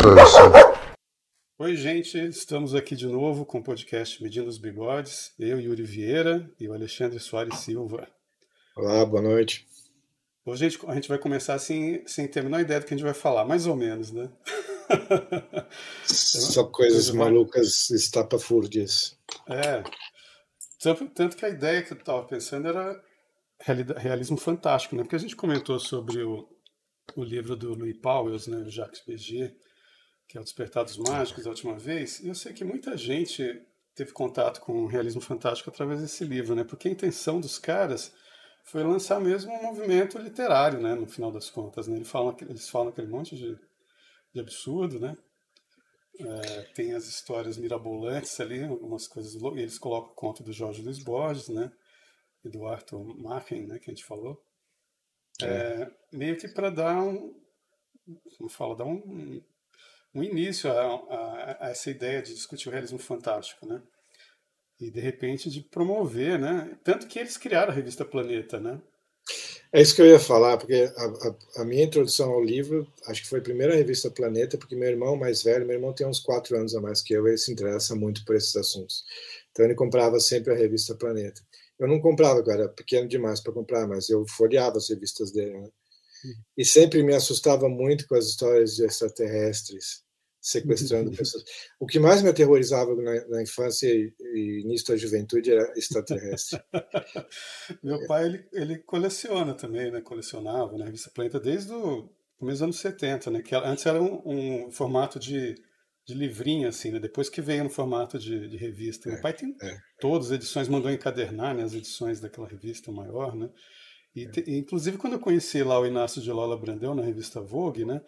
person. Oi, gente, estamos aqui de novo com o podcast Medindo os Bigodes. Eu, Yuri Vieira, e o Alexandre Soares Silva. Olá, boa noite. Hoje a gente vai começar assim, sem ter a menor ideia do que a gente vai falar, mais ou menos, né? Só coisas malucas, estapafúrdias. É, tanto que a ideia que eu estava pensando era realismo fantástico, né? Porque a gente comentou sobre o livro do Louis Pauwels, né, o Jacques Begier, que é o Despertar dos Mágicos, da última vez, e eu sei que muita gente teve contato com o realismo fantástico através desse livro, né? Porque a intenção dos caras foi lançar mesmo um movimento literário, né? No final das contas, né? Eles falam aquele monte de absurdo, né? Tem as histórias mirabolantes ali, algumas coisas loucas, e eles colocam o conto do Jorge Luiz Borges, né? E do Arthur Machen, né? Que a gente falou. Meio que para dar um início a essa ideia de discutir o realismo fantástico, né? E, de repente, de promover, né? Tanto que eles criaram a revista Planeta, né? É isso que eu ia falar, porque a minha introdução ao livro, acho que foi a primeira revista Planeta, porque meu irmão mais velho, meu irmão tem uns 4 anos a mais que eu, ele se interessa muito por esses assuntos. Então ele comprava sempre a revista Planeta. Eu não comprava, eu era pequeno demais para comprar, mas eu folheava as revistas dele, né? E sempre me assustava muito com as histórias de extraterrestres sequestrando pessoas. O que mais me aterrorizava na infância e início da juventude era extraterrestre. Meu pai, ele coleciona também, né? Colecionava, né? A revista Planeta desde o começo dos anos 70, né? Que antes era um formato de livrinho, assim, né? Depois que veio no formato de revista. Meu pai tem todas as edições, mandou encadernar, né? As edições daquela revista maior, né? Inclusive, quando eu conheci lá o Inácio de Lola Brandão na revista Vogue, né?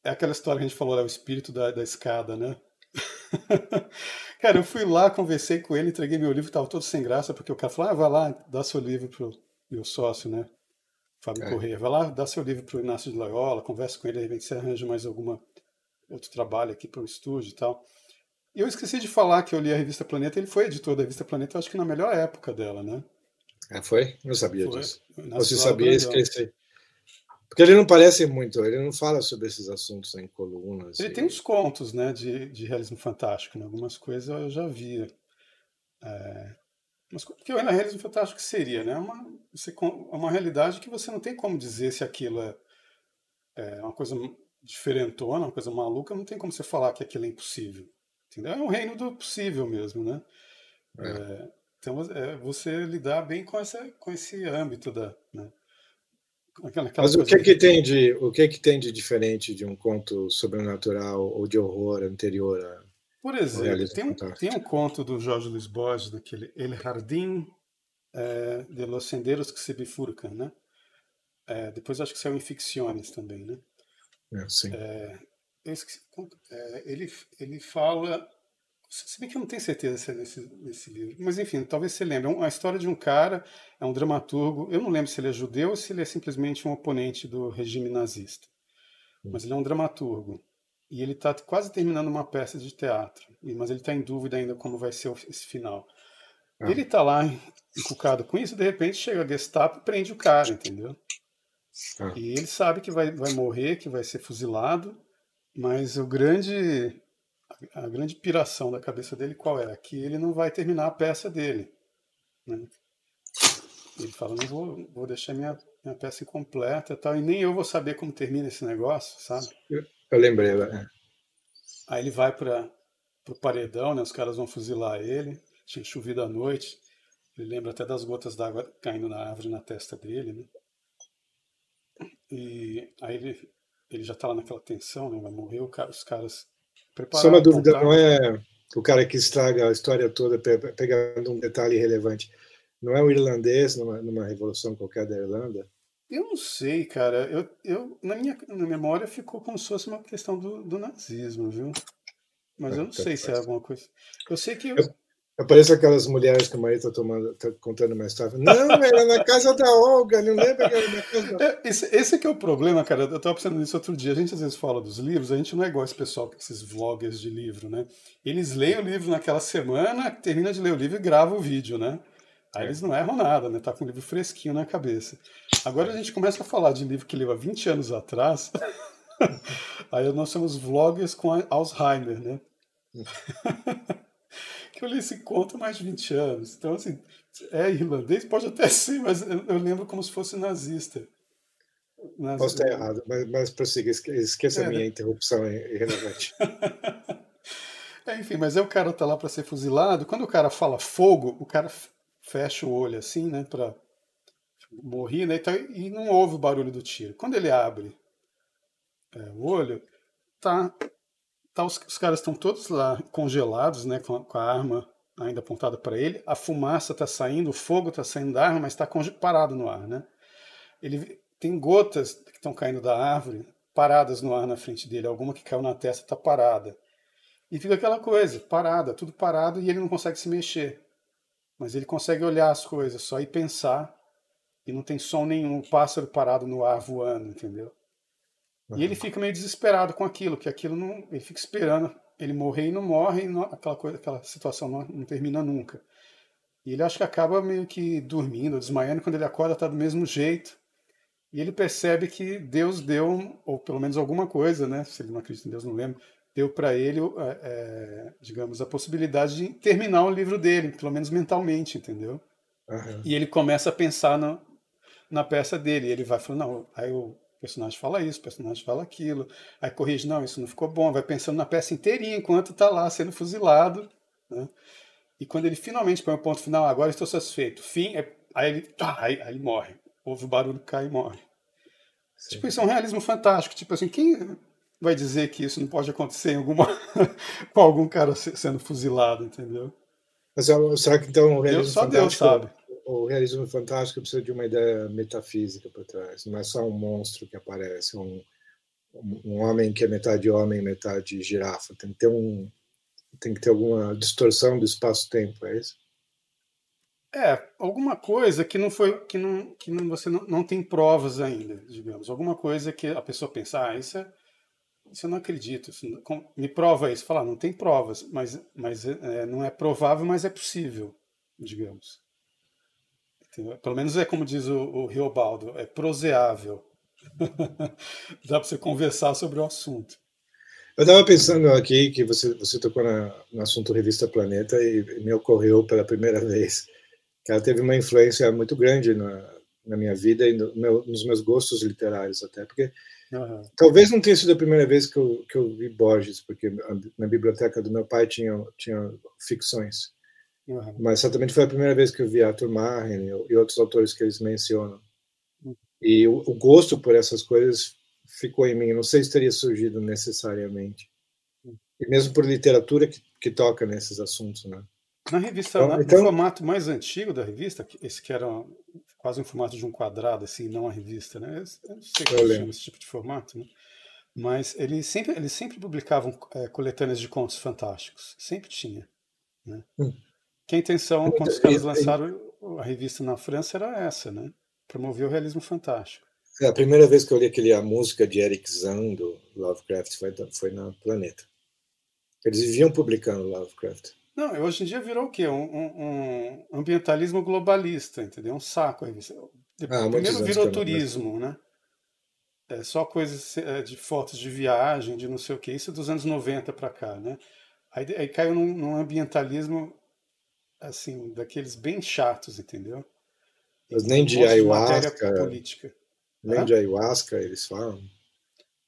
É aquela história que a gente falou, o espírito da escada, né? Cara, eu fui lá, conversei com ele, entreguei meu livro, tava todo sem graça, porque o cara falou, vai lá, dá seu livro pro meu sócio, né? Fábio Corrêa, vai lá, dá seu livro pro Inácio de Loyola, conversa com ele, de repente você arranja mais outro trabalho aqui para o estúdio e tal. E eu esqueci de falar que eu li a revista Planeta, ele foi editor da revista Planeta, eu acho que na melhor época dela, né? Foi? Não sabia Foi. disso. Você sabia esquecer. Porque ele não parece muito, ele não fala sobre esses assuntos em colunas. Ele tem uns contos, né, de realismo fantástico, né? Algumas coisas eu já via. Mas o que o realismo fantástico seria, né? Uma realidade que você não tem como dizer se aquilo é uma coisa diferentona, uma coisa maluca, não tem como você falar que aquilo é impossível. Entendeu? É um reino do possível mesmo, né? Então você lidar bem com esse âmbito né? Mas o que tem de diferente de um conto sobrenatural ou de horror anterior Por exemplo, tem um conto do Jorge Luiz Borges, daquele El Jardín de los Senderos que se bifurcan, né? Depois acho que saiu em Ficciones também, né? Sim. Eu esqueci, ele fala, se bem que eu não tenho certeza se é nesse livro, mas enfim, talvez você lembre. É a história de um cara, é um dramaturgo, eu não lembro se ele é judeu ou se ele é simplesmente um oponente do regime nazista, mas ele é um dramaturgo. E ele está quase terminando uma peça de teatro, mas ele está em dúvida ainda como vai ser esse final. Ele está lá encucado com isso, de repente chega a Gestapo e prende o cara, entendeu? E ele sabe que vai morrer, que vai ser fuzilado, mas a grande piração da cabeça dele qual é? Que ele não vai terminar a peça dele, né? Ele fala, não vou deixar minha peça incompleta e tal, e nem eu vou saber como termina esse negócio, sabe? Eu lembrei, Aí ele vai para o paredão, né? Os caras vão fuzilar ele, tinha chovido à noite, ele lembra até das gotas d'água caindo na árvore na testa dele, né? E aí ele já tá lá naquela tensão, né? Vai morrer, os caras prepararam. Só uma dúvida, apontar. Não é o cara que estraga a história toda pegando um detalhe relevante. Não é o irlandês numa revolução qualquer da Irlanda? Eu não sei, cara. Na minha memória ficou como se fosse uma questão do nazismo, viu? Mas eu não sei se é alguma coisa. Eu sei que eu pareço aquelas mulheres que o marido tá contando uma história. Não, era na casa da Olga, não lembra que era na casa da... Esse que é o problema, cara. Eu estava pensando nisso outro dia. A gente às vezes fala dos livros, a gente não é igual esse pessoal, esses vloggers de livro, né? Eles leem o livro naquela semana, termina de ler o livro e grava o vídeo, né? Aí eles não erram nada, né? Tá com o livro fresquinho na cabeça. Agora a gente começa a falar de livro que leu há 20 anos atrás. Aí nós somos vloggers com Alzheimer, né? Que eu li esse conto há mais de 20 anos. Então, assim, é irlandês? Pode até ser, mas eu lembro como se fosse nazista. Posso estar errado, mas prossiga, esqueça a É, minha interrupção irrelevante. enfim, mas aí o cara tá lá para ser fuzilado. Quando o cara fala fogo, o cara fecha o olho assim, né, para morrer, né, e não ouve o barulho do tiro. Quando ele abre o olho, tá, os caras estão todos lá congelados, né, com a arma ainda apontada para ele. A fumaça tá saindo, o fogo tá saindo da arma, mas está parado no ar, né? Ele tem gotas que estão caindo da árvore paradas no ar na frente dele. Alguma que caiu na testa está parada. E fica aquela coisa, parada, tudo parado, e ele não consegue se mexer. Mas ele consegue olhar as coisas só e pensar, e não tem som nenhum, o pássaro parado no ar voando, entendeu? E ele Uhum. fica meio desesperado com aquilo, que aquilo não. Ele fica esperando ele morrer e não morre, e aquela coisa, aquela situação não termina nunca. E ele acha que acaba meio que dormindo, desmaiando, quando ele acorda está do mesmo jeito. E ele percebe que Deus deu, ou pelo menos alguma coisa, né? Se ele não acredita em Deus, não lembro, deu para ele, digamos, a possibilidade de terminar o livro dele, pelo menos mentalmente, entendeu? Uhum. E ele começa a pensar na peça dele. E ele vai falando, não, aí o personagem fala isso, o personagem fala aquilo, aí corrige, não, isso não ficou bom, vai pensando na peça inteirinha enquanto está lá sendo fuzilado, né? E quando ele finalmente põe o ponto final, agora estou satisfeito, fim, aí ele morre. Ouve o barulho, cai e morre. Tipo, Sim. isso é um realismo fantástico. Tipo assim, quem vai dizer que isso não pode acontecer em alguma com algum cara sendo fuzilado, entendeu? Mas será que então Deus, só Deus sabe. o realismo fantástico precisa de uma ideia metafísica por trás? Não é só um monstro que aparece, um homem que é metade homem, metade girafa. Tem que ter alguma distorção do espaço-tempo, é isso? Alguma coisa que não foi, que não, você não tem provas ainda, digamos. Alguma coisa que a pessoa pensa, isso eu não acredito. Me prova isso. Falar, não tem provas, mas não é provável, mas é possível, digamos. Entendeu? Pelo menos é como diz o Riobaldo, é proseável. Dá para você conversar sobre o assunto. Eu estava pensando aqui que você tocou no assunto Revista Planeta e me ocorreu pela primeira vez que ela teve uma influência muito grande na minha vida e nos meus gostos literários até, porque Uhum, talvez não tenha sido a primeira vez que eu vi Borges, porque na biblioteca do meu pai tinha ficções, uhum. mas certamente foi a primeira vez que eu vi Arthur Machen e outros autores que eles mencionam. E o gosto por essas coisas ficou em mim. Não sei se teria surgido necessariamente. E mesmo por literatura que toca nesses assuntos, né? Na revista, no Então, formato mais antigo da revista, esse que era quase um formato de um quadrado, assim, não a revista, né? Eu não sei como eu se chama lembro. esse tipo de formato, né? Mas eles sempre publicavam coletâneas de contos fantásticos. Sempre tinha, né? Que a intenção, quando os caras lançaram a revista na França, era essa, né? Promover o realismo fantástico. A primeira vez que eu li a música de Eric Zahn, do Lovecraft, foi na Planeta. Eles viviam publicando Lovecraft. Não, hoje em dia virou o quê? Um ambientalismo globalista, entendeu? Um saco a revista. Ah, há muitos Primeiro anos que virou eu não. Mas, turismo, né? É só coisas de fotos de viagem, de não sei o quê. Isso dos anos 90 para cá, né? Aí caiu num ambientalismo, assim, daqueles bem chatos, entendeu? E mas com um monte de matéria política. nem Hã? de ayahuasca eles falam.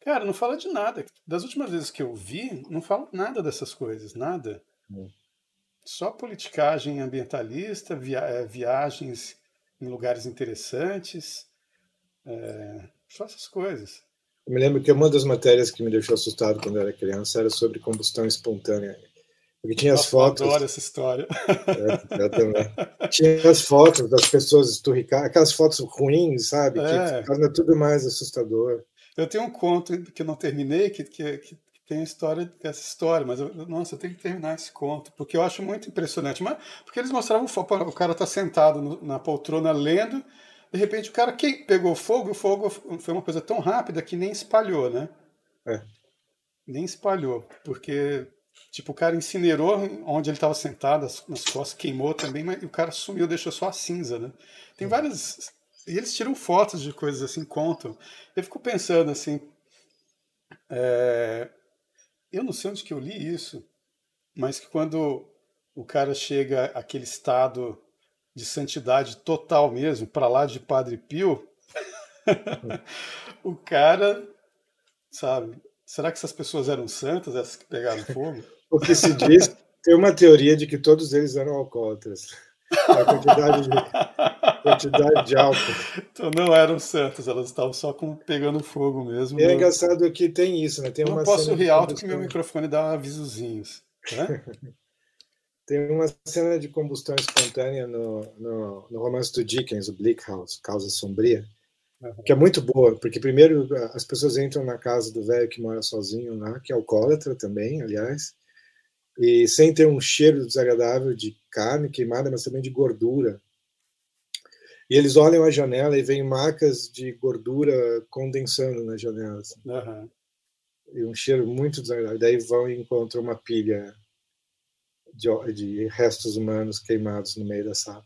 Cara, não fala de nada. Das últimas vezes que eu vi, não fala nada dessas coisas, nada. Só politicagem ambientalista, viagens em lugares interessantes, só essas coisas. Eu me lembro que uma das matérias que me deixou assustado quando eu era criança era sobre combustão espontânea. Porque tinha as Nossa, eu adoro fotos, essa história. eu também. Tinha as fotos das pessoas esturricadas, aquelas fotos ruins, sabe? Que É, torna tudo mais assustador. eu tenho um conto que eu não terminei, que tem a história, essa história, mas nossa, eu tenho que terminar esse conto, porque eu acho muito impressionante. Mas, porque eles mostravam o cara está sentado na poltrona lendo, de repente o cara pegou fogo, e o fogo foi uma coisa tão rápida que nem espalhou, né? É. Nem espalhou, porque tipo, o cara incinerou onde ele estava sentado, nas costas, queimou também, mas o cara sumiu, deixou só a cinza, né? Tem várias. E eles tiram fotos de coisas assim, contam. Eu fico pensando assim, Eu não sei onde que eu li isso, mas que quando o cara chega àquele estado de santidade total mesmo, para lá de Padre Pio, o cara, sabe? Será que essas pessoas eram santas, essas que pegaram fogo? O que se diz, tem uma teoria de que todos eles eram alcoólatras. A quantidade de álcool. Então não eram santas, elas estavam só pegando fogo mesmo. E é engraçado que tem isso, né? Tem Eu não uma posso cena de rir alto que meu combustão. microfone dá avisozinhos. Tá? Tem uma cena de combustão espontânea no romance do Dickens, o Bleak House, Causa Sombria, que é muito boa, porque primeiro as pessoas entram na casa do velho que mora sozinho lá, que é alcoólatra também, aliás, e sem ter um cheiro desagradável de carne queimada, mas também de gordura. E eles olham a janela e veem marcas de gordura condensando na janela. Assim. Uhum. E um cheiro muito desagradável. Daí vão e encontram uma pilha de restos humanos queimados no meio da sala.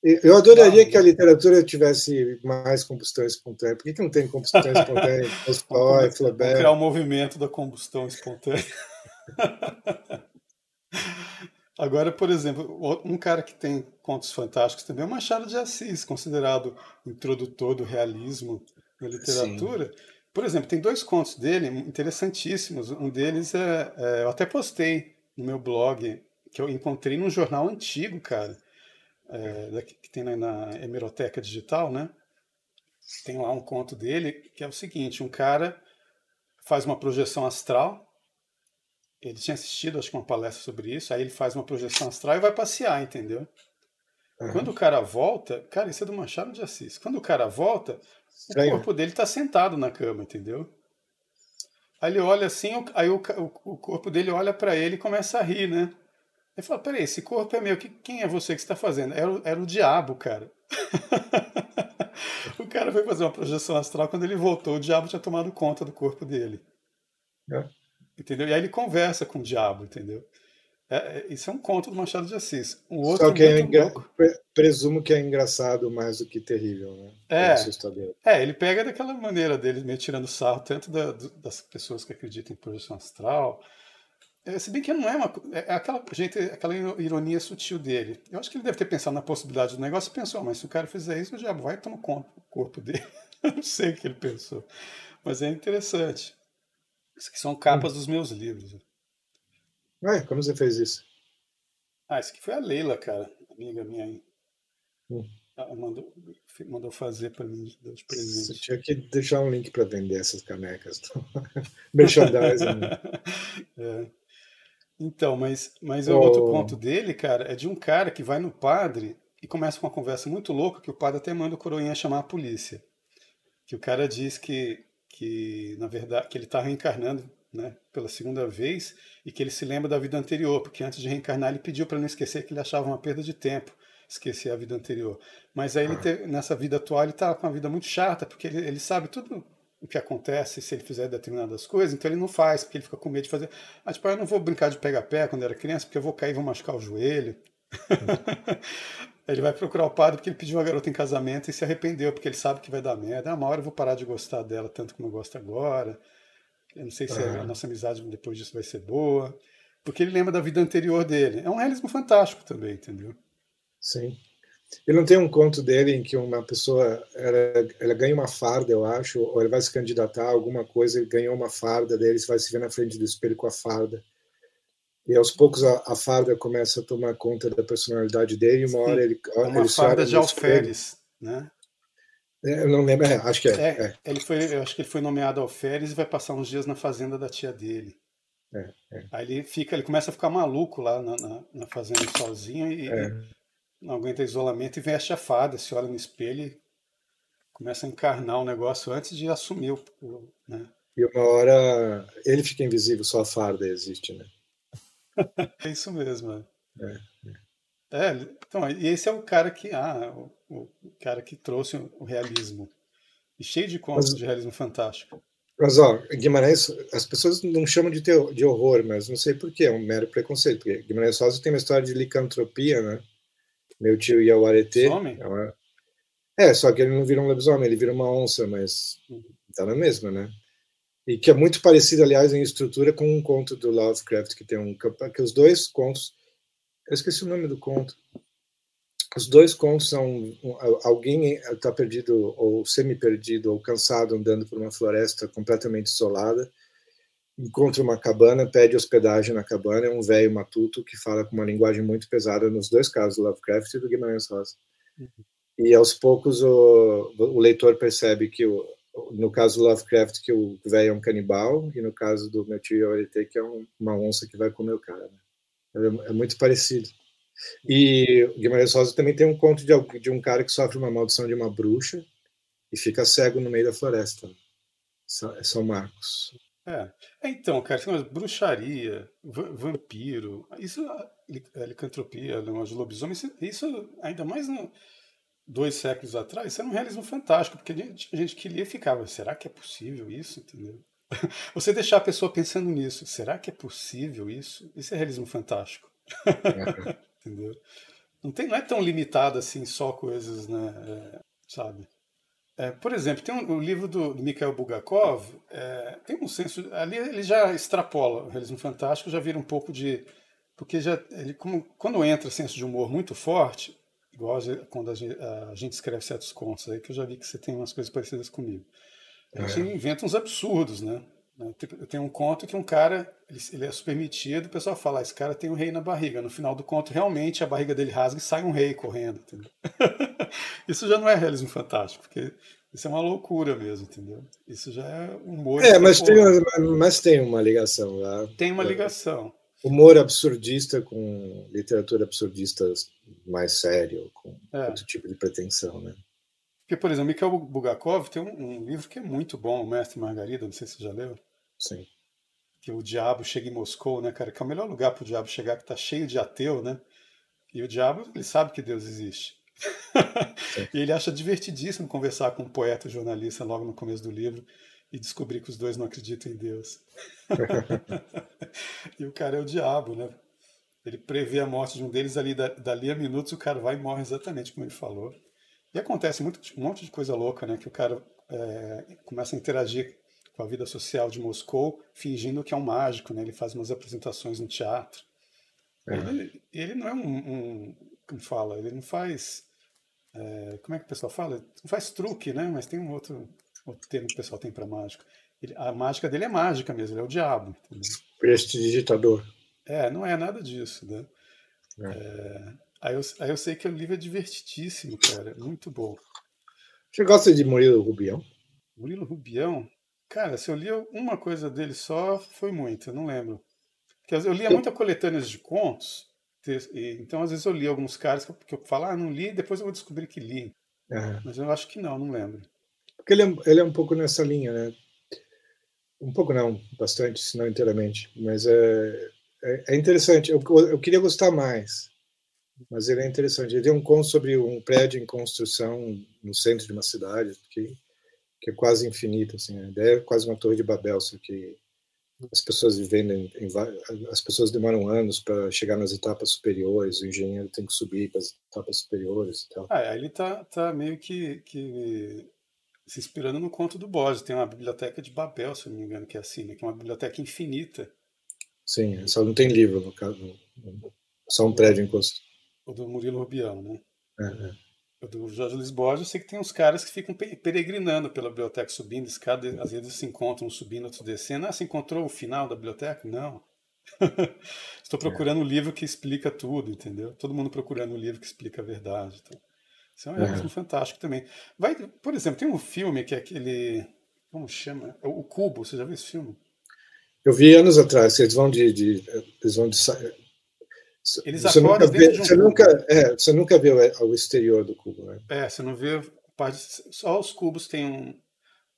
Eu adoraria que a literatura tivesse mais combustão espontânea. Por que não tem combustão espontânea em Tolstói, Vamos criar um Flaubert? movimento da combustão espontânea. Agora, por exemplo, um cara que tem contos fantásticos também é o Machado de Assis, considerado introdutor do realismo na Sim. literatura. Por exemplo, tem dois contos dele interessantíssimos. Um deles eu até postei no meu blog, que eu encontrei num jornal antigo, cara, que tem na Hemeroteca Digital, né? Tem lá um conto dele que é o seguinte: um cara faz uma projeção astral. Ele tinha assistido, acho que uma palestra sobre isso. Aí ele faz uma projeção astral e vai passear, entendeu? Quando Uhum. o cara volta, cara, isso é do Machado de Assis. Quando o cara volta, o Estranho. corpo dele tá sentado na cama, entendeu? Aí ele olha assim, aí o corpo dele olha para ele e começa a rir, né? Ele fala: peraí, esse corpo é meu, quem é você que está fazendo? Era o diabo, cara. O cara foi fazer uma projeção astral, quando ele voltou, o diabo tinha tomado conta do corpo dele. Né? Entendeu? E aí ele conversa com o diabo, entendeu? Isso é um conto do Machado de Assis. Um Só outro que muito louco. presumo que é engraçado mais do que terrível, né? Ou É, assustador. ele pega daquela maneira dele, meio tirando sarro, tanto das pessoas que acreditam em projeção astral. Se bem que não é uma. É aquela, gente, aquela ironia sutil dele. Eu acho que ele deve ter pensado na possibilidade do negócio e pensou: mas se o cara fizer isso, o diabo vai tomar conta do corpo dele. Eu não sei o que ele pensou. Mas é interessante. Isso aqui são capas dos meus livros. Como você fez isso? Ah, isso aqui foi a Leila, cara, amiga minha aí. Hum. Ela mandou fazer para mim, deu de Você presente. tinha que deixar um link para vender essas canecas. Merchandising. Né? É. Então, mas o outro conto Oh, dele, cara, é de um cara que vai no padre e começa com uma conversa muito louca que o padre até manda o coroinha chamar a polícia. Que o cara diz que na verdade, que ele está reencarnando, né, pela segunda vez e que ele se lembra da vida anterior, porque antes de reencarnar ele pediu para não esquecer que ele achava uma perda de tempo esquecer a vida anterior. Mas aí nessa vida atual ele está com uma vida muito chata, porque ele sabe tudo o que acontece se ele fizer determinadas coisas, então ele não faz, porque ele fica com medo de fazer. Ah, tipo, eu não vou brincar de pega-pé quando era criança, porque eu vou cair e vou machucar o joelho. Ele vai procurar o padre porque ele pediu uma garota em casamento e se arrependeu, porque ele sabe que vai dar merda. Ah, uma hora eu vou parar de gostar dela tanto como eu gosto agora. Eu não sei se a ah, nossa amizade depois disso vai ser boa. Porque ele lembra da vida anterior dele. É um realismo fantástico também, entendeu? sim. Ele não tem um conto dele em que uma pessoa ela ganha uma farda, eu acho, ou ele vai se candidatar a alguma coisa, ele ganhou uma farda dele, você vai se ver na frente do espelho com a farda. E aos poucos a farda começa a tomar conta da personalidade dele, e uma hora Sim. É uma ele se olha farda de no espelho. alferes, né? Eu não lembro, acho que Eu acho que ele foi nomeado alferes e vai passar uns dias na fazenda da tia dele. é, Aí ele começa a ficar maluco lá na fazenda sozinho e é. não aguenta isolamento e veste a fada, se olha no espelho e começa a encarnar o negócio antes de assumir né? E uma hora ele fica invisível, só a farda existe, né? É isso mesmo. É. Então, e esse é o cara o cara que trouxe o realismo. E cheio de contos Mas, de realismo fantástico. mas ó, Guimarães, as pessoas não chamam de horror, mas não sei por quê, é um mero preconceito, porque Guimarães Rosa tem uma história de licantropia, né? Meu tio Iauaretê, Some? só que ele não vira um lobisomem, ele vira uma onça, mas tá na mesma, né? E que é muito parecido, aliás, em estrutura com um conto do Lovecraft, que tem que os dois contos, eu esqueci o nome do conto. Os dois contos são alguém está perdido ou semi-perdido ou cansado andando por uma floresta completamente isolada, encontra uma cabana, pede hospedagem na cabana, é um velho matuto que fala com uma linguagem muito pesada nos dois casos, do Lovecraft e do Guimarães Rosa. E aos poucos o leitor percebe que no caso do Lovecraft que o velho é um canibal e no caso do meu tio Yorite que é uma onça que vai comer o cara. Né? É muito parecido. E Guimarães Rosa também tem um conto de um cara que sofre uma maldição de uma bruxa e fica cego no meio da floresta. São Marcos. Então, cara, bruxaria, vampiro, isso, licantropia, negócio de lobisomem, isso ainda mais 2 séculos atrás, isso era um realismo fantástico, porque a gente que lia e ficava, será que é possível isso? Entendeu? Você deixar a pessoa pensando nisso, será que é possível isso? Isso é realismo fantástico. Entendeu? Não é tão limitado assim, só coisas, né? Sabe? Por exemplo, tem o livro do Mikhail Bulgakov, tem um senso. Ali ele já extrapola o realismo fantástico, já vira um pouco de. Porque quando entra senso de humor muito forte, igual quando a gente escreve certos contos aí, que eu já vi que você tem umas coisas parecidas comigo. A gente inventa uns absurdos, né? Eu tenho um conto que um cara, ele é super metido, o pessoal fala, esse cara tem um rei na barriga. No final do conto, realmente, a barriga dele rasga e sai um rei correndo, entendeu? Isso já não é realismo fantástico, porque isso é uma loucura mesmo, entendeu? Isso já é humor extrapolado. Mas tem uma ligação lá. Tem uma ligação. Humor absurdista com literatura absurdista mais sério, com outro tipo de pretensão, né? Porque, por exemplo, Mikhail Bulgakov tem um livro que é muito bom, O Mestre e Margarida, não sei se você já leu. Sim. Que o diabo chega em Moscou, né, cara? Que é o melhor lugar para o diabo chegar, que tá cheio de ateu, né? E o diabo, ele sabe que Deus existe. E ele acha divertidíssimo conversar com um poeta e jornalista logo no começo do livro e descobrir que os dois não acreditam em Deus. E o cara é o diabo, né? Ele prevê a morte de um deles ali, dali a minutos, o cara vai e morre exatamente como ele falou. E acontece um monte de coisa louca, né? Que o cara começa a interagir com a vida social de Moscou, fingindo que é um mágico, né? Ele faz umas apresentações no teatro. Ele não é como fala, ele não faz, como é que o pessoal fala? Não faz truque, né? Mas tem um outro termo que o pessoal tem para mágico. A mágica dele é mágica mesmo, ele é o diabo. Entendeu? Prestidigitador. Não é nada disso, né? Aí eu sei que o livro é divertidíssimo, cara, muito bom. Você gosta de Murilo Rubião? Murilo Rubião, cara, se eu li uma coisa dele só, foi muito, eu não lembro. Porque eu lia muita coletâneas de contos, então às vezes eu li alguns caras que eu falo, não li, depois eu vou descobrir que li. Mas eu acho que não lembro. Porque ele é um pouco nessa linha, né? Um pouco não, bastante, se não inteiramente. Mas é interessante. Eu queria gostar mais, mas ele é interessante. Ele tem um conto sobre um prédio em construção no centro de uma cidade que é quase infinito. Assim, a ideia é quase uma torre de Babel, só que as pessoas vivendo as pessoas demoram anos para chegar nas etapas superiores, o engenheiro tem que subir para as etapas superiores e tal. Aí ele tá meio que se inspirando no conto do Borges. Tem uma biblioteca de Babel, se eu não me engano, que é assim, né? Que é uma biblioteca infinita. Sim, só não tem livro, no caso. Só um prédio em construção. O do Murilo Rubião, né? É. O do Jorge Luiz Borges, eu sei que tem uns caras que ficam peregrinando pela biblioteca, subindo escada, às vezes se encontram um subindo, outro descendo. Você encontrou o final da biblioteca? Não. Estou procurando um livro que explica tudo, entendeu? Todo mundo procurando um livro que explica a verdade. Então. Isso é um realismo fantástico também. Por exemplo, tem um filme que é aquele. Como chama? O Cubo, você já viu esse filme? Eu vi anos atrás, eles vão Eles acordam dentro de um cubo. Você nunca viu o exterior do cubo, né? Você não vê só os cubos têm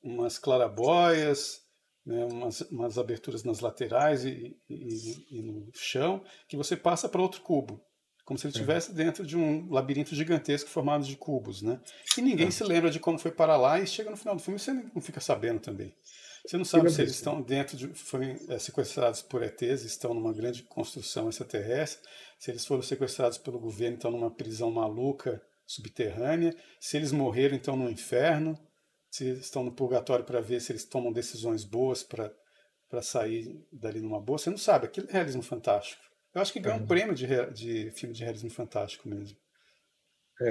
umas clarabóias, né, umas aberturas nas laterais e no chão, que você passa para outro cubo. Como se ele estivesse dentro de um labirinto gigantesco formado de cubos, né? E ninguém se lembra de como foi para lá e chega no final do filme e você não fica sabendo também. Você não sabe se eles estão foram sequestrados por ETs, estão numa grande construção extraterrestre, se eles foram sequestrados pelo governo, estão numa prisão maluca subterrânea, se eles morreram, então no inferno. se estão no purgatório para ver se eles tomam decisões boas para sair dali numa boa. Você não sabe, aquilo é realismo fantástico. Eu acho que ganhou um Aham. prêmio de filme de realismo fantástico mesmo.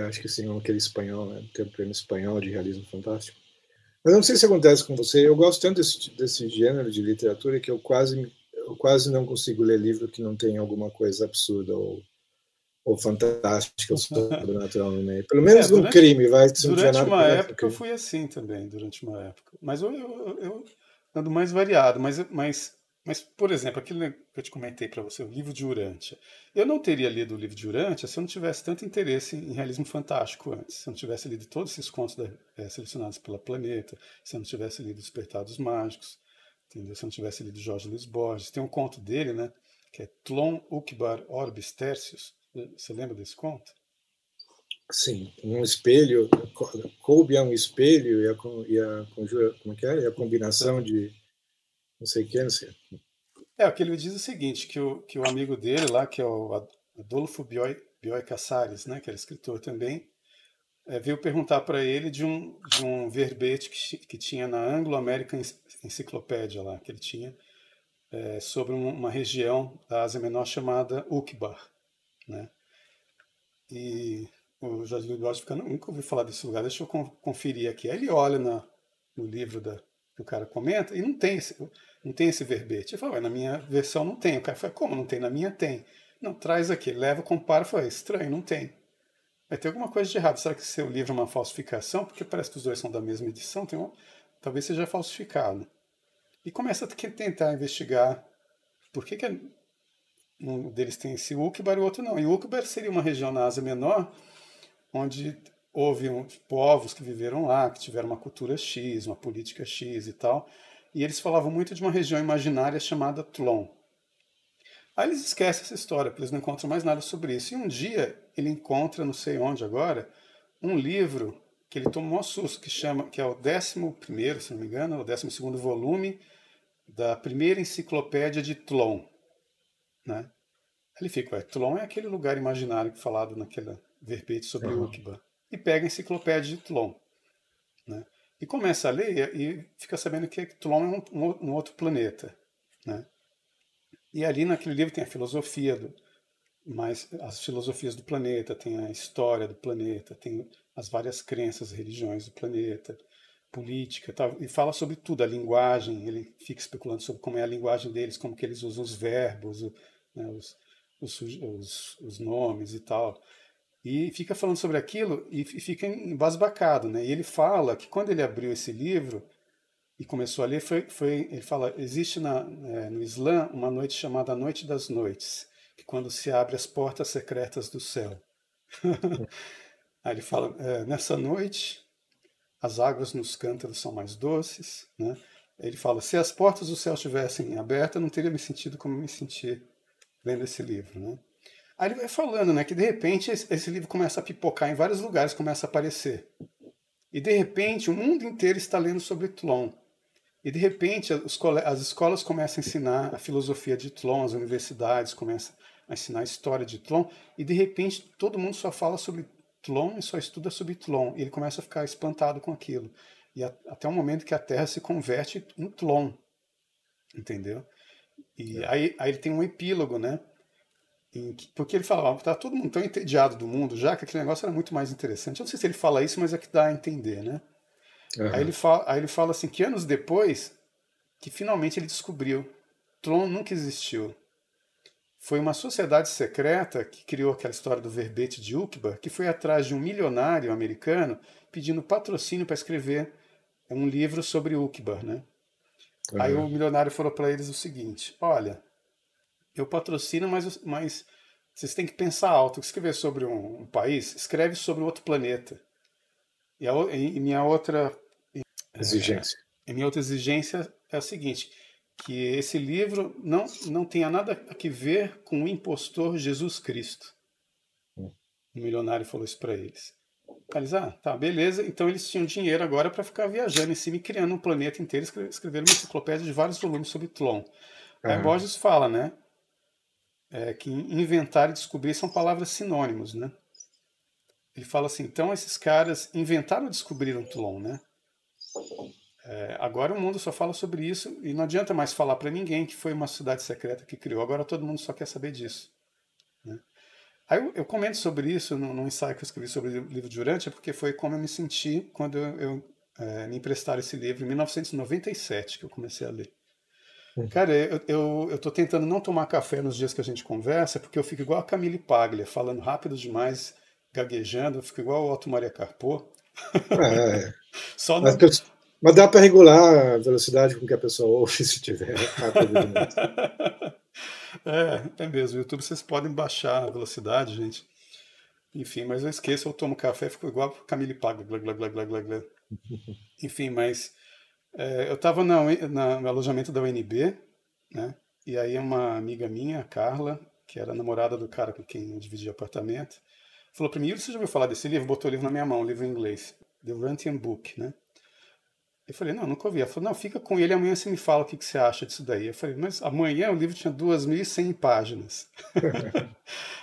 Acho que sim, aquele espanhol, né? Tem o prêmio espanhol de realismo fantástico. Mas não sei se acontece com você. Eu gosto tanto desse gênero de literatura que eu quase não consigo ler livro que não tenha alguma coisa absurda ou fantástica ou sobrenatural no meio. Pelo É, menos num crime, vai. Se não tiver durante nada, uma começa um época eu crime. fui assim também, durante uma época. Mas eu ando mais variado. Mas, por exemplo, aquilo que eu te comentei para você, o livro de Urântia. Eu não teria lido o livro de Urântia se eu não tivesse tanto interesse em realismo fantástico antes. Se eu não tivesse lido todos esses contos selecionados pela Planeta, se eu não tivesse lido Despertados Mágicos, entendeu? Se eu não tivesse lido Jorge Luiz Borges. Tem um conto dele, né? Que é Tlon Uqbar Orbis Tertius. Você lembra desse conto? Sim, um espelho, coube a um espelho e a conjura, como é que é? E a combinação Então, de não sei o que, não sei. o que ele diz é o seguinte, que o amigo dele lá, que é o Adolfo Bioy Casares, né, que era escritor também, veio perguntar para ele de um verbete que tinha na Anglo-American Encyclopedia lá, que ele tinha, sobre uma região da Ásia Menor chamada Uqbar, né? E o Jorge Luiz Borges fica, nunca ouvi falar desse lugar, deixa eu conferir aqui. Aí ele olha no livro que o cara comenta e não tem esse verbete. Ele fala, na minha versão não tem. O cara fala, como não tem? Na minha tem. Não, traz aqui. Leva, compara, fala, estranho, não tem. Vai ter alguma coisa de errado. Será que seu livro é uma falsificação? Porque parece que os dois são da mesma edição, talvez seja falsificado. E começa a tentar investigar por que um deles tem esse Uqbar e o outro não. E o Uqbar seria uma região na Ásia Menor onde houve povos que viveram lá, que tiveram uma cultura X, uma política X e tal, e eles falavam muito de uma região imaginária chamada Tlon. Aí eles esquecem essa história, porque eles não encontram mais nada sobre isso. E um dia ele encontra, não sei onde agora, um livro que ele tomou um susto, que é o 11º, se não me engano, o 12º volume da primeira enciclopédia de Tlon, né? Ele fica, Tlon é aquele lugar imaginário falado naquela verbete sobre Uhum. Uqbar. E pega a enciclopédia de Tlon, né? E começa a ler e fica sabendo que Tlon é um outro planeta, né? E ali naquele livro tem a filosofia, as filosofias do planeta, tem a história do planeta, tem as várias crenças, religiões do planeta, política, tal, e fala sobre tudo, a linguagem, ele fica especulando sobre como é a linguagem deles, como que eles usam os verbos, né, os nomes e tal. E fica falando sobre aquilo e fica embasbacado, né? E ele fala que quando ele abriu esse livro e começou a ler, ele fala, existe no Islã uma noite chamada Noite das Noites, que quando se abre as portas secretas do céu. Aí ele fala, nessa noite as águas nos cântaros são mais doces, né? Ele fala, se as portas do céu estivessem abertas, eu não teria me sentido como me senti lendo esse livro, né? Aí ele vai falando, né, que de repente esse livro começa a pipocar em vários lugares, começa a aparecer. E de repente o mundo inteiro está lendo sobre Tlon. E de repente as escolas começam a ensinar a filosofia de Tlon, as universidades começam a ensinar a história de Tlon, e de repente todo mundo só fala sobre Tlon e só estuda sobre Tlon. E ele começa a ficar espantado com aquilo. E até o momento que a Terra se converte em Tlon, entendeu? E aí ele tem um epílogo, né? Porque ele fala, tá todo mundo tão entediado do mundo já que aquele negócio era muito mais interessante. Eu não sei se ele fala isso, mas é que dá a entender, né? Uhum. Aí ele fala assim que anos depois, que finalmente ele descobriu, Tron nunca existiu. Foi uma sociedade secreta que criou aquela história do verbete de Uqbar, que foi atrás de um milionário americano pedindo patrocínio para escrever um livro sobre Uqbar, né? Aí o Uhum. milionário falou para eles o seguinte: olha, eu patrocino, mas vocês têm que pensar alto. Escrever sobre um país, escreve sobre outro planeta. Minha outra Exigência. minha outra exigência é a seguinte, que esse livro não tenha nada a que ver com o impostor Jesus Cristo. O milionário falou isso para eles. Aí eles, tá, beleza. Então eles tinham dinheiro agora para ficar viajando em cima e criando um planeta inteiro, escrevendo uma enciclopédia de vários volumes sobre Tlon. Aí Uhum. Borges fala, né, que inventar e descobrir são palavras sinônimos, né? Ele fala assim, então esses caras inventaram e descobriram Tlon, né? Agora o mundo só fala sobre isso e não adianta mais falar para ninguém que foi uma sociedade secreta que criou. Agora todo mundo só quer saber disso, né? Aí eu comento sobre isso num ensaio que eu escrevi sobre o livro de Urântia, porque foi como eu me senti quando me emprestaram esse livro em 1997, que eu comecei a ler. Cara, eu tô tentando não tomar café nos dias que a gente conversa, porque eu fico igual a Camille Paglia, falando rápido demais, gaguejando, eu fico igual o Otto Maria Carpo. É, Só mas, no. mas dá para regular a velocidade com que a pessoa ouve se tiver rápido demais. É mesmo, no YouTube vocês podem baixar a velocidade, gente. Enfim, mas eu esqueço, eu tomo café, fico igual a Camille Paglia, glá, glá, glá, glá, glá, glá. Enfim, mas eu estava no alojamento da UNB, né? E aí uma amiga minha, a Carla, que era namorada do cara com quem eu dividia apartamento, falou para mim: você já ouviu falar desse livro? Botou o livro na minha mão, um livro em inglês, The Urantian Book, né? Eu falei: não, nunca ouvi. Ela falou: não, fica com ele, amanhã você me fala o que você acha disso daí. Eu falei: mas amanhã o livro tinha 2.100 páginas.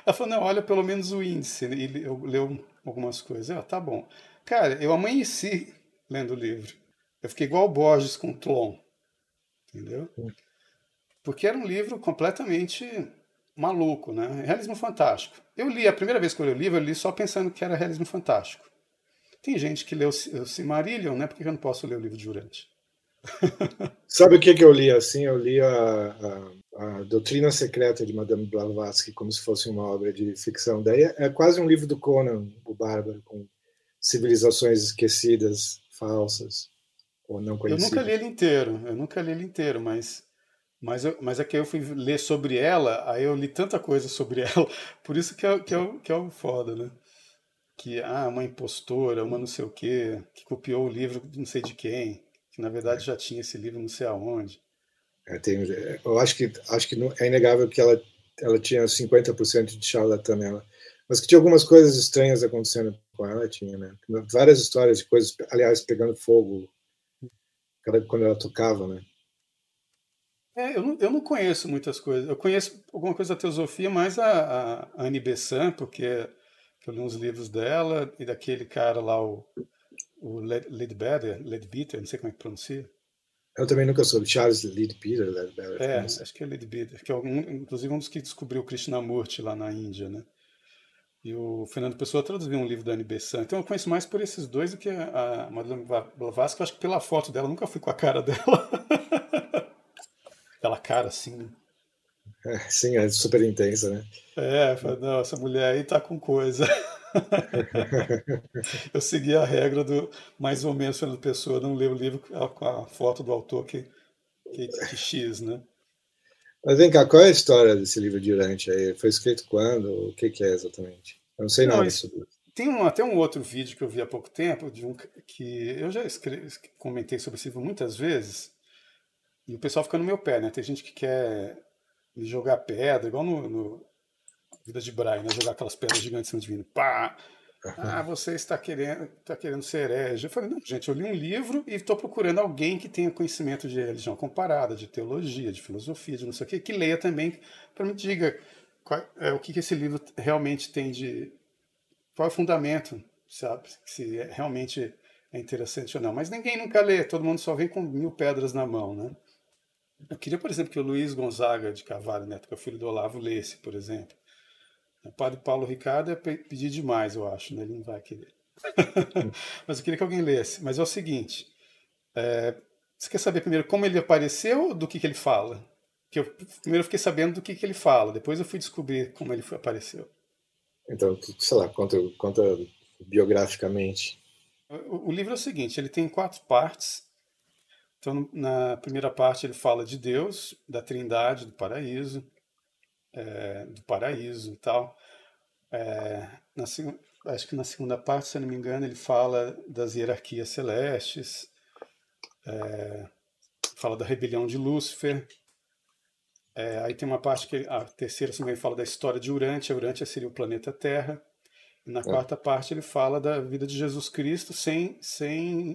Ela falou: não, olha pelo menos o índice. E eu leu algumas coisas. Tá bom. Cara, eu amanheci lendo o livro. Eu fiquei igual o Borges com Tlon, entendeu? Porque era um livro completamente maluco, né? Realismo fantástico. Eu li, a primeira vez que eu li o livro, eu li só pensando que era realismo fantástico. Tem gente que leu o Silmarillion, né? Por que eu não posso ler o livro de Urântia? Sabe o que eu li assim? Eu li a Doutrina Secreta de Madame Blavatsky como se fosse uma obra de ficção. Daí é quase um livro do Conan, o Bárbaro, com civilizações esquecidas, falsas ou não Eu nunca li conhecidas. ele inteiro, mas é que eu fui ler sobre ela, aí eu li tanta coisa sobre ela, por isso que é o foda, né? Que, uma impostora, uma não sei o quê, que copiou o livro de não sei de quem, que na verdade já tinha esse livro não sei aonde. Eu acho que é inegável que ela tinha 50% de charlatã nela, mas que tinha algumas coisas estranhas acontecendo com ela, tinha, né? Várias histórias de coisas, aliás, pegando fogo quando ela tocava, né? Eu não conheço muitas coisas. Eu conheço alguma coisa da teosofia, mais a Annie Besant, porque eu li uns livros dela, e daquele cara lá, o Leadbeater, não sei como é que pronuncia. Eu também nunca soube. Charles Leadbeater, não sei. Acho que é Leadbeater, que é inclusive um dos que descobriu o Krishnamurti lá na Índia, né? E o Fernando Pessoa traduziu um livro da Annie Besant. Então eu conheço mais por esses dois do que a Madame Blavatsky. Eu acho que pela foto dela, eu nunca fui com a cara dela. Aquela cara assim, né? Sim, é super intensa, né? Falei, não, essa mulher aí tá com coisa. Eu segui a regra do mais ou menos Fernando Pessoa não ler o livro com a foto do autor que X, né? Mas vem cá, qual é a história desse livro de Urântia aí? Foi escrito quando? O que que é exatamente? Eu não sei Não, nada sobre isso. tem até um outro vídeo que eu vi há pouco tempo, que eu já comentei sobre esse livro muitas vezes, e o pessoal fica no meu pé, né? Tem gente que quer me jogar pedra, igual no Vida de Brian, né? Jogar aquelas pedras gigantes em cima de mim. Pá! Você está querendo ser herege. Eu falei, não, gente, eu li um livro e estou procurando alguém que tenha conhecimento de religião comparada, de teologia, de filosofia, de não sei o quê, que leia também, para me diga o que esse livro realmente tem de. Qual é o fundamento, sabe? Se realmente é interessante ou não. Mas ninguém nunca lê, todo mundo só vem com 1.000 pedras na mão, né? Eu queria, por exemplo, que o Luiz Gonzaga de Carvalho Neto, que é o filho do Olavo, lesse, por exemplo. O padre Paulo Ricardo é pedir demais, eu acho, né? Ele não vai querer. Mas eu queria que alguém lesse. Mas é o seguinte: você quer saber primeiro como ele apareceu ou do que ele fala? Que primeiro eu fiquei sabendo do que ele fala, depois eu fui descobrir como ele apareceu. Então, sei lá, conta biograficamente. O livro é o seguinte: ele tem 4 partes. Então, na primeira parte, ele fala de Deus, da Trindade, do paraíso e tal. Acho que na segunda parte, se eu não me engano, ele fala das hierarquias celestes, fala da rebelião de Lúcifer. Aí tem uma parte que a terceira, se não me engano, fala da história de Urântia. Urântia seria o planeta Terra. E na É. quarta parte ele fala da vida de Jesus Cristo sem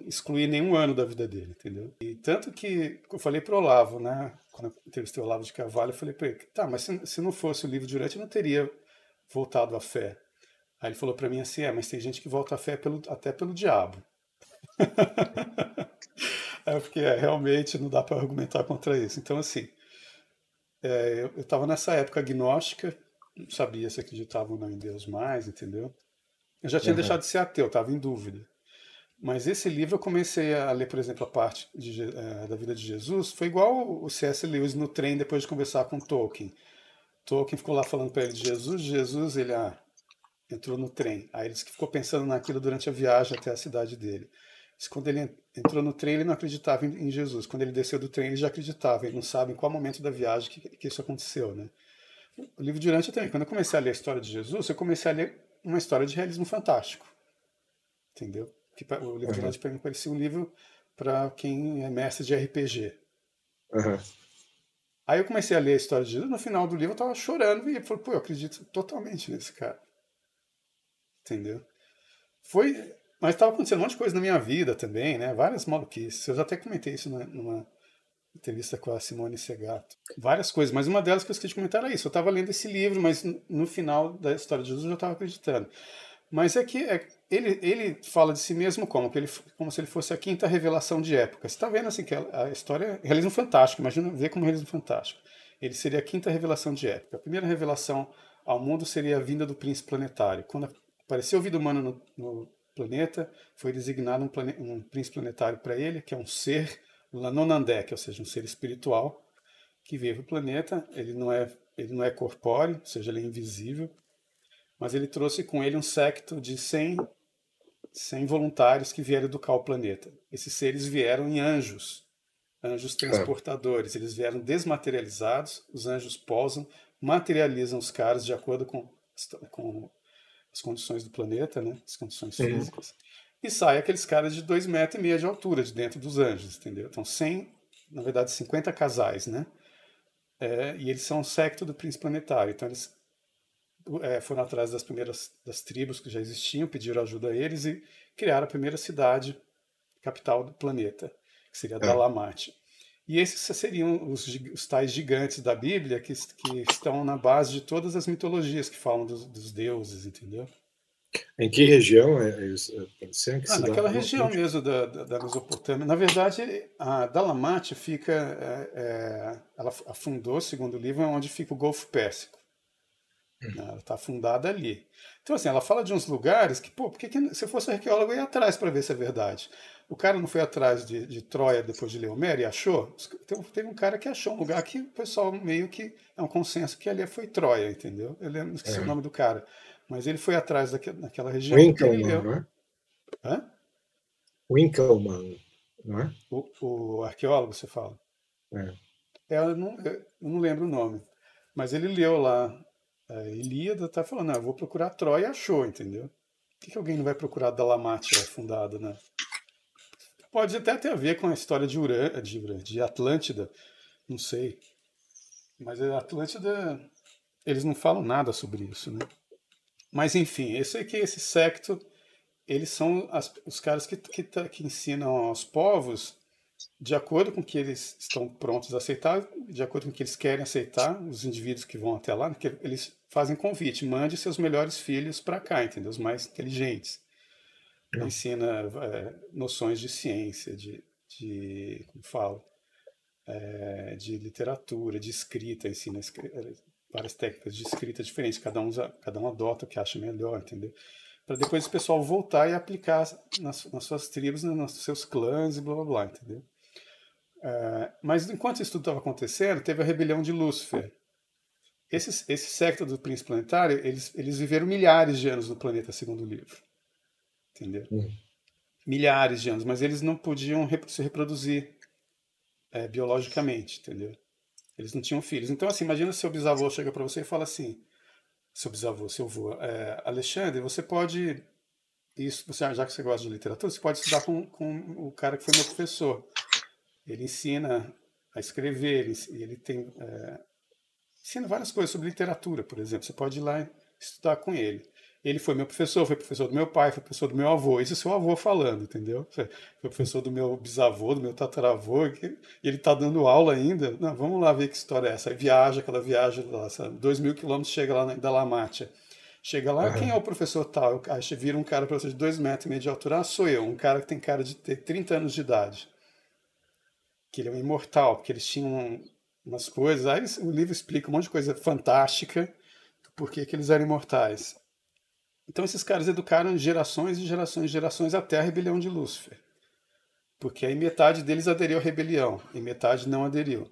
excluir nenhum ano da vida dele, entendeu? E tanto que eu falei para o Olavo, né? Quando eu entrevistei o Olavo de Carvalho, eu falei para ele: tá, mas se não fosse o livro de Urântia, eu não teria voltado à fé. Aí ele falou para mim assim: mas tem gente que volta à fé até pelo diabo. Aí eu fiquei, realmente não dá para argumentar contra isso. Então, assim, eu estava nessa época agnóstica, não sabia se acreditava ou não em Deus mais, entendeu? Eu já tinha Aham, deixado de ser ateu, estava em dúvida. Mas esse livro eu comecei a ler, por exemplo, a parte da vida de Jesus. Foi igual o C.S. Lewis no trem depois de conversar com Tolkien. Tolkien ficou lá falando para ele de Jesus. Jesus, ele entrou no trem. Aí ele disse que ficou pensando naquilo durante a viagem até a cidade dele. Diz que quando ele entrou no trem, ele não acreditava em Jesus. Quando ele desceu do trem, ele já acreditava. Ele não sabe em qual momento da viagem que isso aconteceu, né? O livro de Urântia também. Quando eu comecei a ler a história de Jesus, eu comecei a ler uma história de realismo fantástico, entendeu? O livro de aham, Urântia para mim parecia um livro para quem é mestre de RPG. aham. Aí eu comecei a ler a história de Jesus. No final do livro eu tava chorando e eu falei, pô, eu acredito totalmente nesse cara, entendeu? Foi, mas estava acontecendo um monte de coisa na minha vida também, né? Várias maluquices. Eu já até comentei isso numa entrevista com a Simone Segato. Várias coisas, mas uma delas que eu esqueci de comentar era isso. Eu estava lendo esse livro, mas no final da história de Jesus eu já estava acreditando. Mas é que ele fala de si mesmo como? Como se ele fosse a quinta revelação de época. Você está vendo assim que a história é realismo fantástico, imagina ver como realismo fantástico. Ele seria a quinta revelação de época. A primeira revelação ao mundo seria a vinda do príncipe planetário. Quando apareceu vida humana no planeta, foi designado um príncipe planetário para ele, que é um ser Lanonandek, ou seja, um ser espiritual que veio para o planeta. Ele não é corpóreo, ou seja, ele é invisível, mas ele trouxe com ele um séquito de 100 voluntários que vieram educar o planeta. Esses seres vieram em anjos, anjos Ah, transportadores. Eles vieram desmaterializados, os anjos pousam, materializam os caras de acordo com as condições do planeta, né? As condições uhum. físicas. E sai aqueles caras de 2,5 metros de altura de dentro dos anjos, entendeu? Então, 100, na verdade, 50 casais, né? E eles são o séquito do príncipe planetário. Então, eles foram atrás das tribos que já existiam, pediram ajuda a eles e criaram a primeira cidade, capital do planeta, que seria Ah, Dalamate. E esses seriam os tais gigantes da Bíblia que estão na base de todas as mitologias que falam dos deuses, entendeu? em que região é isso? Em que cidade? Naquela região Onde? mesmo da Mesopotâmia. Na verdade, a Dalamate fica. Ela afundou, segundo o livro, onde fica o Golfo Pérsico. Né? Ela está afundada ali. Então, assim, ela fala de uns lugares que, pô, se eu fosse arqueólogo, eu ia atrás para ver se é verdade. O cara não foi atrás de Troia depois de ler Homero e achou? Teve um cara que achou um lugar que o pessoal meio que é um consenso que ali foi Troia, entendeu? Não esqueci o Aham. nome do cara. Mas ele foi atrás daquela região porque ele Winkelmann, leu. não é? Hã? Winkelmann, não é? O arqueólogo, você fala? É. Eu não lembro o nome. Mas ele leu lá a Ilíada, tá falando, eu vou procurar Troia e achou, entendeu? Por que alguém não vai procurar Dalamate afundada, né? Pode até ter a ver com a história de Atlântida, não sei. Mas a Atlântida, eles não falam nada sobre isso, né? Mas enfim, esse secto, eles são os caras que ensinam aos povos de acordo com o que eles estão prontos a aceitar, de acordo com o que eles querem aceitar, os indivíduos que vão até lá, que eles fazem convite, mande seus melhores filhos para cá, entendeu? Os mais inteligentes. Ensina noções de ciência, como falo, de literatura, de escrita, ensina várias técnicas de escrita diferentes, cada um adota o que acha melhor, entendeu? Para depois o pessoal voltar e aplicar nas suas tribos, né, nos seus clãs e blá blá blá, entendeu? Mas enquanto isso tudo estava acontecendo, teve a rebelião de Lúcifer. Esse secto do príncipe planetário, eles viveram milhares de anos no planeta, segundo o livro. Entendeu? Hum. Milhares de anos, mas eles não podiam se reproduzir biologicamente, entendeu? Eles não tinham filhos. Então, assim, imagina se seu bisavô chega para você e fala assim, seu avô, Alexandre, você pode, já que você gosta de literatura, você pode estudar com o cara que foi meu professor. Ele ensina a escrever, ele ensina várias coisas sobre literatura, por exemplo. Você pode ir lá estudar com ele. Ele foi professor do meu pai, foi professor do meu avô. Isso é seu avô falando, entendeu? Foi professor do meu bisavô, do meu tataravô, e ele está dando aula ainda. Não, vamos lá ver que história é essa. Aí viaja, aquela viagem lá, 2.000 quilômetros, chega lá em Dalamátia. Chega lá, quem é Aham. o professor tal? Aí vira um cara, professor de 2,5 metros de altura. Ah, sou eu, um cara que tem cara de ter 30 anos de idade. que ele é um imortal, porque eles tinham umas coisas. Aí o livro explica um monte de coisa fantástica do porquê que eles eram imortais. Então esses caras educaram gerações e gerações e gerações até a rebelião de Lúcifer. Porque aí metade deles aderiu à rebelião e metade não aderiu.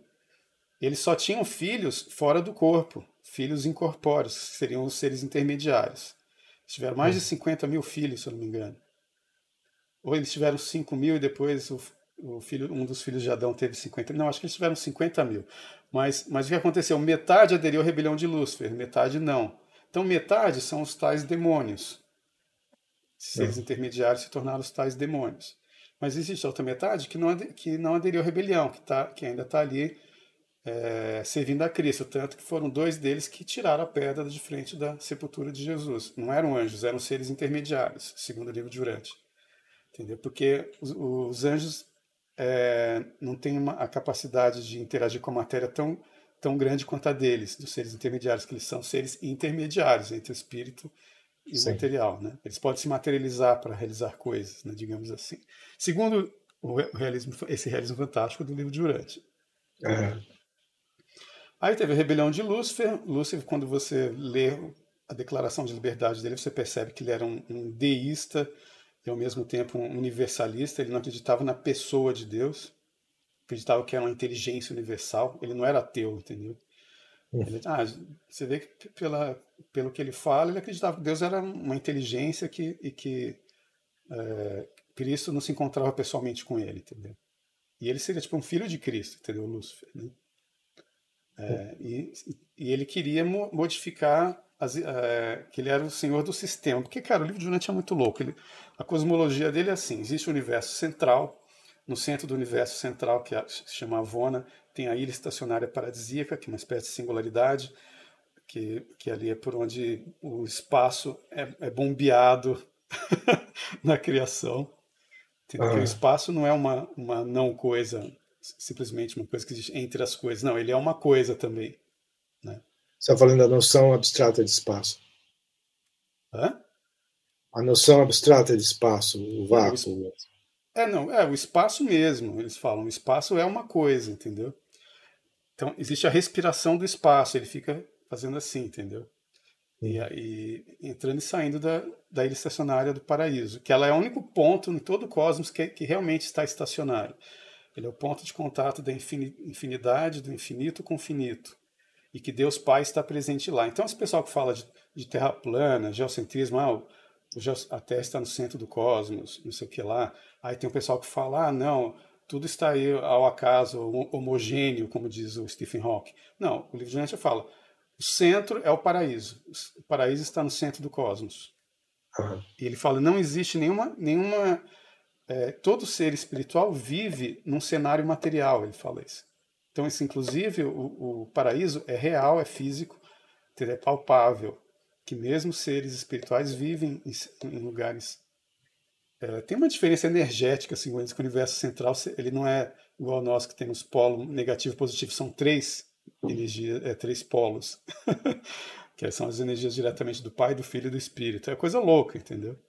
Eles só tinham filhos fora do corpo, filhos incorpóreos, que seriam os seres intermediários. Eles tiveram mais de 50 mil filhos, se eu não me engano. Ou eles tiveram 5 mil e depois um dos filhos de Adão teve 50 mil. Não, acho que eles tiveram 50 mil. Mas o que aconteceu? Metade aderiu à rebelião de Lúcifer, metade não. Então metade são os tais demônios. Seres intermediários se tornaram os tais demônios. Mas existe outra metade que não aderiu à rebelião, que ainda está ali servindo a Cristo. Tanto que foram 2 deles que tiraram a pedra de frente da sepultura de Jesus. Não eram anjos, eram seres intermediários, segundo o livro de Urante. Entendeu? Porque os anjos não têm a capacidade de interagir com a matéria tão grande quanto a deles, dos seres intermediários, que eles são seres intermediários entre o espírito e o material, né? Eles podem se materializar para realizar coisas, né, digamos assim. Segundo esse realismo fantástico do livro de Urante. Aí teve a rebelião de Lúcifer. Lúcifer, quando você lê a declaração de liberdade dele, você percebe que ele era um deísta e ao mesmo tempo um universalista. Ele não acreditava na pessoa de Deus, acreditava que era uma inteligência universal. Ele não era ateu, entendeu? Você vê que pelo que ele fala, ele acreditava que Deus era uma inteligência e que Cristo não se encontrava pessoalmente com ele, entendeu? E ele seria tipo um filho de Cristo, entendeu? Lúcifer, né? E ele queria modificar que ele era o senhor do sistema. Porque, cara, o livro de Urante é muito louco. A cosmologia dele é assim: existe o universo central. No centro do universo central, que se chama Avona, tem a ilha estacionária paradisíaca, que é uma espécie de singularidade, que ali é por onde o espaço é bombeado na criação. Porque o espaço não é uma não coisa, simplesmente uma coisa que existe entre as coisas. Não, ele é uma coisa também. Né? Você está falando da noção abstrata de espaço. Hã? A noção abstrata de espaço, o vácuo. O espaço mesmo, eles falam. O espaço é uma coisa, entendeu? Então, existe a respiração do espaço, ele fica fazendo assim, entendeu? E aí, entrando e saindo da ilha estacionária do paraíso, que ela é o único ponto em todo o cosmos que realmente está estacionário. Ele é o ponto de contato da infinidade, do infinito com o finito. E que Deus Pai está presente lá. Então, esse pessoal que fala de terra plana, geocentrismo, a Terra está no centro do cosmos, não sei o que lá. Aí tem o pessoal que fala, não, tudo está aí ao acaso, homogêneo, como diz o Stephen Hawking. Não, o livro de Urante fala, o centro é o paraíso. O paraíso está no centro do cosmos. E ele fala, não existe nenhuma todo ser espiritual vive num cenário material, ele fala isso. Então, inclusive, o paraíso é real, é físico, é palpável, que mesmo seres espirituais vivem em lugares... tem uma diferença energética, assim, que o universo central ele não é igual ao nosso, que tem os polos negativo e positivo, são 3 energias, 3 polos, que são as energias diretamente do Pai, do Filho e do Espírito. É coisa louca, entendeu?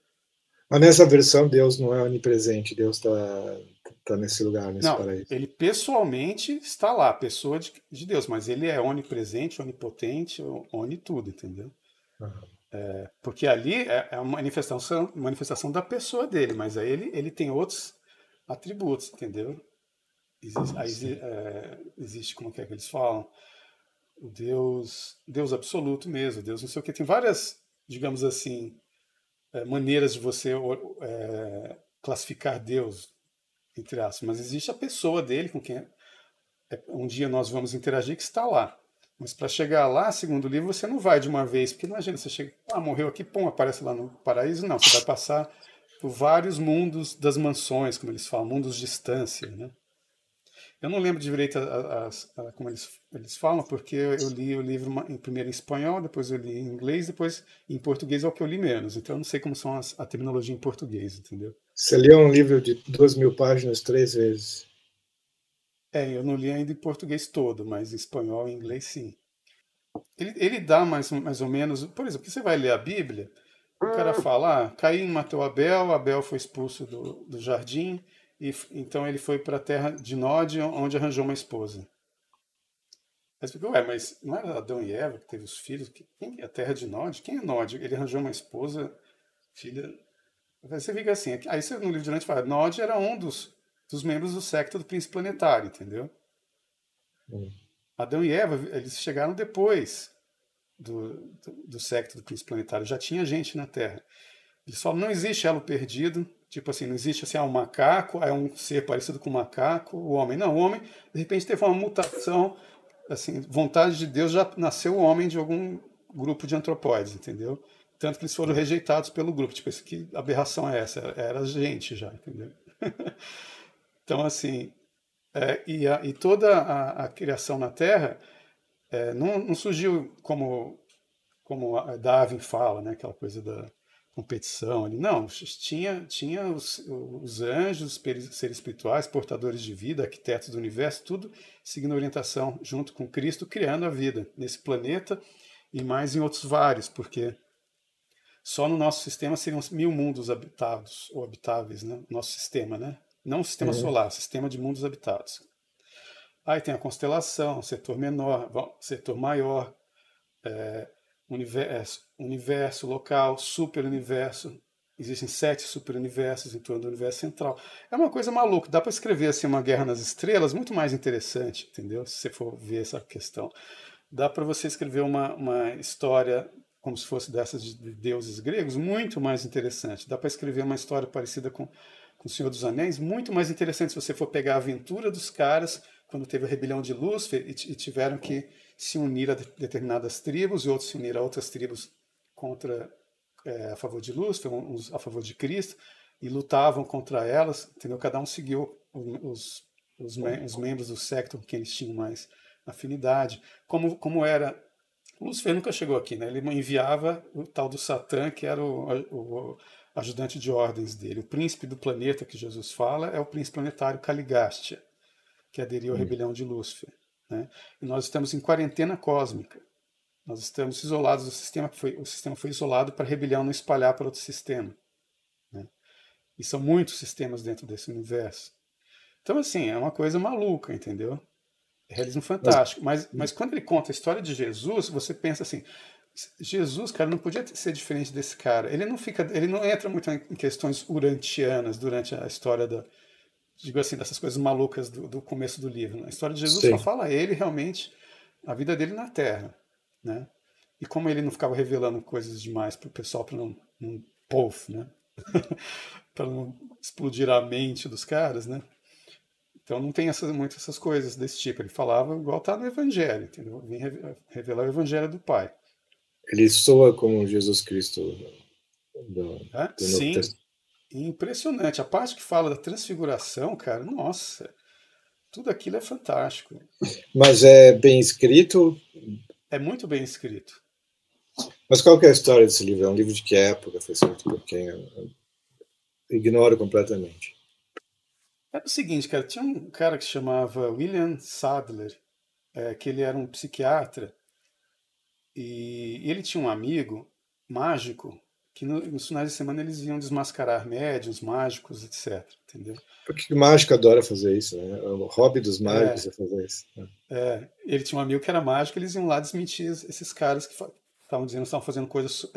Mas nessa versão, Deus não é onipresente, Deus está nesse lugar, nesse paraíso. Ele pessoalmente está lá, pessoa de Deus, mas ele é onipresente, onipotente, tudo, entendeu? Porque ali é uma manifestação da pessoa dele, mas aí ele tem outros atributos, entendeu? Existe, como é que eles falam? O Deus absoluto mesmo, Deus não sei o que. Tem várias, digamos assim, maneiras de você classificar Deus, entre aspas, mas existe a pessoa dele com quem um dia nós vamos interagir, que está lá. Mas para chegar lá, segundo o livro, você não vai de uma vez, porque imagina, você chega, morreu aqui, pum, aparece lá no paraíso. Não, você vai passar por vários mundos das mansões, como eles falam, mundos de distância, né? Eu não lembro direito como eles falam, porque eu li o livro primeiro em espanhol, depois eu li em inglês, depois em português é o que eu li menos. Então eu não sei como são a terminologia em português, entendeu? Você leu um livro de 2.000 páginas 3 vezes. Eu não li ainda em português todo, mas em espanhol e em inglês sim. Ele dá mais ou menos... Por exemplo, você vai ler a Bíblia, o cara fala, Caim matou Abel foi expulso do jardim, então ele foi para a terra de Nod, onde arranjou uma esposa. Aí você fica, ué, mas não era Adão e Eva que teve os filhos? Quem é a terra de Nod? Quem é Nod? Ele arranjou uma esposa, filha. Aí você fica assim, aí você no livro de Dante fala, Nod era um dos membros do secto do príncipe planetário, entendeu? Adão e Eva, eles chegaram depois do secto do príncipe planetário, já tinha gente na Terra. Eles falam, não existe elo perdido, tipo assim, não existe assim, um macaco, aí um ser parecido com um macaco, o homem. Não, o homem, de repente, teve uma mutação, assim, vontade de Deus, já nasceu o homem de algum grupo de antropóides, entendeu? Tanto que eles foram rejeitados pelo grupo. Tipo, que aberração é essa? Era gente já, entendeu? Então, assim, e toda a criação na Terra não surgiu como a Darwin fala, né? Aquela coisa da competição ali. Não, tinha os anjos, os seres espirituais, portadores de vida, arquitetos do universo, tudo seguindo a orientação junto com Cristo, criando a vida nesse planeta e mais em outros vários, porque só no nosso sistema seriam 1000 mundos habitados ou habitáveis, né? Nosso sistema, né? Não o sistema solar, o sistema de mundos habitados. Aí tem a constelação, setor menor, setor maior, universo local, superuniverso. Existem 7 superuniversos em torno do universo central. É uma coisa maluca. Dá para escrever assim uma Guerra nas Estrelas muito mais interessante, entendeu? Se você for ver essa questão. Dá para você escrever uma história como se fosse dessas de deuses gregos, muito mais interessante. Dá para escrever uma história parecida com o Senhor dos Anéis, muito mais interessante se você for pegar a aventura dos caras quando teve a rebelião de Lúcifer e tiveram que se unir a determinadas tribos e outros se unir a outras tribos a favor de Lúcifer, uns a favor de Cristo, e lutavam contra elas, entendeu? Cada um seguiu os membros do secto com quem eles tinham mais afinidade. Como era... Lúcifer nunca chegou aqui, né? Ele enviava o tal do Satã, que era o ajudante de ordens dele. O príncipe do planeta que Jesus fala é o príncipe planetário Caligástia, que aderiu à rebelião de Lúcifer. Né? E nós estamos em quarentena cósmica. Nós estamos isolados do sistema, o sistema foi isolado para a rebelião não espalhar para outro sistema. Né? E são muitos sistemas dentro desse universo. Então, assim, é uma coisa maluca, entendeu? É realismo fantástico. Mas quando ele conta a história de Jesus, você pensa assim, Jesus, cara, não podia ser diferente desse cara. Ele não entra muito em questões urantianas durante a história digo assim, dessas coisas malucas do começo do livro. Né? A história de Jesus só fala ele realmente, a vida dele na Terra, né? E como ele não ficava revelando coisas demais para o pessoal, para não né? Para não explodir a mente dos caras, né? Então não tem muitas essas coisas desse tipo. Ele falava igual está no Evangelho, entendeu? Vem revelar o Evangelho do Pai. Ele soa como Jesus Cristo do Novo Sim, Testamento. impressionante. A parte que fala da transfiguração, cara, nossa, tudo aquilo é fantástico. Mas é bem escrito? É muito bem escrito. Mas qual que é a história desse livro? É um livro de que época? Foi escrito por quem? Eu ignoro completamente. Era o seguinte, cara, tinha um cara que se chamava William Sadler, que ele era um psiquiatra, e ele tinha um amigo mágico que nos finais de semana eles iam desmascarar médiuns, mágicos, etc. Entendeu? Porque o mágico adora fazer isso, né? O hobby dos mágicos é fazer isso. Né? Ele tinha um amigo que era mágico, eles iam lá desmentir esses caras que estavam dizendo que estavam fazendo coisas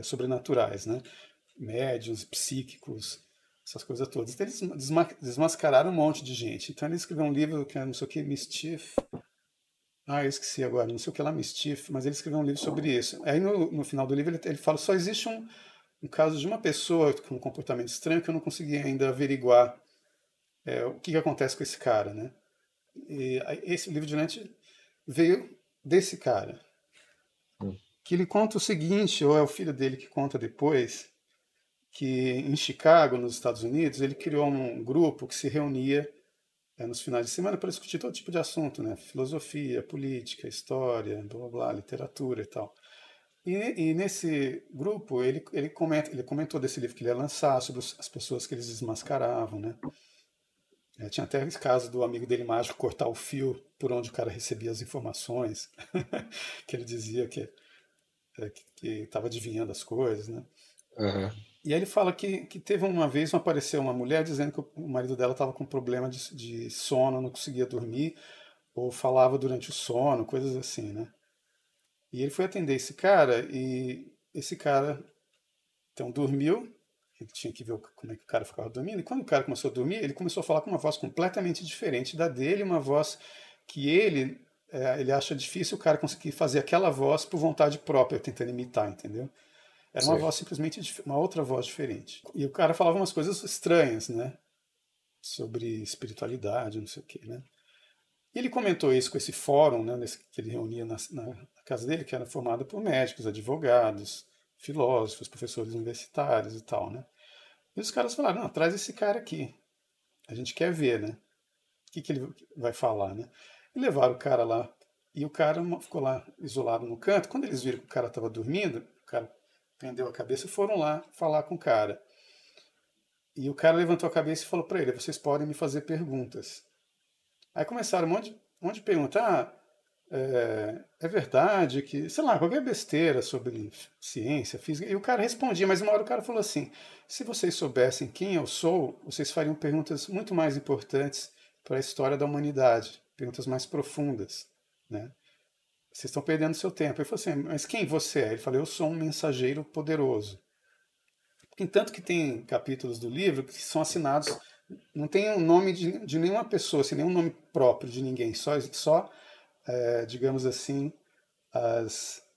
sobrenaturais, né? Médiuns, psíquicos, essas coisas todas. Então eles desmascararam um monte de gente. Então ele escreveu um livro que é não sei o que, Mischief. Eu esqueci agora, não sei o que lá, Mischief, mas ele escreveu um livro sobre isso. Aí no final do livro ele fala, só existe um caso de uma pessoa com um comportamento estranho que eu não consegui ainda averiguar o que acontece com esse cara, né? E esse livro de Dante veio desse cara, que ele conta o seguinte, ou é o filho dele que conta depois, que em Chicago, nos Estados Unidos, ele criou um grupo que se reunia nos finais de semana para discutir todo tipo de assunto, né? Filosofia, política, história, blá, blá, blá, literatura e tal. E nesse grupo ele comentou desse livro que ele ia lançar, sobre as pessoas que eles desmascaravam, né? Tinha até esse caso do amigo dele mágico cortar o fio por onde o cara recebia as informações, que ele dizia que estava adivinhando as coisas, né? Uhum. E aí ele fala que teve uma vez, apareceu uma mulher dizendo que o marido dela estava com problema de sono, não conseguia dormir, ou falava durante o sono, coisas assim, né? E ele foi atender esse cara, e esse cara, então, dormiu, ele tinha que ver como é que o cara ficava dormindo, e quando o cara começou a dormir, ele começou a falar com uma voz completamente diferente da dele, uma voz que ele acha difícil o cara conseguir fazer aquela voz por vontade própria, tentando imitar, entendeu? Era uma Sei. voz simplesmente, uma outra voz diferente. E o cara falava umas coisas estranhas, né? Sobre espiritualidade, não sei o quê, né? E ele comentou isso com esse fórum, né? Que ele reunia na casa dele, que era formado por médicos, advogados, filósofos, professores universitários e tal, né? E os caras falaram, não, traz esse cara aqui. A gente quer ver, né? O que ele vai falar, né? E levaram o cara lá. E o cara ficou lá isolado no canto. Quando eles viram que o cara estava dormindo, o cara prendeu a cabeça e foram lá falar com o cara. E o cara levantou a cabeça e falou para ele: vocês podem me fazer perguntas. Aí começaram um monte de perguntas. É verdade que, sei lá, qualquer besteira sobre ciência, física. E o cara respondia, mas uma hora o cara falou assim: se vocês soubessem quem eu sou, vocês fariam perguntas muito mais importantes para a história da humanidade, perguntas mais profundas, né? Vocês estão perdendo seu tempo. Ele falou assim: mas quem você é? Ele falou: eu sou um mensageiro poderoso. Tanto que tem capítulos do livro que são assinados, não tem o nome de nenhuma pessoa, assim, nenhum nome próprio de ninguém, só digamos assim,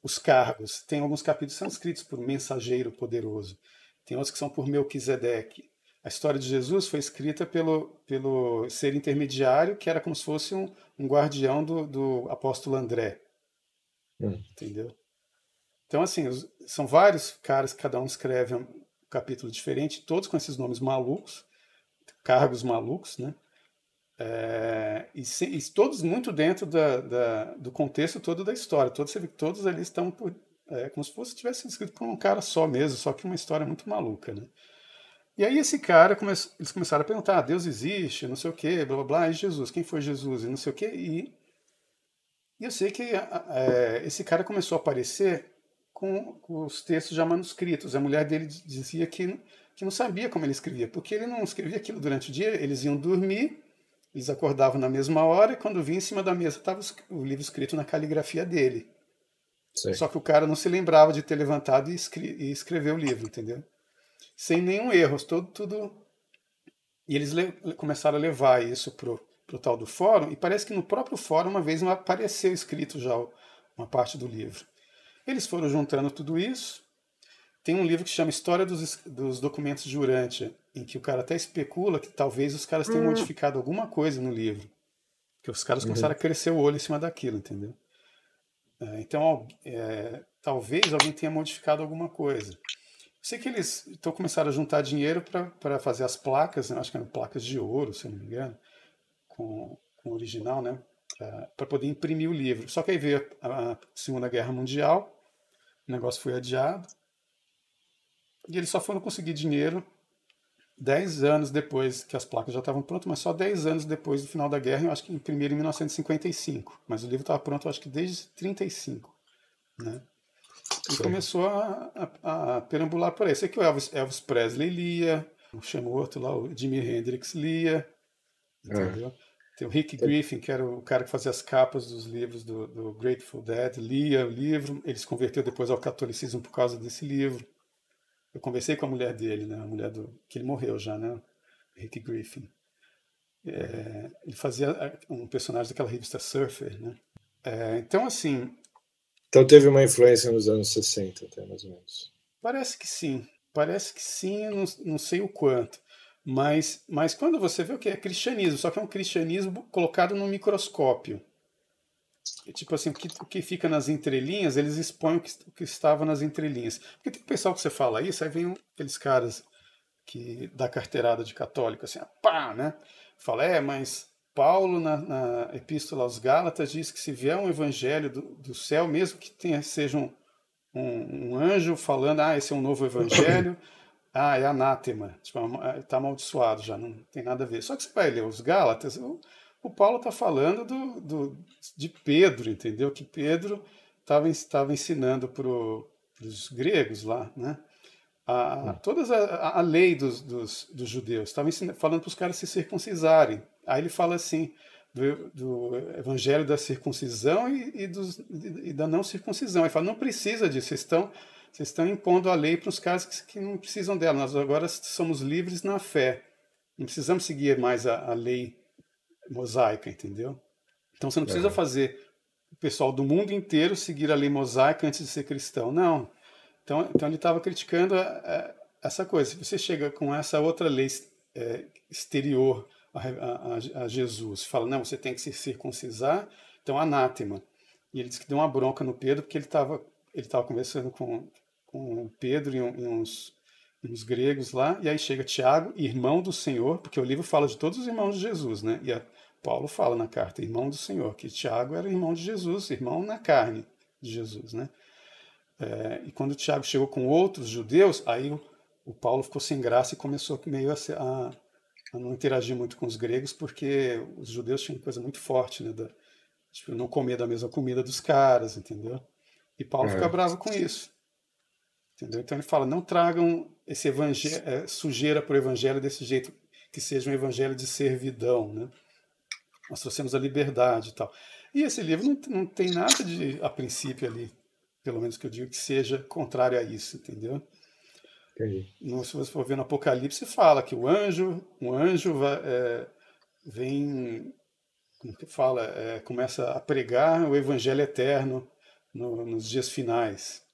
os cargos. Tem alguns capítulos que são escritos por mensageiro poderoso, tem outros que são por Melquisedeque. A história de Jesus foi escrita pelo ser intermediário, que era como se fosse um guardião do apóstolo André, Hum. entendeu? Então, assim, são vários caras que cada um escreve um capítulo diferente, todos com esses nomes malucos, cargos malucos, né? E todos muito dentro do contexto todo da história. Todos ali estão como se fosse tivesse escrito por um cara só mesmo, só que uma história muito maluca, né? E aí esse cara, eles começaram a perguntar, Deus existe, não sei o quê, blá blá blá, e Jesus, quem foi Jesus, e não sei o quê, e eu sei que esse cara começou a aparecer com os textos já manuscritos. A mulher dele dizia que não sabia como ele escrevia, porque ele não escrevia aquilo durante o dia, eles iam dormir, eles acordavam na mesma hora, e quando vinha em cima da mesa estava o livro escrito na caligrafia dele. Sei. Só que o cara não se lembrava de ter levantado e escrever o livro, entendeu? Sem nenhum erro, tudo. E eles começaram a levar isso pro tal do fórum, e parece que no próprio fórum uma vez apareceu escrito já uma parte do livro. Eles foram juntando tudo isso. Tem um livro que chama História dos Documentos de Urântia, em que o cara até especula que talvez os caras tenham modificado alguma coisa no livro. Que os caras começaram Uhum. a crescer o olho em cima daquilo, entendeu? Então, talvez alguém tenha modificado alguma coisa. Eu sei que eles então começaram a juntar dinheiro para fazer as placas, né? Acho que eram placas de ouro, se eu não me engano, com o original, né? Para poder imprimir o livro. Só que aí veio a Segunda Guerra Mundial, o negócio foi adiado, e eles só foram conseguir dinheiro 10 anos depois que as placas já estavam prontas, mas só 10 anos depois do final da guerra, eu acho que imprimiram em 1955. Mas o livro estava pronto, eu acho que desde 35, né? E Sei. começou a perambular por aí. Sei que o Elvis Presley lia, chama o outro lá, o Jimi Hendrix lia, É. entendeu? Tem o Rick Griffin, que era o cara que fazia as capas dos livros do Grateful Dead, lia o livro, ele se converteu depois ao catolicismo por causa desse livro. Eu conversei com a mulher dele, né? A mulher que ele morreu já, né? Rick Griffin. Ele fazia um personagem daquela revista Surfer, né? Então, assim, Então teve uma influência nos anos 60, até mais ou menos. parece que sim. Parece que sim, eu não sei o quanto. Mas quando você vê o que é cristianismo, só que é um cristianismo colocado no microscópio. E, tipo assim, o que fica nas entrelinhas, eles expõem o que estava nas entrelinhas. Porque tem o pessoal que você fala isso, aí vem aqueles caras que dá carteirada de católico, assim, pá, né? Fala, mas Paulo, na Epístola aos Gálatas, diz que se vier um evangelho do céu, mesmo que seja um anjo falando, esse é um novo evangelho, é anátema, tipo, está amaldiçoado já, não tem nada a ver. Só que você vai ler os Gálatas, o Paulo está falando de Pedro, entendeu? Que Pedro estava ensinando para os gregos lá, né? toda a lei dos judeus. Estava falando para os caras se circuncisarem. Aí ele fala assim, do evangelho da circuncisão e da não circuncisão. Ele fala, não precisa disso, vocês estão impondo a lei para os caras que não precisam dela. Nós agora somos livres na fé. Não precisamos seguir mais a lei mosaica, entendeu? Então você não precisa fazer o pessoal do mundo inteiro seguir a lei mosaica antes de ser cristão. Não. Então ele estava criticando essa coisa. Se você chega com essa outra lei exterior a Jesus, fala, não, você tem que se circuncisar, então anátema. E ele disse que deu uma bronca no Pedro, porque ele estava conversando com o Pedro e uns gregos lá, e aí chega Tiago, irmão do Senhor, porque o livro fala de todos os irmãos de Jesus, né? E Paulo fala na carta, irmão do Senhor, que Tiago era irmão de Jesus, irmão na carne de Jesus, né? E quando Tiago chegou com outros judeus, aí o Paulo ficou sem graça e começou meio a não interagir muito com os gregos, porque os judeus tinham uma coisa muito forte, né? Tipo, não comer da mesma comida dos caras, entendeu? E Paulo fica bravo com isso. Entendeu? Então ele fala, não tragam esse sujeira para o evangelho desse jeito, que seja um evangelho de servidão, né? Nós trouxemos a liberdade e tal. E esse livro não tem nada a princípio ali, pelo menos que eu digo, que seja contrário a isso, entendeu? Entendi. Se você for ver no Apocalipse, fala que um anjo vem, como que fala, começa a pregar o evangelho eterno nos dias finais.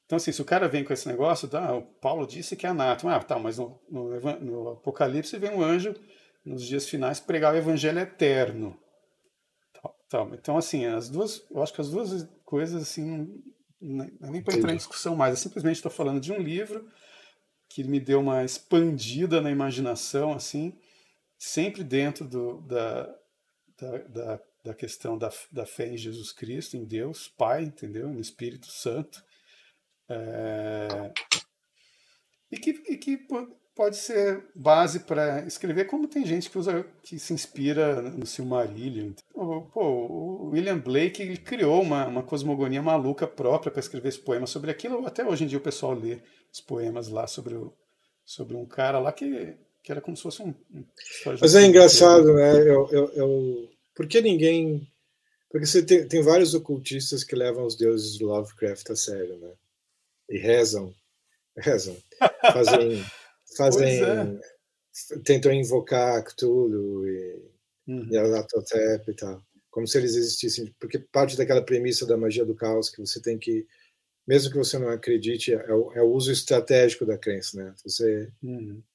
Então, assim, se o cara vem com esse negócio, o Paulo disse que é anátema. Tá, mas no Apocalipse vem um anjo nos dias finais pregar o evangelho eterno. Tá, então, assim, eu acho que as duas coisas, assim, não é nem para entrar em discussão mais. Eu simplesmente estou falando de um livro que me deu uma expandida na imaginação, assim, sempre dentro da questão da fé em Jesus Cristo, em Deus Pai, entendeu? No Espírito Santo. E que pode ser base para escrever, como tem gente que se inspira no Silmarillion. O William Blake, ele criou uma cosmogonia maluca própria para escrever esse poema sobre aquilo. Até hoje em dia o pessoal lê os poemas lá sobre um cara lá que era como se fosse Mas é engraçado, né? Por que ninguém... Porque você tem vários ocultistas que levam os deuses de Lovecraft a sério, né? E rezam, fazem tentam invocar Cthulhu e Nyarlathotep e tal, como se eles existissem, porque parte daquela premissa da magia do caos que você tem que, mesmo que você não acredite, é o uso estratégico da crença, né?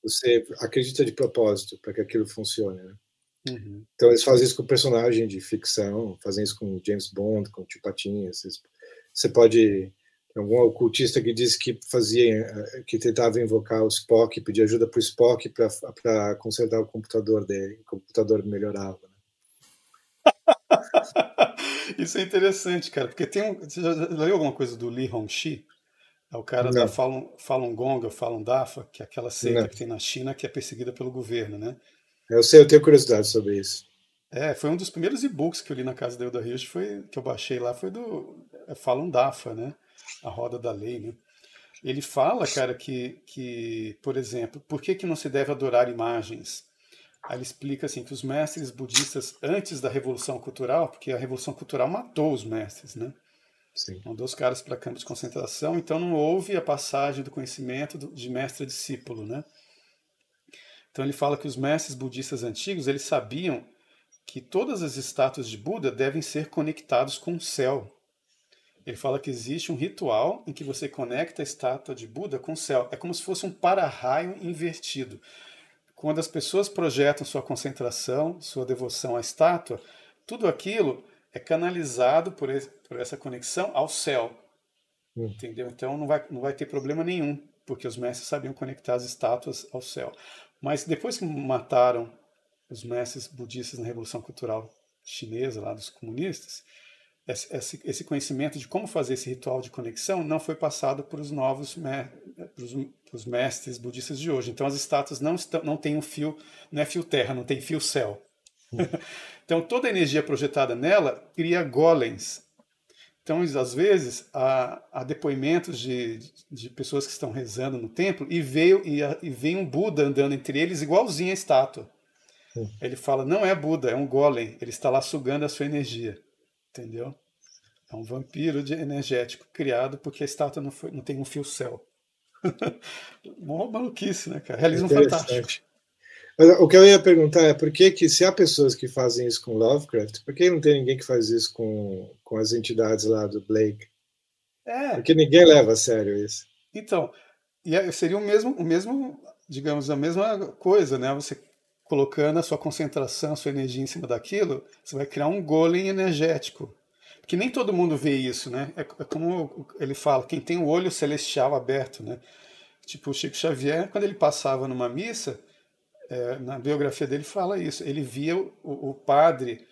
Você acredita de propósito para que aquilo funcione, né? Então eles fazem isso com personagem de ficção, fazem isso com James Bond, com Tio Patinhas. Você pode... Algum ocultista que disse que tentava invocar o Spock, pedir ajuda para o Spock para consertar o computador dele, o computador melhorava. Né? Isso é interessante, cara, porque você já leu alguma coisa do Li Hongxi? É o cara da Falun Gong ou Falun Dafa, que é aquela seita que tem na China que é perseguida pelo governo, né? Eu tenho curiosidade sobre isso. Foi um dos primeiros e-books que eu li na casa da Hilda Hirsch, que eu baixei lá, foi do Falun Dafa, né? A Roda da Lei, né? Ele fala, cara, que por exemplo, por que não se deve adorar imagens? Aí ele explica assim que os mestres budistas, antes da Revolução Cultural, porque a Revolução Cultural matou os mestres, né? Sim. Mandou os caras para campos de concentração, então não houve a passagem do conhecimento de mestre a discípulo, né? Então ele fala que os mestres budistas antigos, eles sabiam que todas as estátuas de Buda devem ser conectados com o céu. Ele fala que existe um ritual em que você conecta a estátua de Buda com o céu. É como se fosse um para-raio invertido. Quando as pessoas projetam sua concentração, sua devoção à estátua, tudo aquilo é canalizado por essa conexão ao céu. Entendeu? Então não vai ter problema nenhum, porque os mestres sabiam conectar as estátuas ao céu. Mas depois que mataram os mestres budistas na Revolução Cultural Chinesa, lá dos comunistas, esse conhecimento de como fazer esse ritual de conexão não foi passado para os novos pros mestres budistas de hoje. Então as estátuas não têm um fio, não é fio terra, não tem fio céu. Então toda a energia projetada nela cria golems. Então, às vezes, há depoimentos de pessoas que estão rezando no templo e vem um Buda andando entre eles igualzinho à estátua. Ele fala, não é Buda, é um golem, ele está lá sugando a sua energia, entendeu? É um vampiro energético criado porque a estátua não tem um fio-céu. Mó maluquice, né, cara? Realismo fantástico. Interessante. O que eu ia perguntar é por que se há pessoas que fazem isso com Lovecraft, por que não tem ninguém que faz isso com as entidades lá do Blake? Porque ninguém leva a sério isso. Então, seria o mesmo, digamos, a mesma coisa, né? Você colocando a sua concentração, a sua energia em cima daquilo, você vai criar um golem energético. Porque nem todo mundo vê isso, né? É como ele fala, quem tem o olho celestial aberto, né? Tipo, o Chico Xavier, quando ele passava numa missa, na biografia dele fala isso. Ele via o padre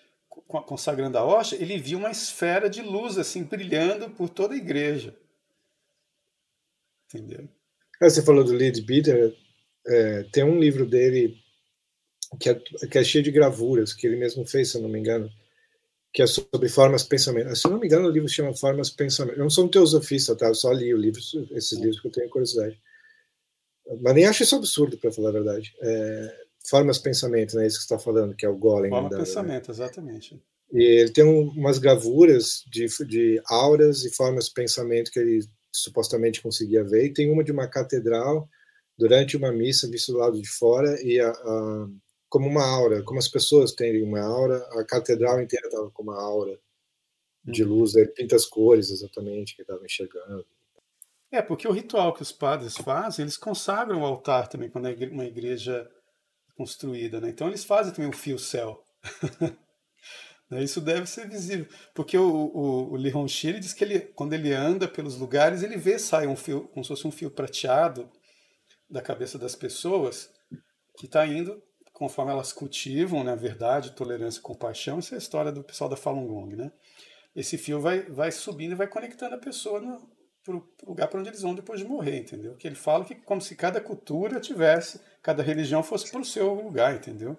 consagrando a hóstia, ele via uma esfera de luz assim brilhando por toda a igreja. Entendeu? Você falou do Leadbeater, tem um livro dele que é cheio de gravuras, que ele mesmo fez, se eu não me engano, que é sobre formas de pensamento. Se eu não me engano, o livro se chama Formas de Pensamento. Eu não sou um teosofista, tá? Eu só li esses livros que eu tenho curiosidade. Mas nem acho isso absurdo, para falar a verdade. Formas de pensamento, né? Isso que você está falando, que é o Golem. Forma de pensamento, exatamente. E ele tem umas gravuras de auras e formas de pensamento que ele supostamente conseguia ver. E tem uma de uma catedral durante uma missa, vista do lado de fora, e como uma aura, como as pessoas têm uma aura, a catedral inteira estava com uma aura de luz. Ele pinta as cores exatamente que estava enxergando. Porque o ritual que os padres fazem, eles consagram o altar também quando é uma igreja construída, né? Então eles fazem também o fio-céu. Isso deve ser visível, porque o Li Hongxi diz que quando ele anda pelos lugares, ele vê sai um fio, como se fosse um fio prateado da cabeça das pessoas que está indo conforme elas cultivam, né, a verdade, tolerância e compaixão. Essa é a história do pessoal da Falun Gong, né? Esse fio vai subindo e vai conectando a pessoa para o lugar para onde eles vão depois de morrer, entendeu? Que ele fala que como se cada cultura tivesse, cada religião fosse para o seu lugar, entendeu?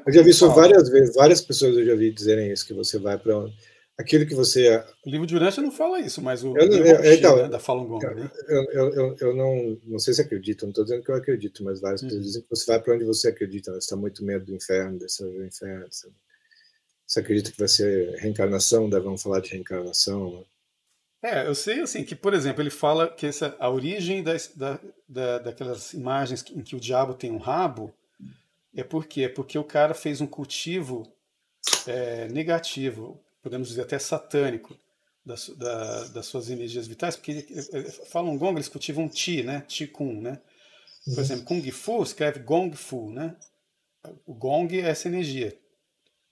Eu já vi isso várias vezes, várias pessoas eu já vi dizerem isso, que você vai para aquilo que você... O livro de Urântia não fala isso, mas o então, né, da Falun Gong, né? Eu não sei se acredito, não estou dizendo que eu acredito, mas várias pessoas dizem que você vai para onde você acredita, né? Você está muito medo do inferno, desse inferno, você acredita que vai ser reencarnação, daí vamos falar de reencarnação, né? Eu sei assim que, por exemplo, ele fala que a origem daquelas imagens em que o diabo tem um rabo por quê? É porque o cara fez um cultivo negativo, podemos dizer até satânico, das suas energias vitais, porque Falun Gong, eles cultivam Qi, né? Qigong, né? Por exemplo, Kung Fu escreve Gong Fu, né? O Gong é essa energia.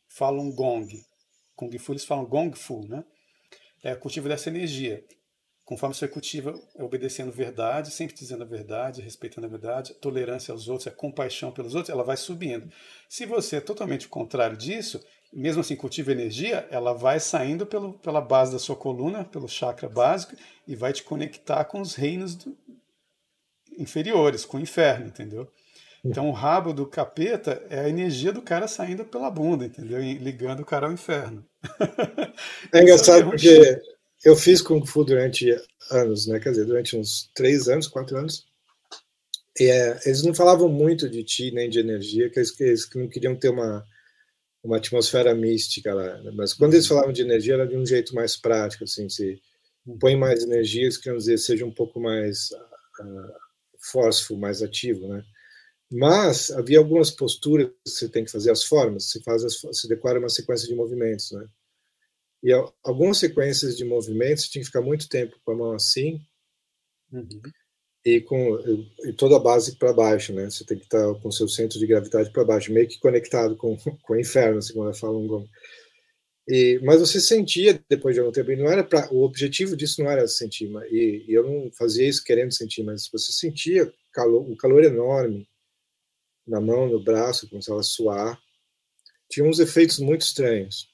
Falun Gong. Kung Fu eles falam Gong Fu, né? É o cultivo dessa energia. Conforme você cultiva, obedecendo verdade, sempre dizendo a verdade, respeitando a verdade, tolerância aos outros, a compaixão pelos outros, ela vai subindo. Se você é totalmente o contrário disso, mesmo assim cultiva energia, ela vai saindo pela base da sua coluna, pelo chakra básico, e vai te conectar com os reinos inferiores, com o inferno, entendeu? Então o rabo do capeta é a energia do cara saindo pela bunda, entendeu? E ligando o cara ao inferno. É engraçado porque eu fiz Kung Fu durante anos, né? Quer dizer, durante uns 3 anos, 4 anos. E, eles não falavam muito de Qi nem de energia, que eles não queriam ter uma atmosfera mística lá. Né? Mas quando eles falavam de energia, era de um jeito mais prático, assim, se põe mais energia, eles queriam dizer seja um pouco mais forceful, mais ativo, né? Mas havia algumas posturas que você tem que fazer, as formas, você decora uma sequência de movimentos, né? E algumas sequências de movimentos tinha que ficar muito tempo com a mão assim e toda a base para baixo, né? Você tem que estar com o seu centro de gravidade para baixo, meio que conectado com o inferno, assim como Falun Gong. Mas você sentia depois de algum tempo, e não era o objetivo disso não era sentir, e eu não fazia isso querendo sentir, mas você sentia um calor enorme na mão, no braço, começava a suar. Tinha uns efeitos muito estranhos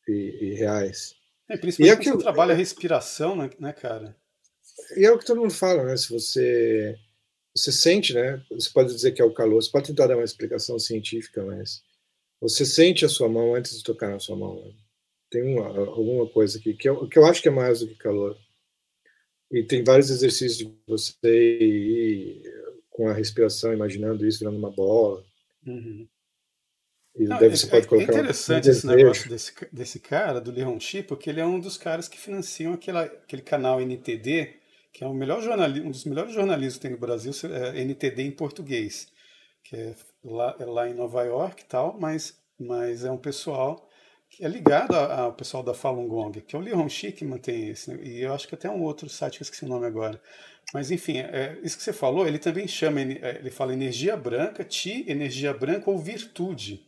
e reais. Principalmente quando você trabalha a respiração, né, cara? E é o que todo mundo fala, né? Se você sente, né? Você pode dizer que é o calor, você pode tentar dar uma explicação científica, mas você sente a sua mão antes de tocar na sua mão. Né? alguma coisa aqui que eu acho que é mais do que calor. E tem vários exercícios de você ir com a respiração, imaginando isso virando uma bola. Uhum. E Não, você pode é colocar um interessante esse negócio desejo. desse cara, do Li Hongxi, porque ele é um dos caras que financiam aquele canal NTD, que é o melhor um dos melhores jornalistas que tem no Brasil, é NTD em português, que é lá em Nova York e tal, mas é um pessoal que é ligado ao pessoal da Falun Gong, que é o Li Hongxi que mantém isso, né? E eu acho que até um outro site que eu esqueci o nome agora. Mas enfim, isso que você falou, ele também chama, ele fala energia branca, Qi, energia branca ou virtude.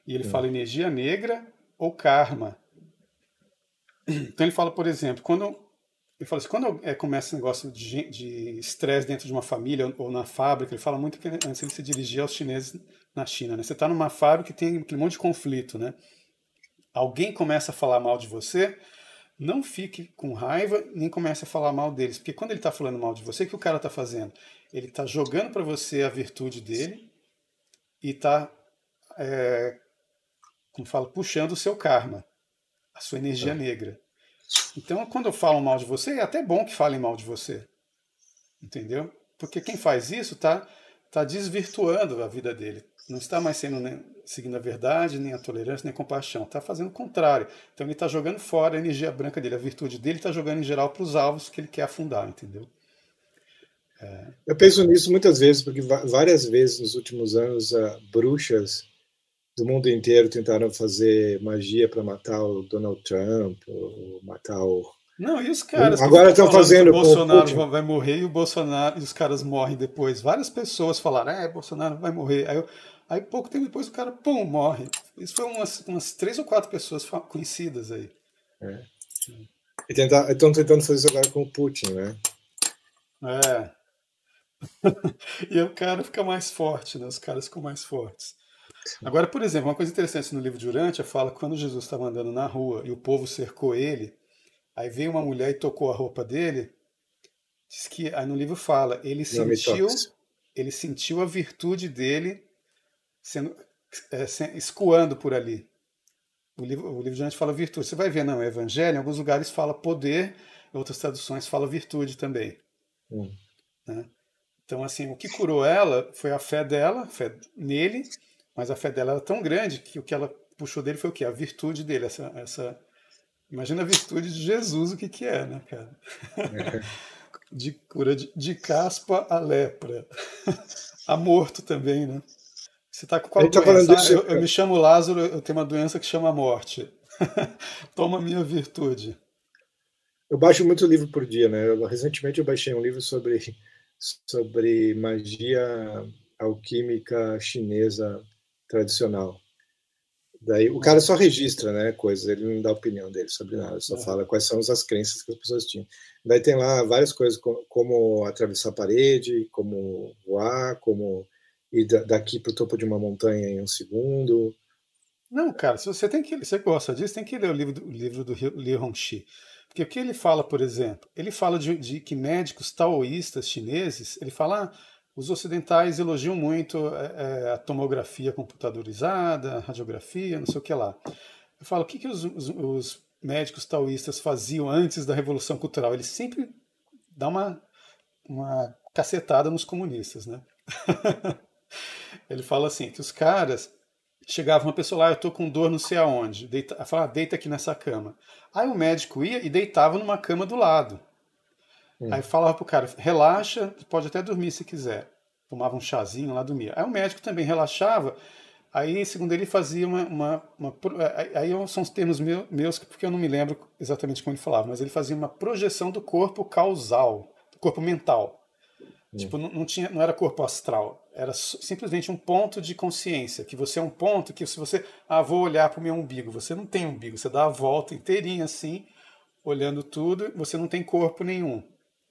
E ele Hum, fala energia negra ou karma. Então ele fala, por exemplo, ele fala assim, quando começa esse negócio de estresse dentro de uma família ou na fábrica, ele fala muito que antes ele se dirigia aos chineses na China, né? Você está numa fábrica e tem aquele monte de conflito, né? Alguém começa a falar mal de você, não fique com raiva, nem comece a falar mal deles, porque quando ele está falando mal de você, o que o cara está fazendo? Ele está jogando para você a virtude dele e está, como fala, puxando o seu karma, a sua energia tá. negra. Então, quando eu falo mal de você, é até bom que falem mal de você, entendeu? Porque quem faz isso tá desvirtuando a vida dele. Não está mais seguindo a verdade, nem a tolerância, nem a compaixão. Está fazendo o contrário. Então, ele está jogando fora a energia branca dele, a virtude dele, está jogando em geral para os alvos que ele quer afundar, entendeu? Eu penso nisso muitas vezes, porque várias vezes nos últimos anos, bruxas do mundo inteiro tentaram fazer magia para matar o Donald Trump, ou matar o. Não, e os caras que Agora ficam estão falando que o fazendo com o Bolsonaro Putin. vai morrer e o Bolsonaro e os caras morrem depois. Várias pessoas falaram, Bolsonaro vai morrer. Aí pouco tempo depois o cara, pum, morre. Isso foi umas 3 ou 4 pessoas conhecidas aí. É. E estão tentando fazer isso agora com o Putin, né? É. E aí o cara fica mais forte, né? Os caras ficam mais fortes. Agora, por exemplo, uma coisa interessante no livro de Urântia fala que quando Jesus estava andando na rua e o povo cercou ele, aí veio uma mulher e tocou a roupa dele. Diz que aí no livro fala, Não me toques. ele sentiu a virtude dele sendo escoando por ali. O livro de antes fala virtude. Você vai ver, não, o evangelho, em alguns lugares fala poder, em outras traduções fala virtude também. Hum. Né? Então, assim, o que curou ela foi a fé nele, mas a fé dela era tão grande que o que ela puxou dele foi o quê? A virtude dele, imagina a virtude de Jesus, o que que é, né, cara? De cura de caspa a lepra. A morto também, né? Você tá com A qual gente está falando doença? Ah, disso. eu me chamo Lázaro, eu tenho uma doença que chama morte. Toma minha virtude. Eu baixo muito livro por dia, né? Recentemente eu baixei um livro sobre magia alquímica chinesa tradicional. Daí o cara só registra, né, coisas, ele não dá opinião dele sobre nada, só Uhum. fala quais são as crenças que as pessoas tinham. Daí tem lá várias coisas como atravessar a parede, como voar, como ir daqui para o topo de uma montanha em um segundo. Não, cara, se você gosta disso, tem que ler o livro do Li Hongxi. Porque o que ele fala, por exemplo, ele fala de que médicos taoístas chineses, ele fala, os ocidentais elogiam muito a tomografia computadorizada, a radiografia, não sei o que lá. Eu falo, o que os médicos taoístas faziam antes da Revolução Cultural? Eles sempre dão uma cacetada nos comunistas, né? Ele fala assim, que os caras chegava uma pessoa lá, eu tô com dor não sei aonde, falava, deita aqui nessa cama. Aí o médico ia e deitava numa cama do lado. Aí Hum, falava pro cara, relaxa, pode até dormir se quiser. Tomava um chazinho lá, dormia. Aí o médico também relaxava, aí segundo ele fazia aí são os termos meus, porque eu não me lembro exatamente como ele falava, mas ele fazia uma projeção do corpo causal, do corpo mental. hum, Tipo, não era corpo astral, era simplesmente um ponto de consciência, que você é um ponto que se você, vou olhar para o meu umbigo, você não tem umbigo, você dá a volta inteirinha assim, olhando tudo, você não tem corpo nenhum.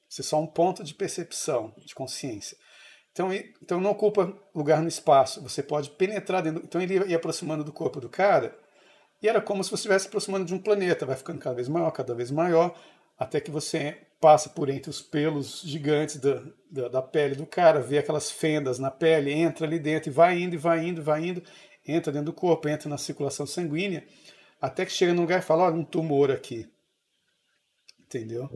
Você é só um ponto de percepção, de consciência. Então não ocupa lugar no espaço, você pode penetrar dentro. Então ele ia aproximando do corpo do cara, e era como se você estivesse aproximando de um planeta, vai ficando cada vez maior, até que você passa por entre os pelos gigantes da pele do cara, vê aquelas fendas na pele, entra ali dentro e vai indo, e vai indo, vai indo, entra dentro do corpo, entra na circulação sanguínea, Até que chega num lugar e fala, olha, um tumor aqui, entendeu?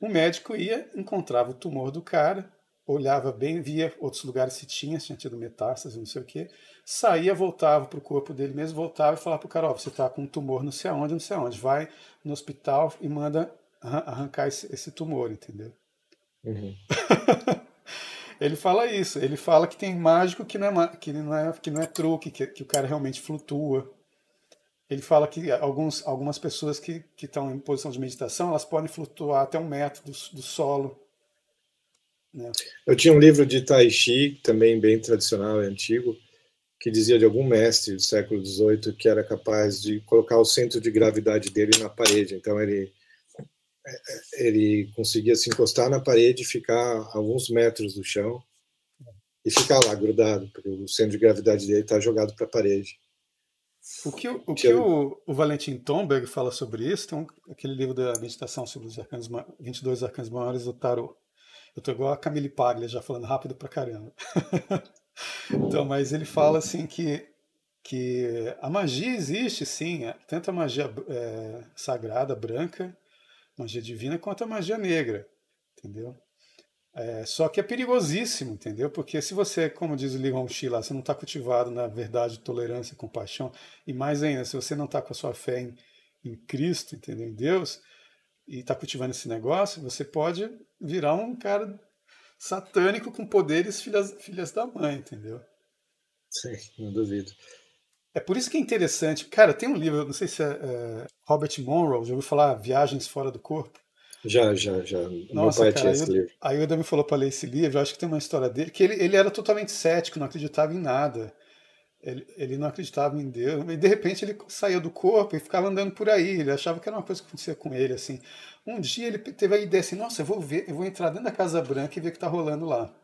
O médico ia, encontrava o tumor do cara, olhava bem, via outros lugares se tinha tido metástase, não sei o quê, saía, voltava para o corpo dele mesmo, voltava e falava para o cara, ó, você está com um tumor não sei aonde, vai no hospital e manda arrancar esse tumor, entendeu? Uhum. Ele fala isso, ele fala que tem mágico que não é truque, que o cara realmente flutua. Ele fala que algumas pessoas que estão em posição de meditação, elas podem flutuar até 1 metro do solo. Né? Eu tinha um livro de Tai Chi, também bem tradicional e antigo, que dizia de algum mestre do século XVIII que era capaz de colocar o centro de gravidade dele na parede. Então ele conseguia se encostar na parede e ficar a alguns metros do chão e ficar lá grudado, porque o centro de gravidade dele está jogado para a parede. O que o Valentin Tomberg fala sobre isso, tem aquele livro da meditação sobre os 22 arcanos maiores do Tarot. Eu tô igual a Camille Paglia, já falando rápido pra caramba. Então, mas ele fala assim que a magia existe, sim, tanto a magia sagrada, branca, magia divina, quanto a magia negra, entendeu? Só que é perigosíssimo, entendeu? Porque se você, como diz o Li Hongxi lá, você não está cultivado na verdade, tolerância, compaixão, e mais ainda, se você não está com a sua fé em Cristo, entendeu? Em Deus, e está cultivando esse negócio, você pode virar um cara satânico com poderes filhas da mãe, entendeu? Sim, não duvido. É por isso que é interessante. Cara, tem um livro, não sei se é Robert Monroe, já ouviu falar Viagens Fora do Corpo? Já. Meu Nossa, pai cara, tinha esse livro. a Ilda me falou para ler esse livro, eu acho que tem uma história dele, que ele era totalmente cético, não acreditava em nada. Ele não acreditava em Deus, e de repente ele saía do corpo e ficava andando por aí, ele achava que era uma coisa que acontecia com ele, assim. Um dia ele teve a ideia assim, nossa, eu vou entrar dentro da Casa Branca e ver o que está rolando lá.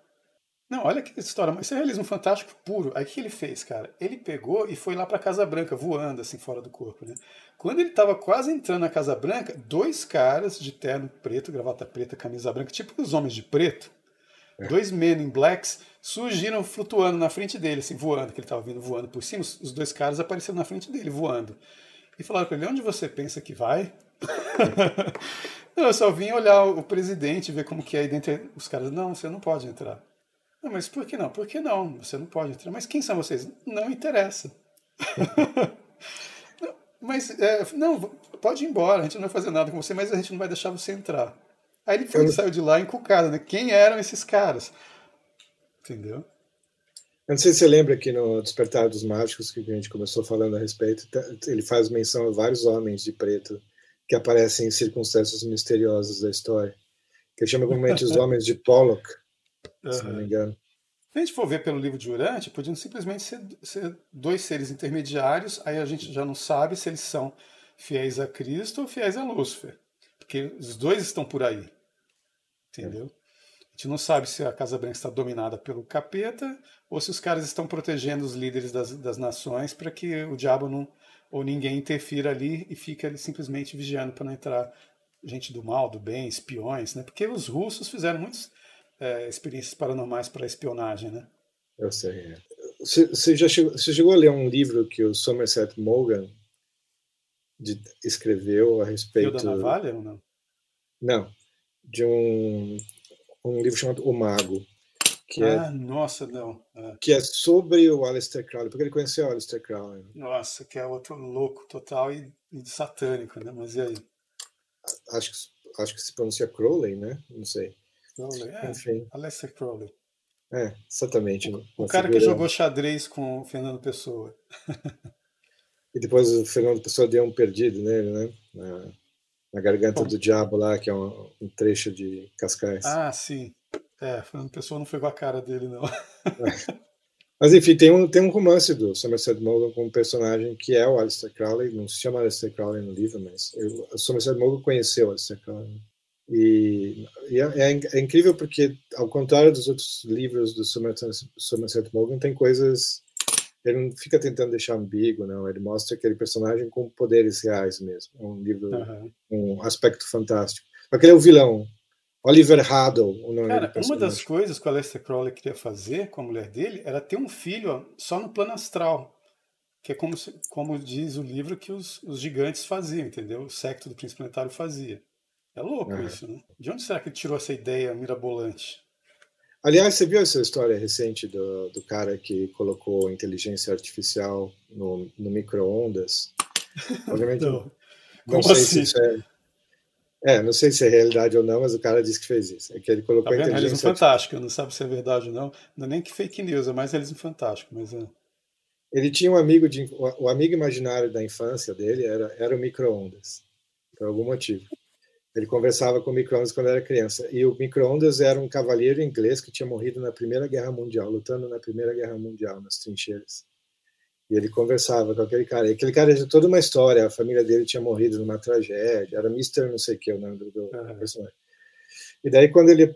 Não, olha que história, mas isso é realismo fantástico puro. Aí o que ele fez, cara? Ele pegou e foi lá para a Casa Branca, voando assim fora do corpo, né? Quando ele estava quase entrando na Casa Branca, 2 caras de terno preto, gravata preta, camisa branca, tipo os homens de preto, 2 Men in Blacks surgiram flutuando na frente dele, assim, voando, que ele estava vindo voando por cima. Os 2 caras apareceram na frente dele, voando. E falaram para ele: onde você pensa que vai? Não, eu só vim olhar o presidente, ver como que é aí dentro. Os caras: não, você não pode entrar. Não, mas por que não? Por que não? Você não pode entrar. Mas quem são vocês? Não interessa. Mas, não, pode ir embora, a gente não vai fazer nada com você, mas a gente não vai deixar você entrar. Aí ele Eu, saiu de lá encucado, né? Quem eram esses caras? Entendeu? eu não sei se você lembra que no Despertar dos Mágicos, que a gente começou falando a respeito, ele faz menção a vários homens de preto que aparecem em circunstâncias misteriosas da história, que ele chama comumente os homens de Pollock, se não me engano. Se a gente for ver pelo livro de Urante, podiam simplesmente ser 2 seres intermediários, aí a gente já não sabe se eles são fiéis a Cristo ou fiéis a Lúcifer, porque os dois estão por aí, entendeu? A gente não sabe se a Casa Branca está dominada pelo capeta ou se os caras estão protegendo os líderes das nações para que o diabo não, ou ninguém interfira ali e fica ali simplesmente vigiando para não entrar gente do mal, do bem, espiões, né? Porque os russos fizeram muitas experiências paranormais para espionagem, né? Eu sei. Você chegou a ler um livro que o Somerset Maugham escreveu a Fio da respeito... navalha ou não? Não, de um livro chamado O Mago, Nossa, não. que é sobre o Aleister Crowley, porque ele conheceu o Aleister Crowley. Nossa, que é outro louco total e satânico, né? Mas e aí? Acho que se pronuncia Crowley, né? Não sei. Crowley, Enfim. Aleister Crowley. Exatamente. O cara que jogou xadrez com o Fernando Pessoa. E depois o Fernando Pessoa deu um perdido nele, né? Na Garganta do Diabo lá, que é um trecho de Cascais. Ah, sim. Fernando Pessoa não foi com a cara dele, não. Mas enfim, tem um romance do Somerset Maugham com um personagem que é o Aleister Crowley, não se chama Aleister Crowley no livro, mas o Somerset Maugham conheceu o Aleister Crowley. E é incrível porque, ao contrário dos outros livros do Somerset Maugham, tem coisas... Ele não fica tentando deixar ambíguo, não. Ele mostra aquele personagem com poderes reais mesmo. É um livro, um aspecto fantástico. Aquele é o vilão, Oliver Haddo, o nome Cara, do personagem. uma das coisas que o Aleister Crowley queria fazer com a mulher dele era ter um filho só no plano astral. que é como diz o livro que os gigantes faziam, entendeu? O séquito do Príncipe Planetário fazia. É louco Aham. isso, né? De onde será que ele tirou essa ideia mirabolante? Aliás, você viu essa história recente do cara que colocou inteligência artificial no micro-ondas? Obviamente, Não. não Como sei se assim? isso não sei se é realidade ou não, mas o cara disse que fez isso. É que ele Tá colocou a vendo? Realismo inteligência artificial. fantástico. Não sabe se é verdade ou não. Não é nem que fake news, é mais realismo fantástico. Mas é. Ele tinha um amigo o amigo imaginário da infância dele era o micro-ondas, por algum motivo. Ele conversava com o micro-ondas quando era criança. E o micro-ondas era um cavalheiro inglês que tinha morrido na Primeira Guerra Mundial, lutando na Primeira Guerra Mundial, nas trincheiras. E ele conversava com aquele cara. E aquele cara tinha toda uma história. A família dele tinha morrido numa tragédia. Era Mister não sei o que o nome do É. personagem. E daí, quando ele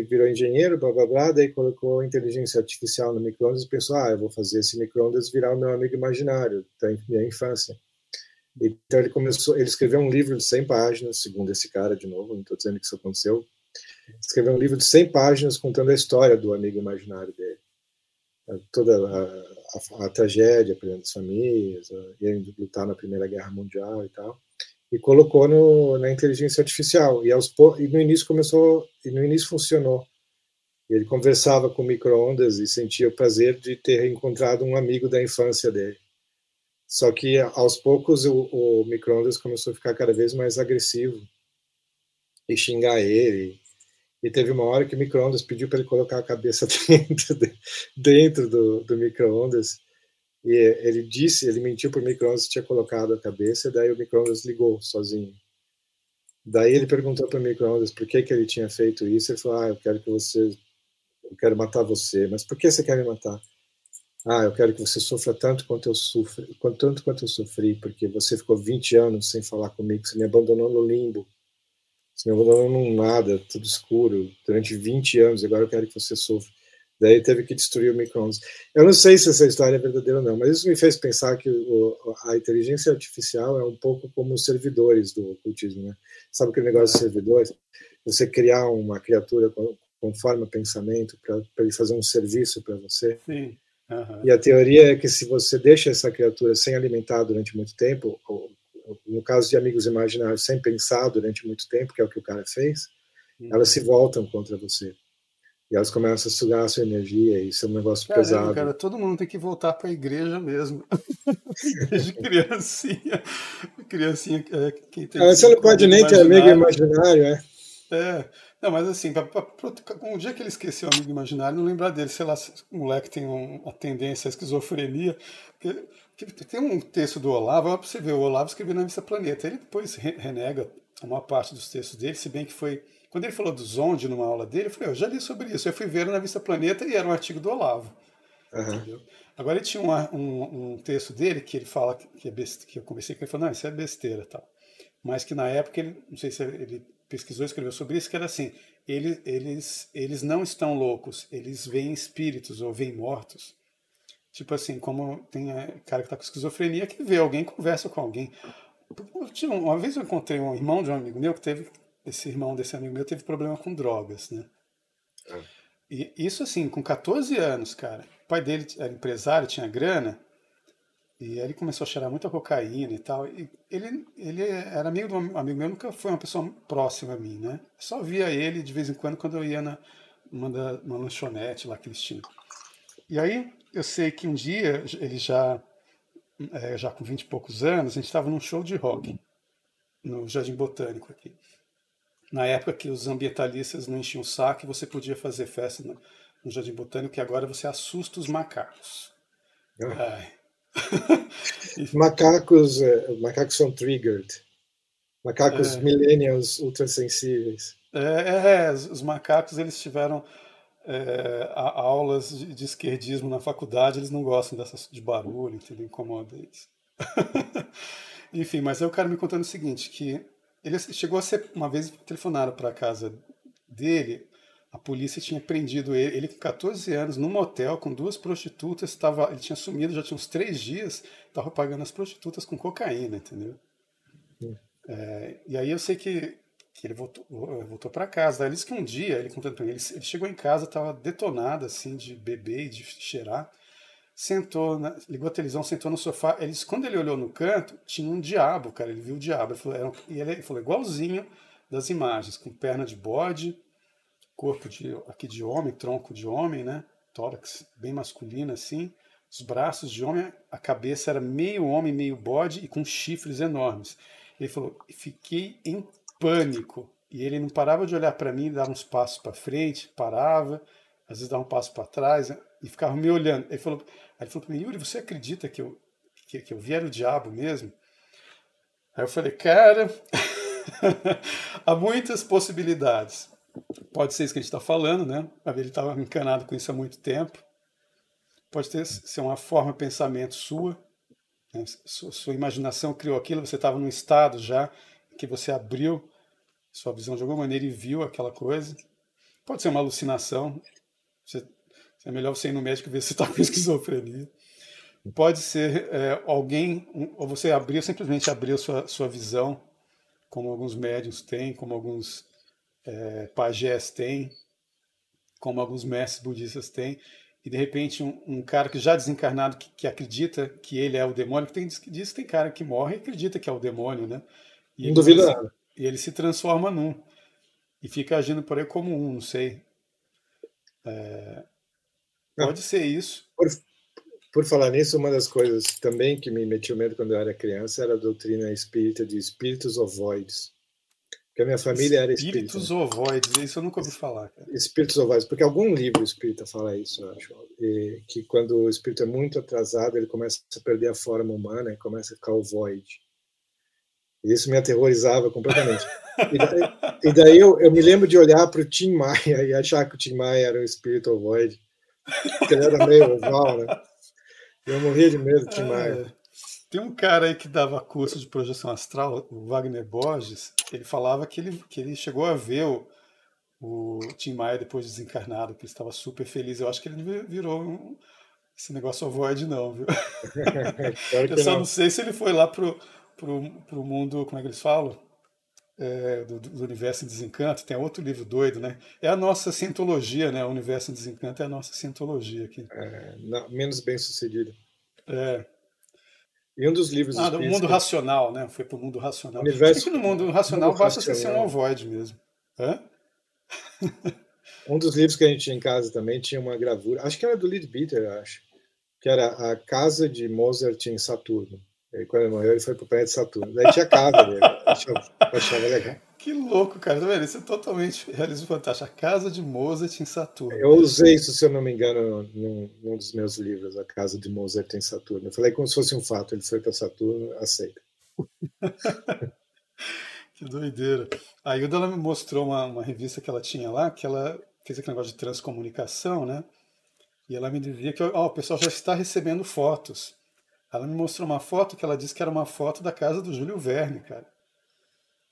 virou engenheiro, blá, blá, blá, daí colocou inteligência artificial no micro-ondas e pensou, eu vou fazer esse micro-ondas virar o meu amigo imaginário da minha infância. Então ele escreveu um livro de 100 páginas, segundo esse cara, de novo, não estou dizendo que isso aconteceu, escreveu um livro de 100 páginas contando a história do amigo imaginário dele. Toda a tragédia, por exemplo, das famílias, ele lutar na Primeira Guerra Mundial e tal, e colocou na inteligência artificial. E no início no início funcionou. Ele conversava com micro-ondas e sentia o prazer de ter encontrado um amigo da infância dele. Só que, aos poucos, o micro-ondas começou a ficar cada vez mais agressivo e xingar ele. E teve uma hora que o micro-ondas pediu para ele colocar a cabeça dentro do micro-ondas. E ele mentiu para o micro-ondas que tinha colocado a cabeça, e daí o micro-ondas ligou sozinho. Daí ele perguntou para o micro-ondas por que ele tinha feito isso. Ele falou: eu quero matar você. Mas por que você quer me matar? Eu quero que você sofra tanto quanto eu sofri, tanto quanto eu sofri, porque você ficou 20 anos sem falar comigo, você me abandonou no limbo, você me abandonou num nada, tudo escuro, durante 20 anos, agora eu quero que você sofra. Daí teve que destruir o micro-ondas. Eu não sei se essa história é verdadeira ou não, mas isso me fez pensar que a inteligência artificial é um pouco como os servidores do ocultismo, né? Sabe aquele negócio de É. servidores? Você criar uma criatura conforme o pensamento para ele fazer um serviço para você. Sim. E Aham. a teoria é que se você deixa essa criatura sem alimentar durante muito tempo, ou no caso de amigos imaginários, sem pensar durante muito tempo, que é o que o cara fez, elas Uhum. se voltam contra você. E elas começam a sugar a sua energia, e isso é um negócio Caramba, pesado. cara, todo mundo tem que voltar para a igreja mesmo. Desde criancinha. Criancinha, quem tem Você filho não com pode amigo nem ter amigo imaginário. imaginário, é? É. Não, mas assim, um dia que ele esqueceu o amigo imaginário, não lembrar dele, sei lá, se o moleque tem uma tendência à esquizofrenia. Porque tem um texto do Olavo, olha pra você ver, o Olavo escreveu na Revista Planeta. Ele depois renega a maior parte dos textos dele, se bem que foi. Quando ele falou do Zonde numa aula dele, eu falei, eu já li sobre isso. Eu fui ver na Revista Planeta e era um artigo do Olavo. Uhum. Entendeu? Agora ele tinha um texto dele que ele fala que é besteira, que eu conversei com ele, ele falou, não, isso é besteira, tal. Mas que na época ele, não sei se ele pesquisou, escreveu sobre isso, que era assim, eles não estão loucos, eles veem espíritos ou veem mortos. Tipo assim, como tem cara que tá com esquizofrenia que vê alguém, conversa com alguém. Uma vez eu encontrei um irmão de um amigo meu que teve, esse irmão desse amigo meu teve problema com drogas, né? E isso assim, com 14 anos, cara. O pai dele era empresário, tinha grana, e aí ele começou a cheirar muita cocaína e tal. E ele era amigo de um amigo meu, nunca foi uma pessoa próxima a mim, né? Só via ele de vez em quando eu ia numa lanchonete lá que eles tinham. E aí eu sei que um dia, ele já com 20 e poucos anos, a gente estava num show de rock no Jardim Botânico aqui. Na época que os ambientalistas não enchiam o saco, você podia fazer festa no Jardim Botânico, que agora você assusta os macacos. Ai. Macacos são triggered. Macacos É, millennials ultrassensíveis. os macacos eles tiveram aulas de esquerdismo na faculdade, eles não gostam de barulho, entendeu? Incomoda eles. Enfim, mas aí o cara me contando o seguinte, que ele chegou a ser, uma vez telefonaram para a casa dele, a polícia tinha prendido ele com 14 anos, num motel com duas prostitutas, ele tinha sumido, já tinha uns 3 dias, estava pagando as prostitutas com cocaína, entendeu? E aí eu sei que ele voltou para casa. Ele disse que um dia, ele contando pra mim, ele chegou em casa, estava detonado assim de beber e de cheirar. sentou, ligou a televisão, sentou no sofá. Quando ele olhou no canto, tinha um diabo, cara. Ele viu o diabo. Ele falou igualzinho das imagens, com perna de bode, corpo aqui de homem, tronco de homem, né? Tórax bem masculino assim, os braços de homem, a cabeça era meio homem, meio bode e com chifres enormes. Ele falou, fiquei em pânico. E ele não parava de olhar para mim, dava uns passos para frente, parava, às vezes dava um passo para trás, né, e ficava me olhando. Ele falou para mim, Yuri, você acredita que eu vi era o diabo mesmo? Aí eu falei, cara, há muitas possibilidades. Pode ser isso que a gente está falando, né? Ele estava encanado com isso há muito tempo. Pode ser uma forma de pensamento sua, né? Sua imaginação criou aquilo, você estava num estado já que você abriu sua visão de alguma maneira e viu aquela coisa. Pode ser uma alucinação. É melhor você ir no médico e ver se está com esquizofrenia. Pode ser alguém, ou você simplesmente abriu sua visão, como alguns médiuns têm, como alguns pajés têm, como alguns mestres budistas têm, e de repente um cara que já desencarnado, que acredita que ele é o demônio, diz que tem cara que morre e acredita que é o demônio, né? E Não duvido nada. E ele se transforma num, e fica agindo por aí como não sei. Pode ser isso. Por falar nisso, uma das coisas também que me metiu medo quando eu era criança era a doutrina espírita de espíritos ovoides. Porque a minha família era espírita. Espíritos ovoides, isso eu nunca ouvi falar, cara. Espíritos ovoides, porque algum livro espírita fala isso, eu acho. E que quando o espírito é muito atrasado, ele começa a perder a forma humana e começa a ficar ovoide. E isso me aterrorizava completamente. E daí eu me lembro de olhar para o Tim Maia e achar que o Tim Maia era um espírito ovoide. Porque ele era meio oval, né? Eu morria de medo do Tim Maia. Tem um cara aí que dava curso de projeção astral, o Wagner Borges, ele falava que ele chegou a ver o Tim Maia depois de desencarnado, que ele estava super feliz. Eu acho que ele virou esse negócio ovoide não, viu? Eu só não sei se ele foi lá pro mundo, como é que eles falam? Do Universo em Desencanto. Tem outro livro doido, né? É a nossa cientologia, né? O Universo em Desencanto é a nossa cientologia aqui. Não, menos bem sucedido. É. E um dos livros do mundo racional, né? Foi pro mundo racional. Universo, que no mundo racional basta você ser um ovoide mesmo. Um dos livros que a gente tinha em casa também tinha uma gravura, acho que era do Leadbeater, acho, que era a casa de Mozart em Saturno. E quando ele morreu, ele foi pro planeta Saturno. Daí tinha a casa dele. Achava legal. Que louco, cara. Tá vendo? Isso é totalmente realismo fantástico. A casa de Mozart em Saturno. Eu usei isso, se eu não me engano, num dos meus livros, A Casa de Mozart em Saturno. Eu falei como se fosse um fato. Ele foi para Saturno, aceita. Que doideira. A Hilda, ela me mostrou uma revista que ela tinha lá, que ela fez aquele negócio de transcomunicação, né? E ela me dizia que o pessoal já está recebendo fotos. Ela me mostrou uma foto que ela disse que era uma foto da casa do Júlio Verne, cara.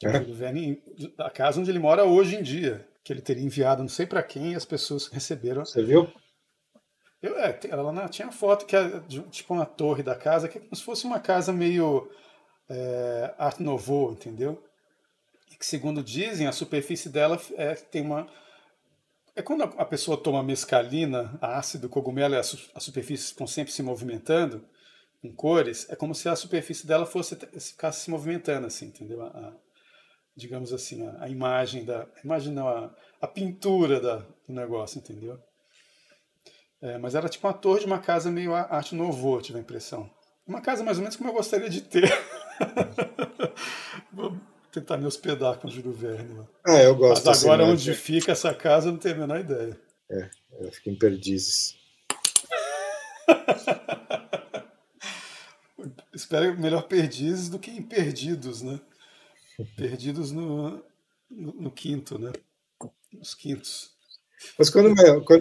O Júlio Verne, da casa onde ele mora hoje em dia, que ele teria enviado não sei para quem e as pessoas receberam. Você viu? Ela tinha foto que é tipo uma torre da casa, que é como se fosse uma casa meio Art Nouveau, entendeu? E que, segundo dizem, a superfície dela tem uma... É quando a pessoa toma mescalina, ácido, cogumelo, e as superfícies estão sempre se movimentando, com cores, é como se a superfície dela ficasse se movimentando, assim, entendeu? Digamos assim, a imagem a pintura do negócio, entendeu? Mas era tipo uma torre de uma casa meio Art Nouveau, tive a impressão. Uma casa mais ou menos como eu gostaria de ter. Vou tentar me hospedar com o Júlio Verne lá. Eu gosto. Mas agora onde fica essa casa eu não tenho a menor ideia. Ela fica em Perdizes. Espero melhor Perdizes do que em Perdidos, né? Perdidos no quinto, né? Nos quintos. Mas quando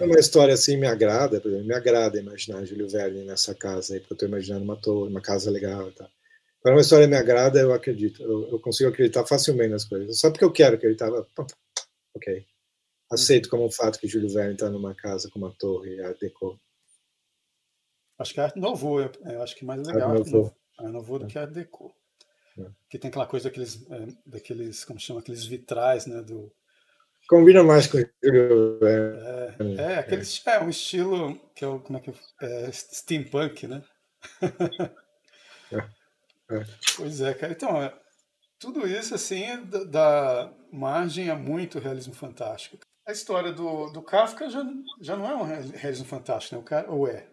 uma história assim me agrada, por exemplo, me agrada imaginar Júlio Verne nessa casa aí, porque eu estou imaginando uma torre, uma casa legal e tal. Quando uma história me agrada, eu acredito. Eu consigo acreditar facilmente nas coisas. Só porque eu quero acreditar. Ok. Aceito como um fato que Júlio Verne está numa casa com uma torre Art Deco. Acho que é Art Nouveau, eu acho que é mais legal Art Nouveau do que Art Deco. Porque tem aquela coisa daqueles como chama, aqueles vitrais, né, Combina mais com o Júlio Verne. Aquele é um estilo que é o, como é que steampunk, né? É. Pois é, cara. Então, tudo isso assim dá margem a muito realismo fantástico. A história do Kafka já não é um realismo fantástico, né? O cara, ou é?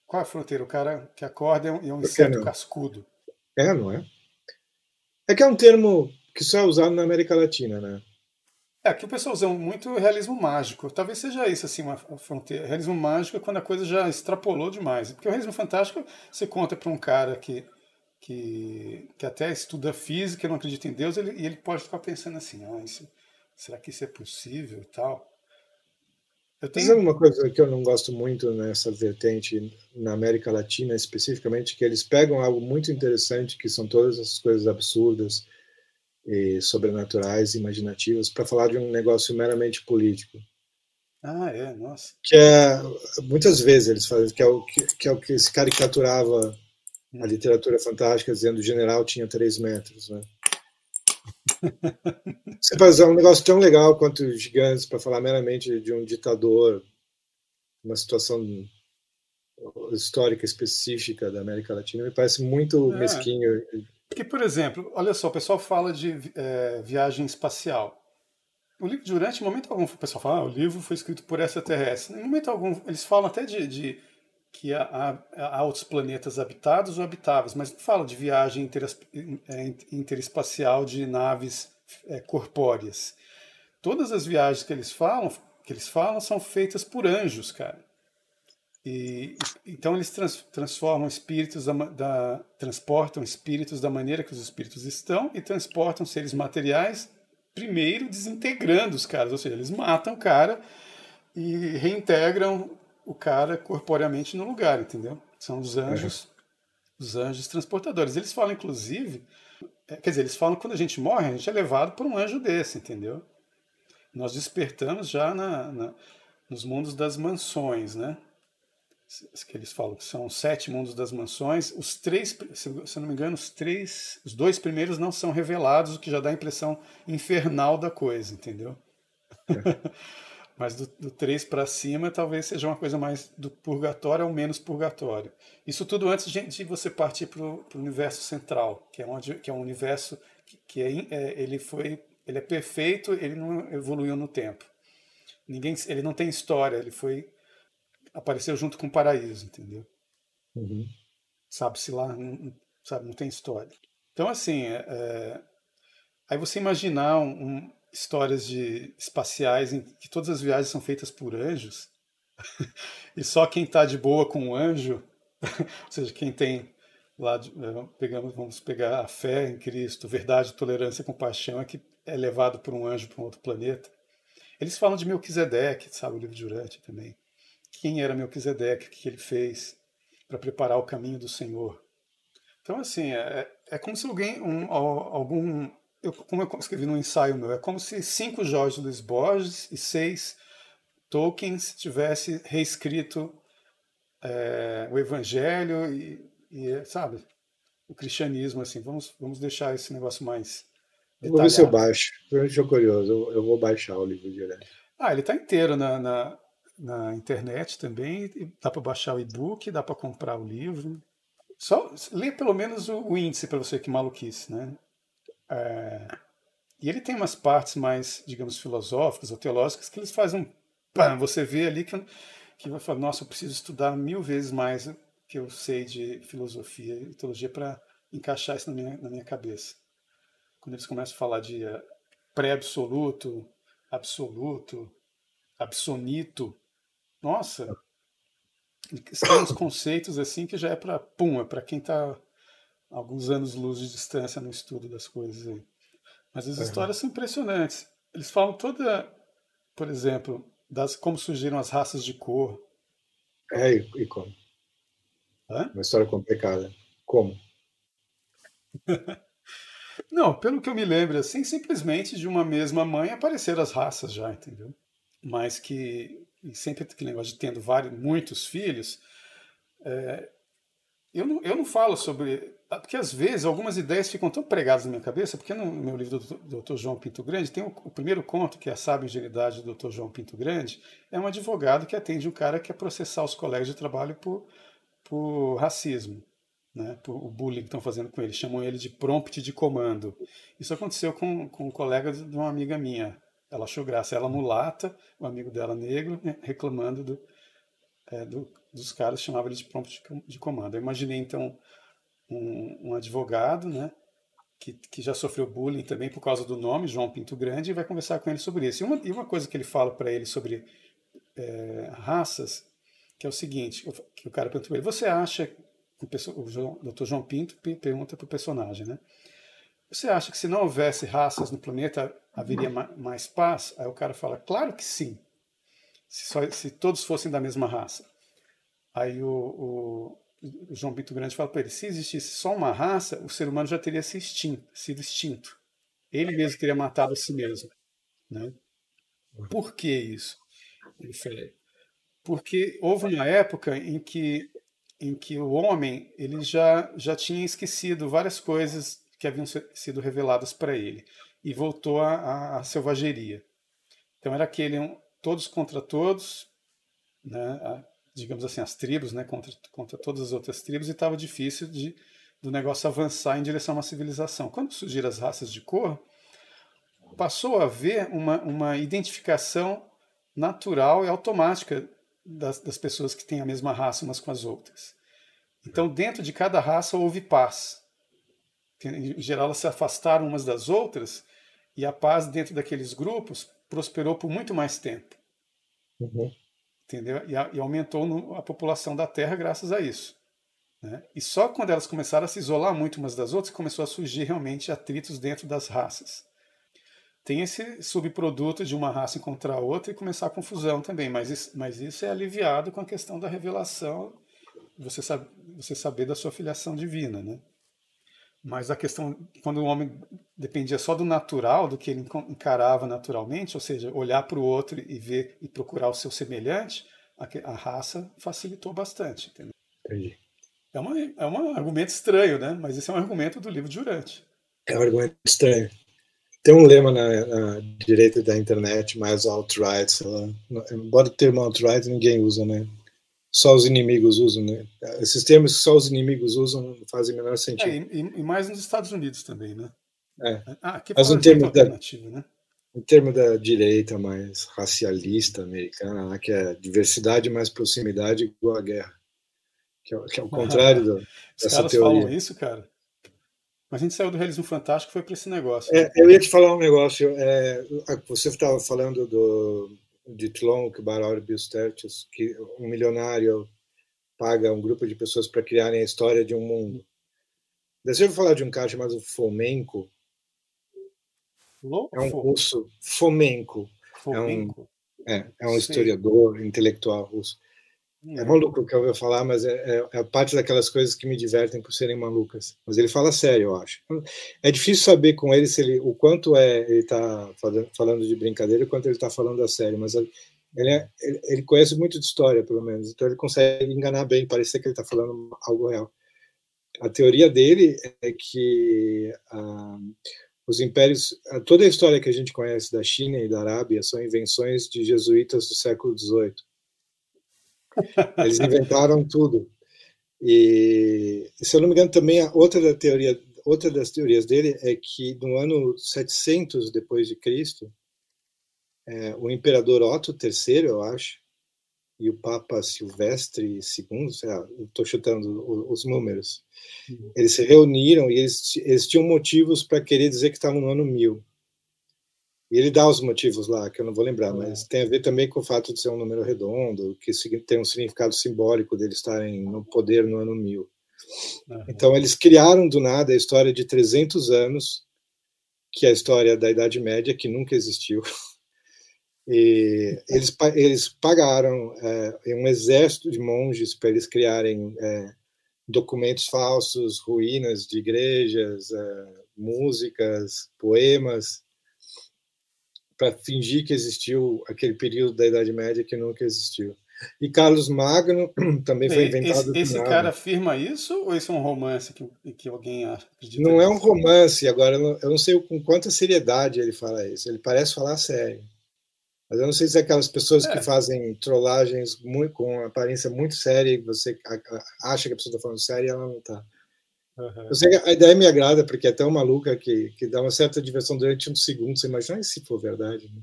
Qual é a fronteira? O cara que acorda é um Por que inseto não? cascudo. Não é? É que é um termo que só é usado na América Latina, né? Aqui o pessoal usa muito realismo mágico. Talvez seja isso, assim, uma fronteira. Realismo mágico é quando a coisa já extrapolou demais. Porque o realismo fantástico você conta para um cara que até estuda física, não acredita em Deus, e ele pode ficar pensando assim, será que isso é possível e tal? Eu Mas é tenho. uma coisa que eu não gosto muito nessa vertente na América Latina, especificamente, que eles pegam algo muito interessante, que são todas essas coisas absurdas e sobrenaturais, imaginativas, para falar de um negócio meramente político. Nossa. Que é, muitas vezes eles fazem, que é o que se caricaturava a Hum. literatura fantástica, dizendo que o general tinha 3 metros. Né? Você faz um negócio tão legal quanto os Gigantes para falar meramente de um ditador, uma situação histórica específica da América Latina, me parece muito É. mesquinho. Porque, por exemplo, olha só, o pessoal fala de viagem espacial. O livro, durante momento algum, o pessoal fala, o livro foi escrito por extraterrestres. Em momento algum, eles falam até de que há outros planetas habitados ou habitáveis, mas não falam de viagem interespacial de naves corpóreas. Todas as viagens que eles falam são feitas por anjos, cara. Então eles transformam espíritos transportam espíritos da maneira que os espíritos estão e transportam seres materiais primeiro desintegrando os caras, ou seja, eles matam o cara e reintegram o cara corporeamente no lugar, entendeu? São os anjos transportadores. Eles falam, inclusive, quer dizer, eles falam que quando a gente morre, a gente é levado por um anjo desse, entendeu? Nós despertamos já nos mundos das mansões, né? Que eles falam que são 7 mundos das mansões. Os 3, se eu não me engano, os 2 primeiros não são revelados, o que já dá a impressão infernal da coisa, entendeu? Mas do 3 para cima talvez seja uma coisa mais do purgatório ao menos purgatório. Isso tudo antes de você partir para o universo central, que é um universo ele é perfeito, ele não evoluiu no tempo. Ele não tem história, apareceu junto com o paraíso, entendeu? Uhum. Sabe-se lá, não tem história. Então, assim, aí você imaginar histórias espaciais em que todas as viagens são feitas por anjos, e só quem está de boa com o anjo, ou seja, quem tem lá, vamos pegar a fé em Cristo, verdade, tolerância e compaixão, é que é levado por um anjo para um outro planeta. Eles falam de Melquisedeque, sabe, o livro de Urântia também. Quem era Melquisedeque, o que ele fez para preparar o caminho do Senhor. Então, assim, é como se como eu escrevi no ensaio meu, é como se 5 Jorge Luiz Borges e 6 Tolkien tivesse reescrito o Evangelho sabe, o cristianismo, assim, vamos deixar esse negócio mais Eu vou ver se eu detalhado. baixo. Eu estou curioso. Eu vou baixar o livro direto. Ele está inteiro na internet também, e dá para baixar o e-book, dá para comprar o livro. Só lê pelo menos o índice para você que maluquice, né? E ele tem umas partes mais, digamos, filosóficas ou teológicas que eles fazem pam, você vê ali que vai falar, nossa, eu preciso estudar 1000 vezes mais o que eu sei de filosofia e teologia para encaixar isso na minha cabeça. Quando eles começam a falar de pré-absoluto, absoluto, absonito, nossa, eles têm uns conceitos assim que já é para pum, é para quem está alguns anos-luz de distância no estudo das coisas aí. Mas as Uhum. histórias são impressionantes. Eles falam por exemplo, das como surgiram as raças de cor. E como? Hã? Uma história complicada. Como? Não, pelo que eu me lembro, assim, simplesmente de uma mesma mãe apareceram as raças já, entendeu? Mas e sempre aquele negócio de tendo muitos filhos, eu não falo sobre. Porque às vezes algumas ideias ficam tão pregadas na minha cabeça, porque no meu livro do Dr. João Pinto Grande tem o primeiro conto, que é a Sábia Ingenuidade do Dr. João Pinto Grande, é um advogado que atende um cara que quer processar os colegas de trabalho por racismo, né, por o bullying que estão fazendo com ele. Chamam ele de prompt de comando. Isso aconteceu com um colega de uma amiga minha. Ela achou graça. Ela mulata, o amigo dela negro, né, reclamando dos caras, chamava ele de prompt de comando. Eu imaginei, então, um advogado, né, que já sofreu bullying também por causa do nome, João Pinto Grande, e vai conversar com ele sobre isso. E uma coisa que ele fala para ele sobre raças, que é o seguinte, que o cara pergunta para ele, você acha, o Dr. João Pinto pergunta para o personagem, né, você acha que se não houvesse raças no planeta, haveria mais paz? Aí o cara fala, claro que sim, se todos fossem da mesma raça. Aí o João Pinto Grande fala para ele, se existisse só uma raça, o ser humano já teria sido extinto. Ele mesmo teria matado a si mesmo. Né? Por que isso? Ele fala, porque houve uma época em que o homem ele já tinha esquecido várias coisas que haviam sido reveladas para ele e voltou à selvageria. Então era aquele todos contra todos, né, digamos assim, as tribos, né, contra todas as outras tribos, e estava difícil do negócio avançar em direção a uma civilização. Quando surgiram as raças de cor, passou a haver uma identificação natural e automática das pessoas que têm a mesma raça umas com as outras. Então, dentro de cada raça houve paz. Em geral, elas se afastaram umas das outras e a paz dentro daqueles grupos prosperou por muito mais tempo. Uhum. Entendeu? E aumentou a população da Terra graças a isso. Né? E só quando elas começaram a se isolar muito umas das outras, começou a surgir realmente atritos dentro das raças. Tem esse subproduto de uma raça encontrar outra e começar a confusão também, mas isso é aliviado com a questão da revelação, você saber da sua filiação divina, né? Mas a questão, quando o homem dependia só do natural, do que ele encarava naturalmente, ou seja, olhar para o outro e ver e procurar o seu semelhante, a raça facilitou bastante. Entendeu? Entendi. É um argumento estranho, né? Mas esse é um argumento do livro de Urante. É um argumento estranho. Tem um lema na direita da internet, mais alt-right, sei lá. Embora o termo alt-right ninguém usa, né? Só os inimigos usam, né? Esses termos que só os inimigos usam não fazem o menor sentido. E mais nos Estados Unidos também, né? É. Aqui Mas fala direito alternativo, né? em termos da direita mais racialista americana, lá, que é diversidade mais proximidade igual a guerra. Que é o contrário Os dessa caras falam teoria. isso, cara. Mas a gente saiu do realismo fantástico e foi para esse negócio. Né? Eu ia te falar um negócio. Você estava falando de Tlon, que Baror Bistertius, que um milionário paga um grupo de pessoas para criarem a história de um mundo. Você ouviu falar de um cara chamado Fomenko? É um russo. Fomenko. Fomenko? É um historiador, intelectual russo. É maluco o que eu ouvi falar, mas é parte daquelas coisas que me divertem por serem malucas. Mas ele fala sério, eu acho. É difícil saber com ele o quanto ele está falando de brincadeira e o quanto ele está falando a sério, mas ele conhece muito de história, pelo menos, então ele consegue enganar bem, parecer que ele está falando algo real. A teoria dele é que os impérios, toda a história que a gente conhece da China e da Arábia são invenções de jesuítas do século XVIII. Eles inventaram tudo. E, se eu não me engano, também outra das teorias dele é que no ano 700 depois de Cristo, o imperador Otto III, eu acho, e o Papa Silvestre II, estou chutando os números, eles se reuniram e eles tinham motivos para querer dizer que estavam no ano 1000. E ele dá os motivos lá, que eu não vou lembrar, mas tem a ver também com o fato de ser um número redondo, que tem um significado simbólico deles estarem no poder no ano 1000. Então, eles criaram do nada a história de 300 anos, que é a história da Idade Média, que nunca existiu. E eles pagaram um exército de monges para eles criarem documentos falsos, ruínas de igrejas, músicas, poemas, para fingir que existiu aquele período da Idade Média que nunca existiu. E Carlos Magno também foi inventado do Esse nada. cara afirma isso ou esse é um romance que alguém acredita Não é um nisso? romance, agora eu não sei com quanta seriedade ele fala isso. Ele parece falar sério. Mas eu não sei se é aquelas pessoas que É. fazem trollagens muito, com aparência muito séria e você acha que a pessoa está falando sério e ela não está. Eu Uhum. sei que a ideia me agrada, porque é tão maluca que dá uma certa diversão durante um segundo. Você imagina se for verdade. Né?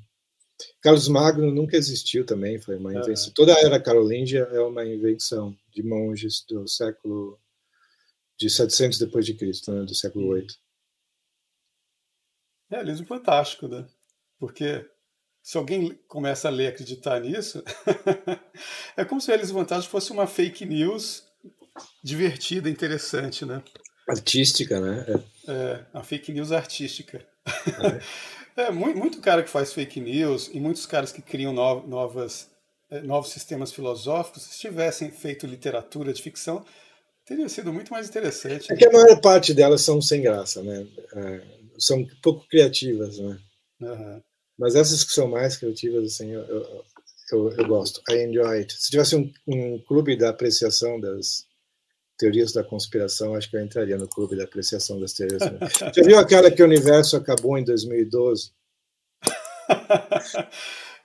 Carlos Magno nunca existiu também, foi uma invenção. Uhum. Toda a era carolíngia é uma invenção de monges do século de 700 depois de Cristo, né, do século Uhum. 8. Realismo fantástico, né? Porque se alguém começa a ler e acreditar nisso, é como se o realismo fantástico fosse uma fake news divertida, interessante, né? Artística, né? É, a fake news artística. É. É, muito cara que faz fake news e muitos caras que criam novos sistemas filosóficos, se tivessem feito literatura de ficção, teria sido muito mais interessante, É que né? a maior parte delas são sem graça, né? São pouco criativas, né? Uhum. Mas essas que são mais criativas, assim, eu gosto. I enjoy it. Se tivesse um clube da apreciação das teorias da conspiração, acho que eu entraria no clube da apreciação das teorias. Já viu aquela que o universo acabou em 2012?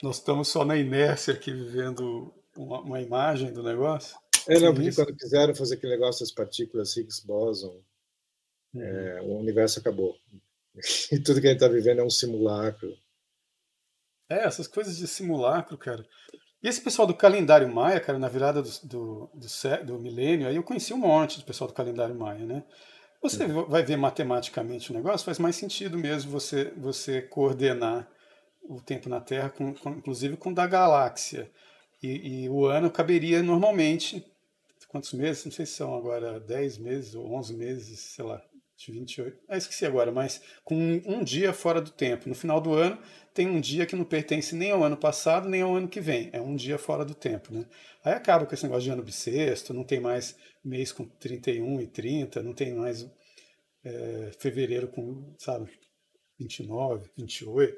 Nós estamos só na inércia aqui vivendo uma imagem do negócio. Não, Tem porque isso? quando quiseram fazer aquele negócio das partículas Higgs boson, Uhum. o universo acabou. E tudo que a gente está vivendo é um simulacro. É, essas coisas de simulacro, cara. E esse pessoal do calendário maia, cara, na virada do milênio, aí eu conheci um monte de pessoal do calendário maia, né? Você vai ver matematicamente o negócio, faz mais sentido mesmo você coordenar o tempo na Terra, inclusive com o da galáxia. E o ano caberia normalmente, quantos meses? Não sei se são agora 10 meses ou 11 meses, sei lá, de 28. Esqueci agora, mas com um dia fora do tempo. No final do ano, tem um dia que não pertence nem ao ano passado, nem ao ano que vem. É um dia fora do tempo, né? Aí acaba com esse negócio de ano bissexto, não tem mais mês com 31 e 30, não tem mais fevereiro com, sabe, 29, 28.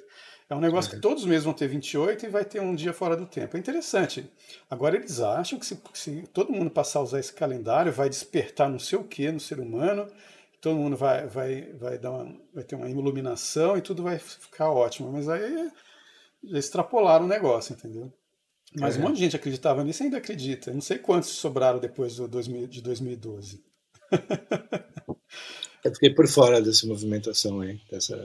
É um negócio que todos os meses vão ter 28 e vai ter um dia fora do tempo. É interessante. Agora eles acham que se todo mundo passar a usar esse calendário, vai despertar não sei o que no ser humano, todo mundo vai ter uma iluminação e tudo vai ficar ótimo. Mas aí já extrapolaram o negócio, entendeu? Mas um monte de gente acreditava nisso e ainda acredita. Eu não sei quantos sobraram depois de 2012. Eu fiquei por fora dessa movimentação aí.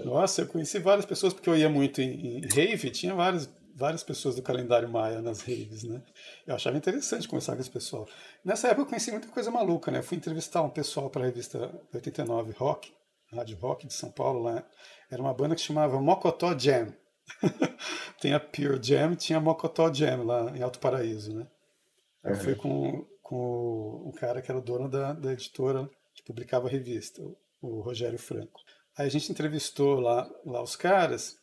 Nossa, eu conheci várias pessoas, porque eu ia muito em rave, tinha várias pessoas do calendário maia nas raves, né? Eu achava interessante conversar com esse pessoal. Nessa época eu conheci muita coisa maluca, né? Eu fui entrevistar um pessoal para a revista 89 Rock, Rádio Rock de São Paulo, lá. Era uma banda que chamava Mocotó Jam. Tem a Pure Jam, tinha a Mocotó Jam lá em Alto Paraíso, né? Aí eu fui com um cara que era o dono da editora que publicava a revista, o Rogério Franco. Aí a gente entrevistou lá os caras.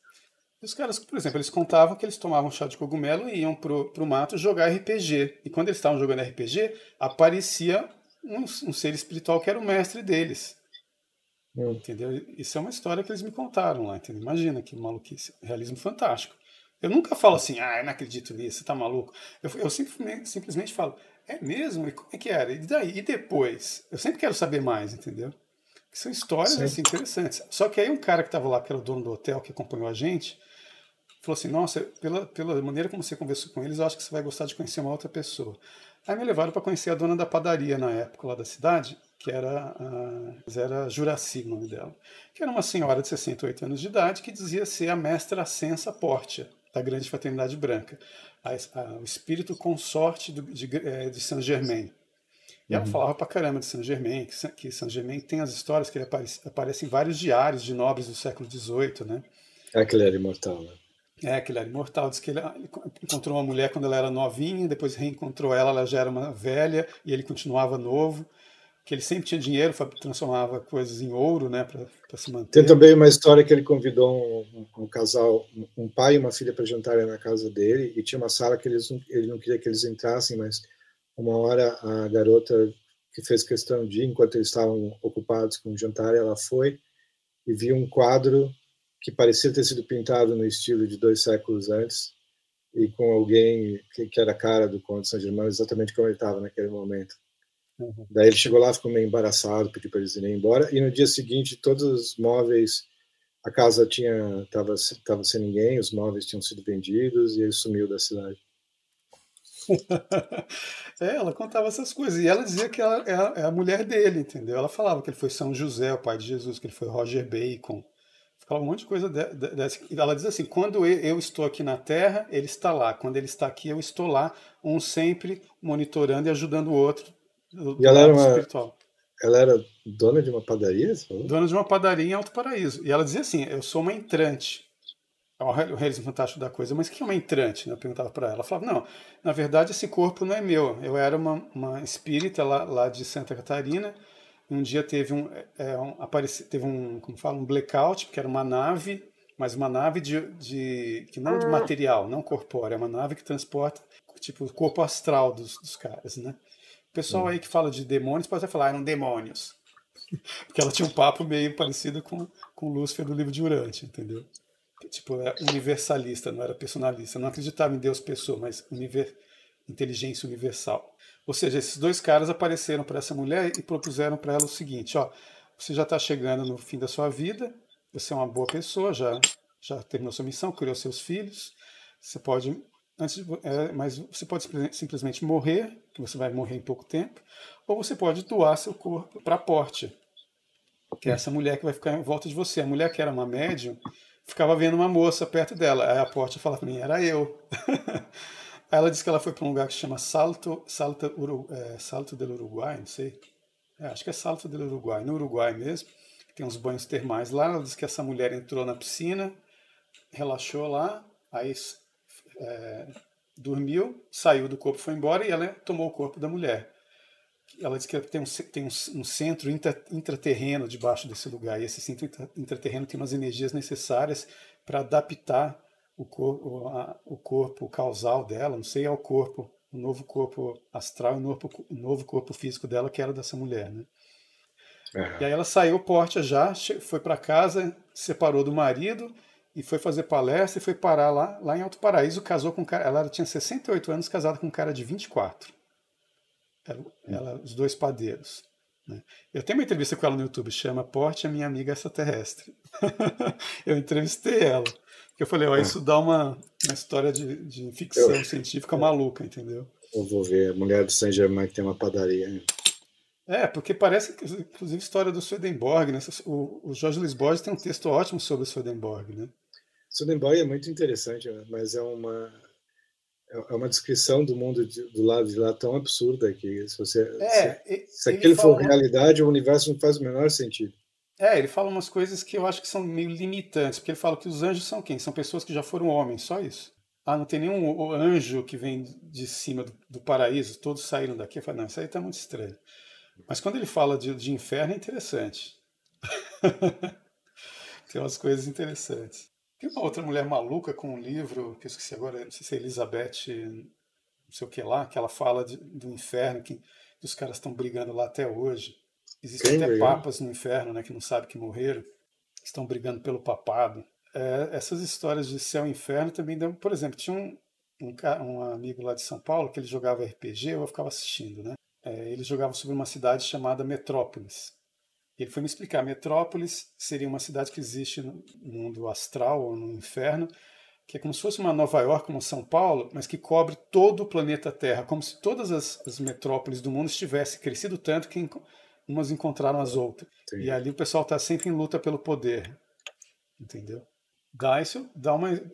E os caras, por exemplo, eles contavam que eles tomavam chá de cogumelo e iam pro mato jogar RPG. E quando eles estavam jogando RPG, aparecia um ser espiritual que era o mestre deles. Entendeu? Isso é uma história que eles me contaram lá, entendeu? Imagina que maluquice. Realismo fantástico. Eu nunca falo assim, eu não acredito nisso, você tá maluco. Eu simplesmente falo, é mesmo? E como é que era? E daí? E depois? Eu sempre quero saber mais, entendeu? Que são histórias Sim, assim interessantes. Só que aí um cara que estava lá, que era o dono do hotel, que acompanhou a gente, falou assim: Nossa, pela maneira como você conversou com eles, eu acho que você vai gostar de conhecer uma outra pessoa. Aí me levaram para conhecer a dona da padaria na época lá da cidade, que era Juraci, o nome dela, que era uma senhora de 68 anos de idade que dizia ser a mestra Ascensa Portia, da Grande Fraternidade Branca, o espírito consorte de Saint Germain. E ela falava pra caramba de Saint Germain, que Saint Germain tem as histórias que ele aparece em vários diários de nobres do século XVIII, né? aquele era imortal, né? Que ele era imortal. Diz que ele encontrou uma mulher quando ela era novinha, depois reencontrou ela já era uma velha e ele continuava novo. Que ele sempre tinha dinheiro, transformava coisas em ouro, né, para se Tem manter. também uma história que ele convidou um casal, um pai e uma filha para jantarem na casa dele e tinha uma sala que ele não queria que eles entrassem, mas uma hora a garota que fez questão de ir, enquanto eles estavam ocupados com o jantar, ela foi e viu um quadro que parecia ter sido pintado no estilo de 2 séculos antes e com alguém que era a cara do Conde de Saint-Germain, exatamente como ele estava naquele momento. Uhum. Daí ele chegou lá, ficou meio embaraçado, pediu para eles irem embora, e no dia seguinte todos os móveis, a casa estava sem ninguém, os móveis tinham sido vendidos e ele sumiu da cidade. Ela contava essas coisas. E ela dizia que ela é a mulher dele, entendeu? Ela falava que ele foi São José, o pai de Jesus, que ele foi Roger Bacon. Falava um monte de coisa dessa. Ela diz assim: quando eu estou aqui na Terra, ele está lá. Quando ele está aqui, eu estou lá. Um sempre monitorando e ajudando o outro E do lado espiritual. ela era dona de uma padaria, você falou? Dona de uma padaria em Alto Paraíso. E ela dizia assim: eu sou uma entrante. O realismo fantástico da coisa, mas o que é uma entrante? Eu perguntava para ela. Ela falava, não, na verdade esse corpo não é meu. Eu era uma espírita lá de Santa Catarina. Um dia teve teve como fala, um blackout, porque era uma nave, mas uma nave que não de material, não corpóreo, é uma nave que transporta tipo o corpo astral dos caras, né? O pessoal aí que fala de demônios pode até falar, eram demônios. Porque ela tinha um papo meio parecido com o Lúcifer do livro de Urante, entendeu? Tipo, era universalista, não era personalista. Não acreditava em Deus pessoa, mas inteligência universal. Ou seja, esses dois caras apareceram para essa mulher e propuseram para ela o seguinte: ó, você já está chegando no fim da sua vida, você é uma boa pessoa, já terminou sua missão, criou seus filhos, você pode mas você pode simplesmente morrer, que você vai morrer em pouco tempo, ou você pode doar seu corpo para a Portia, que é essa mulher que vai ficar em volta de você. A mulher que era uma médium ficava vendo uma moça perto dela. Aí a Portia falava para mim, era eu. Aí ela disse que ela foi para um lugar que se chama Salto del Uruguai, não sei. Acho que é Salto del Uruguai, no Uruguai mesmo. Tem uns banhos termais lá. Ela disse que essa mulher entrou na piscina, relaxou lá, aí dormiu, saiu do corpo, foi embora e ela tomou o corpo da mulher. Ela disse que tem um centro intraterreno debaixo desse lugar, e esse centro intraterreno tem umas energias necessárias para adaptar o corpo causal dela, não sei, ao corpo, o novo corpo astral e o novo corpo físico dela, que era dessa mulher, né? E aí ela saiu, Portia já, foi para casa, separou do marido e foi fazer palestra e foi parar lá em Alto Paraíso, casou com um cara, ela tinha 68 anos, casada com um cara de 24. Os dois padeiros. Né? Eu tenho uma entrevista com ela no YouTube, chama Portia, minha amiga extraterrestre. Eu entrevistei ela. Eu falei, ó, isso dá uma história de ficção científica maluca, entendeu? Eu vou ver, a mulher de Saint-Germain que tem uma padaria. Porque parece, inclusive, história do Swedenborg, né? O Jorge Luiz Borges tem um texto ótimo sobre o Swedenborg, né? Swedenborg é muito interessante, mas é uma descrição do mundo do lado de lá tão absurda que se aquilo for realidade, o universo não faz o menor sentido. Ele fala umas coisas que eu acho que são meio limitantes, porque ele fala que os anjos são quem? São pessoas que já foram homens, só isso. Não tem nenhum anjo que vem de cima do paraíso, todos saíram daqui. Eu falo, não, isso aí tá muito estranho. Mas quando ele fala de inferno, é interessante. Tem umas coisas interessantes. Tem uma outra mulher maluca com um livro, que eu esqueci agora, não sei se é Elizabeth, não sei o que lá, que ela fala do inferno, que os caras estão brigando lá até hoje. Existem até papas no inferno, né, que não sabem que morreram, estão brigando pelo papado. Essas histórias de céu e inferno também dão. Por exemplo, tinha um amigo lá de São Paulo que ele jogava RPG, eu ficava assistindo, né? Ele jogava sobre uma cidade chamada Metrópolis. Ele foi me explicar, Metrópolis seria uma cidade que existe no mundo astral ou no inferno, que é como se fosse uma Nova York, como São Paulo, mas que cobre todo o planeta Terra, como se todas as metrópoles do mundo tivessem crescido tanto que umas encontraram as outras. Sim. E ali o pessoal está sempre em luta pelo poder, entendeu?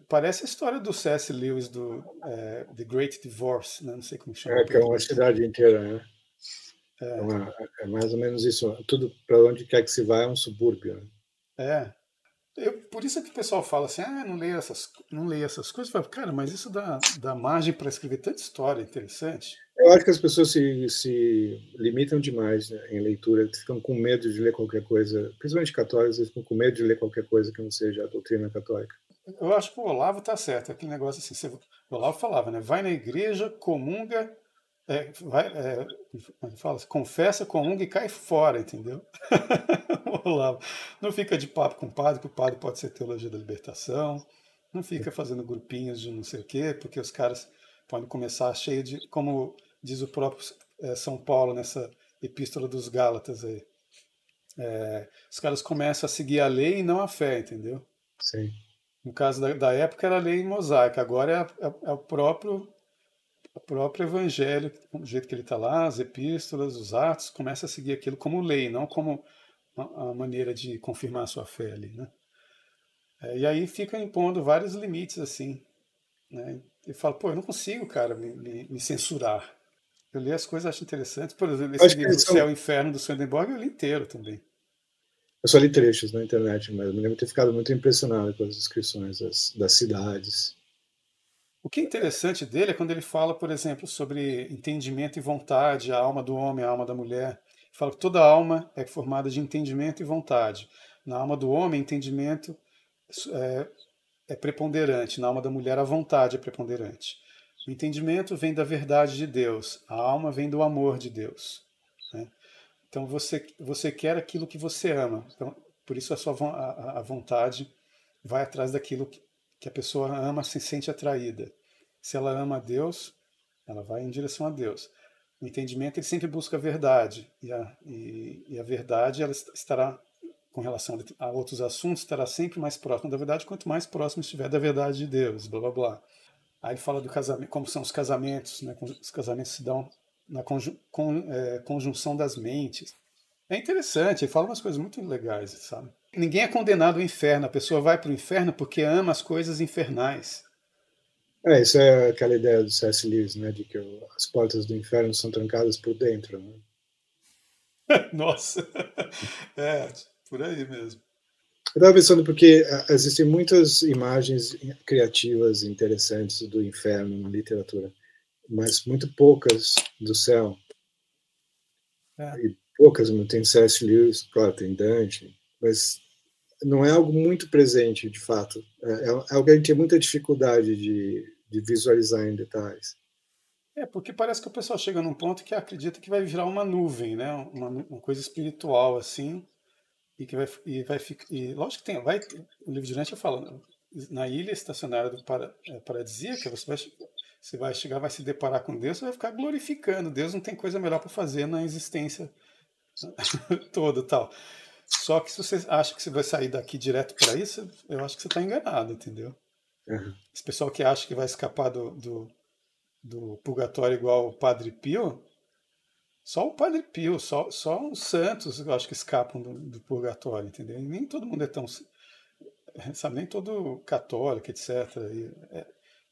Parece a história do C.S. Lewis do The Great Divorce, né? Não sei como chama. Que é uma cidade inteira, né? É mais ou menos isso. Tudo para onde quer que se vá é um subúrbio. Né? Por isso que o pessoal fala assim, não leio essas coisas. Eu falo, cara, mas isso dá margem para escrever tanta história interessante. Eu acho que as pessoas se limitam demais, né, em leitura, ficam com medo de ler qualquer coisa, principalmente católicos, eles ficam com medo de ler qualquer coisa que não seja a doutrina católica. Eu acho que o Olavo tá certo, aquele negócio assim, o Olavo falava, né, vai na igreja, comunga, confessa, comunga e cai fora, entendeu? O Olavo não fica de papo com o padre, que o padre pode ser teologia da libertação, Não fica fazendo grupinhos de não sei o quê, porque os caras podem começar cheio de, como diz o próprio São Paulo nessa Epístola dos Gálatas aí. Os caras começam a seguir a lei e não a fé, entendeu? Sim. No caso da época era a lei mosaica, agora é o próprio evangelho, do jeito que ele está lá, as epístolas, os atos, começa a seguir aquilo como lei, não como a maneira de confirmar a sua fé ali, né? E aí fica impondo vários limites assim, né? E fala, pô, eu não consigo, cara, me censurar. Eu li as coisas, acho interessantes. Por exemplo, esse Acho que livro eles O são. Céu e o Inferno do Swedenborg eu li inteiro também. Eu só li trechos na internet, mas eu me lembro de ter ficado muito impressionado com as descrições das cidades. O que é interessante dele é quando ele fala, por exemplo, sobre entendimento e vontade, a alma do homem, a alma da mulher. Fala que toda alma é formada de entendimento e vontade. Na alma do homem, entendimento é preponderante, na alma da mulher, a vontade é preponderante. O entendimento vem da verdade de Deus, a alma vem do amor de Deus, né? Então você quer aquilo que você ama. Então, por isso a vontade vai atrás daquilo que a pessoa ama, se sente atraída. Se ela ama a Deus, ela vai em direção a Deus. O entendimento ele sempre busca a verdade e a verdade ela estará com relação a outros assuntos estará sempre mais próximo da verdade quanto mais próximo estiver da verdade de Deus, blá blá blá. Aí ele fala do casamento, como são os casamentos, né? Os casamentos se dão na conjunção das mentes. É interessante, ele fala umas coisas muito legais, sabe? Ninguém é condenado ao inferno, a pessoa vai para o inferno porque ama as coisas infernais. Isso é aquela ideia do C.S. Lewis, né, de que as portas do inferno são trancadas por dentro, né? Nossa, é, por aí mesmo. Eu estava pensando porque existem muitas imagens criativas interessantes do inferno na literatura, mas muito poucas do céu. É. E poucas, não tem C.S. Lewis, claro, tem Dante, mas não é algo muito presente, de fato. É algo que a gente tem muita dificuldade de visualizar em detalhes. Porque parece que o pessoal chega num ponto que acredita que vai virar uma nuvem, né? Uma coisa espiritual assim, e lógico que tem, o livro de Dante fala, na ilha estacionária do paradisíaca, você vai chegar, vai se deparar com Deus, você vai ficar glorificando. Deus não tem coisa melhor para fazer na existência toda, tal. Só que se você acha que você vai sair daqui direto para isso, eu acho que você está enganado, entendeu? Uhum. Esse pessoal que acha que vai escapar do purgatório igual o Padre Pio, só o Padre Pio, só os santos eu acho que escapam do purgatório, entendeu? E nem todo mundo é tão, sabe, nem todo católico, etc.,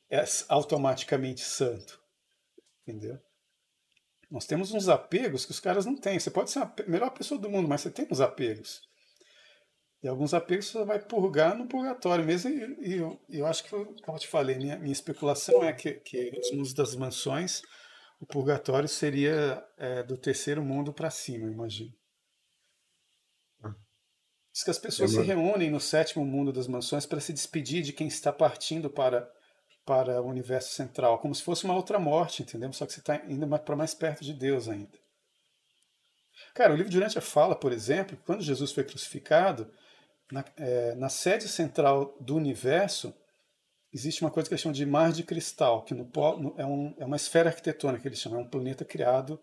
é automaticamente santo, entendeu? Nós temos uns apegos que os caras não têm. Você pode ser a melhor pessoa do mundo, mas você tem uns apegos. E alguns apegos você vai purgar no purgatório mesmo. E eu acho que, como eu te falei, minha especulação é que os mundos das mansões, o purgatório seria do terceiro mundo para cima, eu imagino. Diz que as É pessoas se uma, reúnem no sétimo mundo das mansões para se despedir de quem está partindo para o universo central, como se fosse uma outra morte, entendeu? Só que você está indo para mais perto de Deus ainda. Cara, o livro de Dante fala, por exemplo, que quando Jesus foi crucificado, na sede central do universo, existe uma coisa que eles chamam de mar de cristal, que é uma esfera arquitetônica, que eles chamam, é um planeta criado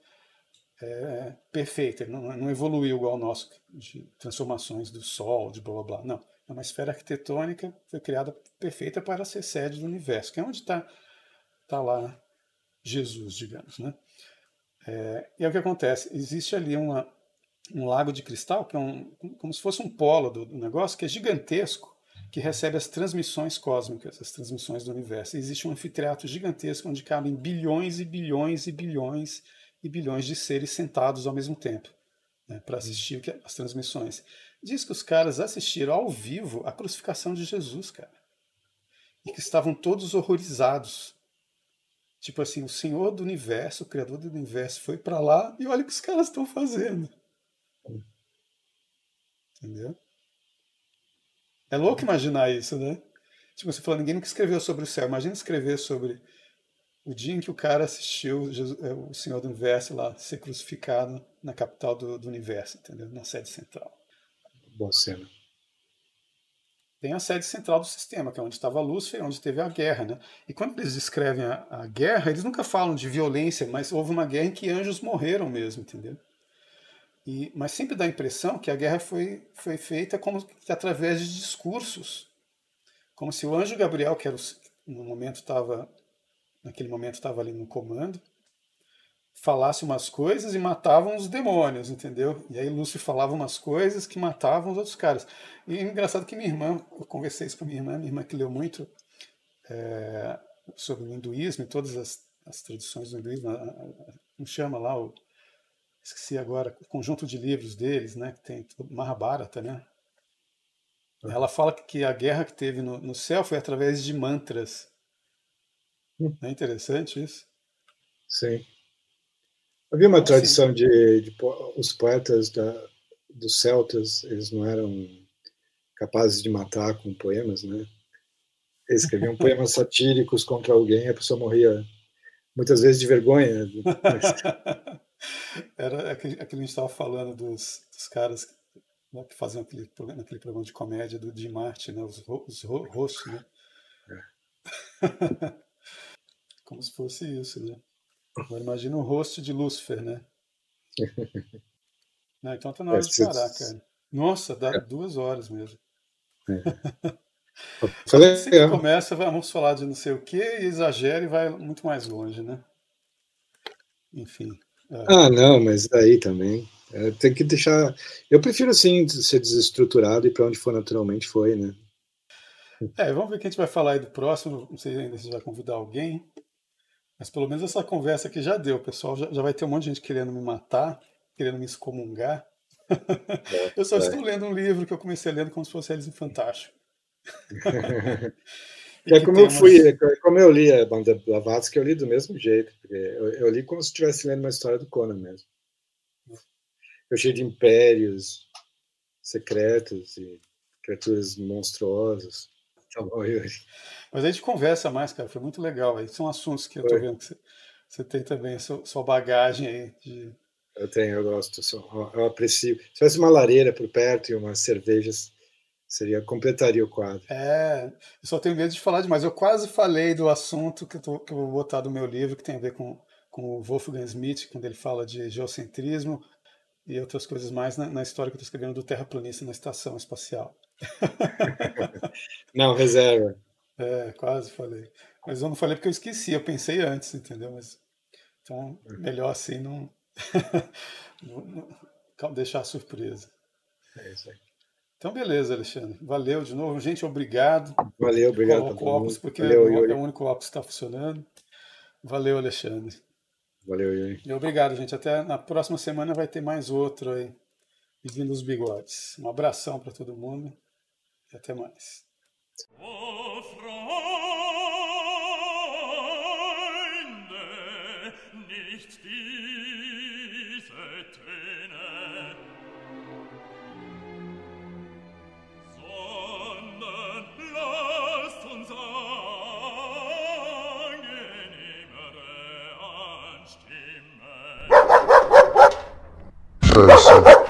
perfeito, ele não evoluiu igual o nosso, de transformações do Sol, de blá blá blá. Não, é uma esfera arquitetônica, foi criada perfeita para ser sede do universo, que é onde tá lá Jesus, digamos, né? E é o que acontece, existe ali um lago de cristal, que é como se fosse um polo do negócio, que é gigantesco, que recebe as transmissões cósmicas, as transmissões do universo. E existe um anfiteatro gigantesco onde cabem bilhões e bilhões e bilhões e bilhões de seres sentados ao mesmo tempo, né, para assistir as transmissões. Diz que os caras assistiram ao vivo a crucificação de Jesus, cara. E que estavam todos horrorizados. Tipo assim, o Senhor do Universo, o Criador do Universo, foi para lá e olha o que os caras estão fazendo. Entendeu? É louco imaginar isso, né? Tipo, você falou, ninguém nunca escreveu sobre o céu. Imagina escrever sobre o dia em que o cara assistiu o Senhor do Universo lá ser crucificado na capital do universo, entendeu? Na sede central. boa cena. tem a sede central do sistema, que é onde estava Lúcifer, onde teve a guerra, né? E quando eles descrevem a guerra, eles nunca falam de violência, mas houve uma guerra em que anjos morreram mesmo, entendeu? Mas sempre dá a impressão que a guerra foi feita como que através de discursos, como se o anjo Gabriel, que era naquele momento estava ali no comando, falasse umas coisas e matavam os demônios, entendeu? E aí Lúcifer falava umas coisas que matavam os outros caras. E é engraçado que minha irmã, eu conversei isso com minha irmã que leu muito sobre o hinduísmo e todas as tradições do hinduísmo, como chama lá, esqueci agora, o conjunto de livros deles, né, que tem Mahabharata, né? Ela fala que a guerra que teve no céu foi através de mantras. Não é interessante isso? Sim. Havia uma Então, tradição os poetas dos celtas, eles não eram capazes de matar com poemas, né? Eles escreviam poemas satíricos contra alguém, a pessoa morria muitas vezes de vergonha. Era aquilo que a gente estava falando dos caras, né, que faziam aquele programa de comédia do Jim Martin, né, os rostos, né? Como se fosse isso, né? Agora imagina o rosto de Lúcifer, né? Não, então tá na hora de parar, cara. Nossa, dá 2 horas mesmo. Só que sempre começa, vamos falar de não sei o que, e exagera e vai muito mais longe, né? Enfim. Não, mas daí também. Tem que deixar. Eu prefiro, assim, ser desestruturado e para onde for naturalmente foi, né? Vamos ver o que a gente vai falar aí do próximo. Não sei ainda se vai convidar alguém. Mas pelo menos essa conversa aqui já deu. O pessoal já vai ter um monte de gente querendo me matar, querendo me excomungar. Eu só estou lendo um livro que eu comecei lendo como se fosse Alice no Fantástico. Como eu li a Banda Blavatsky, eu li do mesmo jeito, porque eu li como se estivesse lendo uma história do Conan mesmo. Eu cheio de impérios secretos e criaturas monstruosas. Tá bom, Yuri. Mas a gente conversa mais, cara, foi muito legal. Aí são assuntos que eu tô vendo que você tem também, sua bagagem aí. Eu gosto, eu aprecio. Se tivesse uma lareira por perto e umas cervejas, completaria o quadro. Eu só tenho medo de falar demais. Eu quase falei do assunto que eu vou botar do meu livro, que tem a ver com o Wolfgang Schmidt, quando ele fala de geocentrismo e outras coisas mais na história que eu estou escrevendo do terraplanista na estação espacial. Não, reserva. Quase falei. Mas eu não falei porque eu esqueci, eu pensei antes, entendeu? Então, melhor assim não deixar a surpresa. É isso aí. Então, beleza, Alexandre. Valeu de novo. Gente, obrigado. Valeu, obrigado. Coloco o óculos porque Valeu, é o único óculos que está funcionando. Valeu, Alexandre. Valeu, Yuri. E obrigado, gente. Até na próxima semana vai ter mais outro aí. Vindo os bigodes. Um abração para todo mundo e até mais. Person.